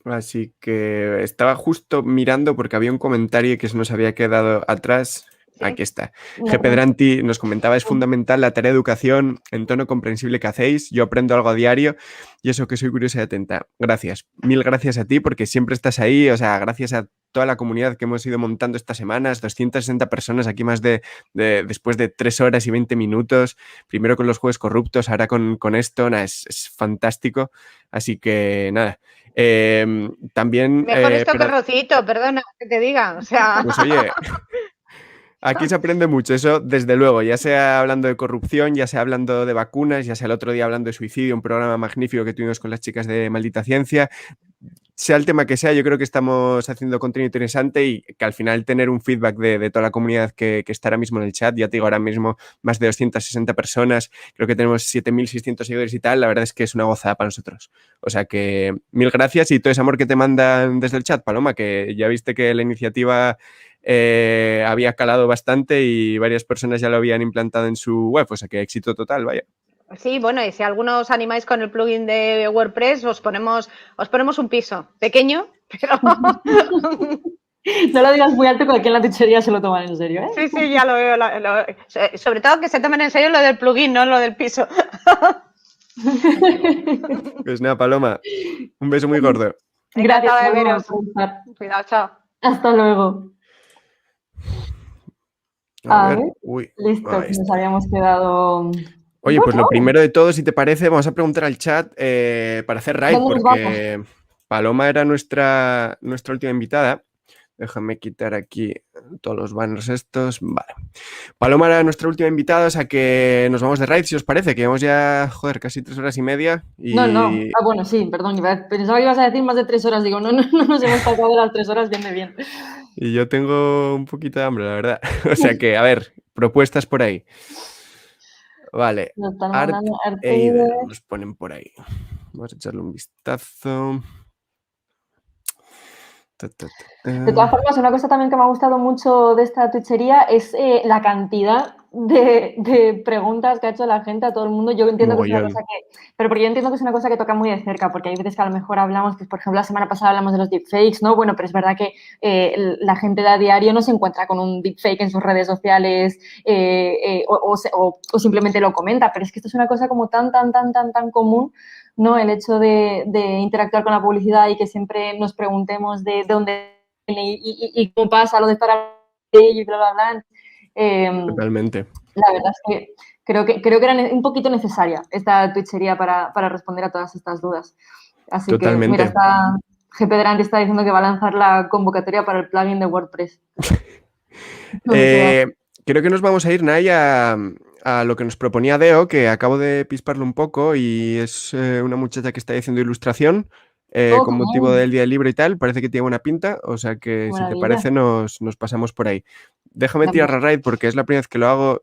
Así que estaba justo mirando porque había un comentario que se nos había quedado atrás. Sí. Aquí está. G. Pedranti nos comentaba, es fundamental la tarea de educación en tono comprensible que hacéis. Yo aprendo algo a diario y eso que soy curiosa y atenta. Gracias. Mil gracias a ti porque siempre estás ahí. O sea, gracias a toda la comunidad que hemos ido montando estas semanas, 260 personas aquí más después de 3 horas y 20 minutos, primero con los juegos corruptos, ahora con esto, nada, es fantástico, así que nada. También... Mejor esto que Rocito, perdona que te diga, o sea... Pues oye... Aquí se aprende mucho, eso desde luego, ya sea hablando de corrupción, ya sea hablando de vacunas, ya sea el otro día hablando de suicidio, un programa magnífico que tuvimos con las chicas de Maldita Ciencia, sea el tema que sea, yo creo que estamos haciendo contenido interesante y que al final tener un feedback de toda la comunidad que está ahora mismo en el chat, ya te digo, ahora mismo más de 260 personas, creo que tenemos 7.600 seguidores y tal, la verdad es que es una gozada para nosotros. O sea que mil gracias y todo ese amor que te mandan desde el chat, Paloma, que ya viste que la iniciativa... había calado bastante y varias personas ya lo habían implantado en su web, o sea que éxito total, vaya. Sí, bueno, y si algunos animáis con el plugin de WordPress, os ponemos un piso pequeño, pero... No lo digas muy alto, que aquí en la techería se lo toman en serio, ¿eh? Sí, ya lo veo. Sobre todo que se tomen en serio lo del plugin, no lo del piso. Pues nada, Paloma, un beso muy gordo. Gracias. De veros. Cuidado, chao. Hasta luego. A ver. Uy, listo, nos habíamos quedado... Oye, pues lo primero de todo, si te parece, vamos a preguntar al chat para hacer raid, porque Paloma era nuestra última invitada. Déjame quitar aquí todos los banners estos. Vale. Paloma era nuestra última invitada, o sea que nos vamos de raid, si os parece, que llevamos ya, casi 3 horas y media. Y... No. Bueno, sí, perdón. Pensaba que ibas a decir más de 3 horas. Digo, no nos hemos pasado de las 3 horas bien de bien. Y yo tengo un poquito de hambre, la verdad. O sea que, a ver, propuestas por ahí. Vale. Art Eider nos ponen por ahí. Vamos a echarle un vistazo. De todas formas, una cosa también que me ha gustado mucho de esta twitchería es la cantidad de preguntas que ha hecho la gente a todo el mundo. Yo entiendo que es una cosa porque yo entiendo que es una cosa que toca muy de cerca, porque hay veces que a lo mejor hablamos, pues por ejemplo la semana pasada hablamos de los deepfakes, ¿no? Bueno, pero es verdad que la gente de a diario no se encuentra con un deepfake en sus redes sociales o simplemente lo comenta, pero es que esto es una cosa como tan común, ¿no? El hecho de interactuar con la publicidad y que siempre nos preguntemos de dónde viene y cómo pasa lo de estar y bla, bla, bla. Totalmente. La verdad es que creo que era un poquito necesaria esta twitchería para responder a todas estas dudas. Así Totalmente. Que, mira, GP Delante está diciendo que va a lanzar la convocatoria para el plugin de WordPress. Creo que nos vamos a ir, Nay, a lo que nos proponía Deo, que acabo de pisparlo un poco y es una muchacha que está haciendo ilustración con motivo del Día del Libro y tal. Parece que tiene buena pinta, o sea que si te parece nos pasamos por ahí. Déjame tirar a raid porque es la primera vez que lo hago.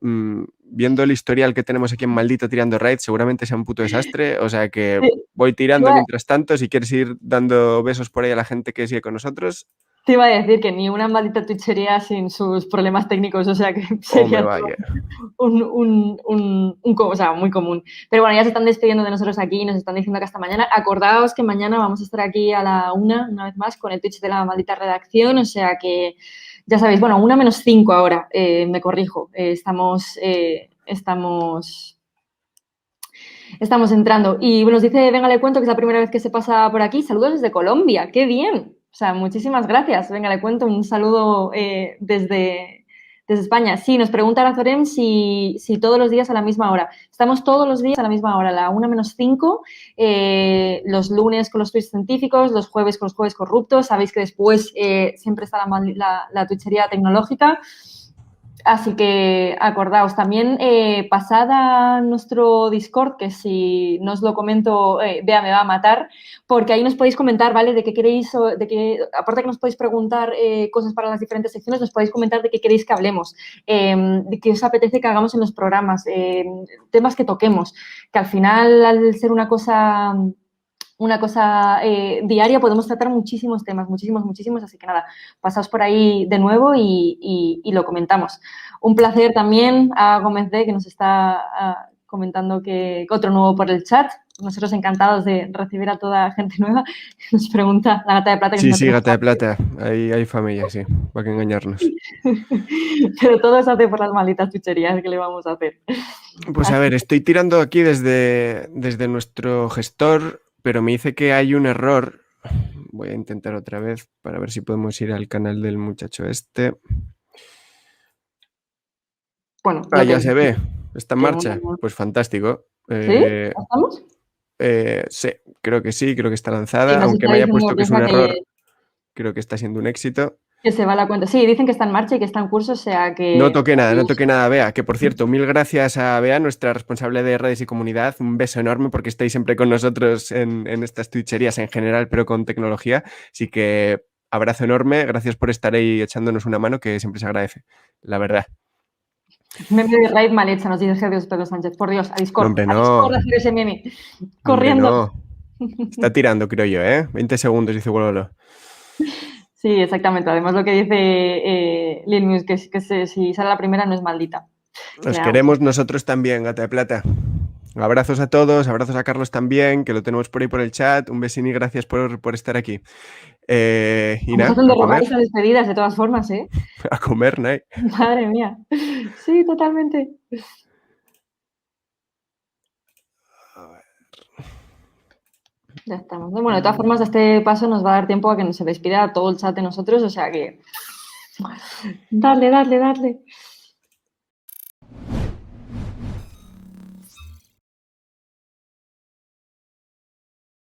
Viendo el historial que tenemos aquí en Maldito tirando raid, seguramente sea un puto desastre, o sea que voy tirando mientras tanto. Si quieres ir dando besos por ahí a la gente que sigue con nosotros. Te iba a decir que ni una maldita twitchería sin sus problemas técnicos, o sea que sería o sea, muy común. Pero bueno, ya se están despidiendo de nosotros aquí y nos están diciendo que hasta mañana. Acordaos que mañana vamos a estar aquí a la 1, una vez más, con el Twitch de la maldita redacción, o sea que ya sabéis, bueno, 1:05 ahora, me corrijo, estamos entrando. Y nos dice, venga, le cuento que es la primera vez que se pasa por aquí. Saludos desde Colombia, ¡qué bien! O sea, muchísimas gracias. Venga, le cuento un saludo desde España. Sí, nos pregunta Razorem si todos los días a la misma hora. Estamos todos los días a la misma hora, a la 1:05, los lunes con los tweets científicos, los jueves con los jueves corruptos. Sabéis que después siempre está la twitchería tecnológica. Así que acordaos también, pasad a nuestro Discord, que si no os lo comento, Bea me va a matar, porque ahí nos podéis comentar, ¿vale? De qué queréis, aparte que nos podéis preguntar cosas para las diferentes secciones, nos podéis comentar de qué queréis que hablemos, de qué os apetece que hagamos en los programas, temas que toquemos, que al final, al ser una cosa diaria, podemos tratar muchísimos temas, muchísimos, así que nada, pasaos por ahí de nuevo y lo comentamos. Un placer también a Gómez D, que nos está comentando que otro nuevo por el chat. Nosotros encantados de recibir a toda gente nueva. Nos pregunta la Gata de Plata. Sí, Gata de Plata. Hay familia, sí, para que engañarnos. Pero todo se hace por las malditas chucherías que le vamos a hacer. Pues a ver, estoy tirando aquí desde nuestro gestor, pero me dice que hay un error. voy a intentar otra vez para ver si podemos ir al canal del muchacho este. Bueno, Ya se ve. Está en marcha. Pues fantástico. ¿Sí? ¿Estamos? Sí, creo que sí, creo que está lanzada. Sí, aunque me haya puesto que es un error, creo que está siendo un éxito. Que se va la cuenta. Sí, dicen que está en marcha y que está en curso, o sea que... No toqué nada, Bea. Que por cierto, mil gracias a Bea, nuestra responsable de redes y comunidad. Un beso enorme porque estáis siempre con nosotros en estas twitcherías en general, pero con tecnología. Así que abrazo enorme. Gracias por estar ahí echándonos una mano, que siempre se agradece, la verdad. Meme de raid mal hecha, nos dice Jesús Pedro Sánchez. Por Dios, a Discord. Hombre, no. A Discord hacer ese meme. Corriendo. Hombre, no. Está tirando, creo yo, 20 segundos, dice Wololo. Sí, exactamente. Además, lo que dice Lil Mus, que si sale la primera no es maldita. Os queremos nosotros también, Gata de Plata. Abrazos a todos, abrazos a Carlos también, que lo tenemos por ahí por el chat. Un besín y gracias por estar aquí. Y nada, hacen de rogar esas despedidas de todas formas, ¿eh? A comer, Nay. Madre mía. Sí, totalmente. A ver. Ya estamos. Bueno, de todas formas, este paso nos va a dar tiempo a que se despida todo el chat de nosotros, o sea que... Dale.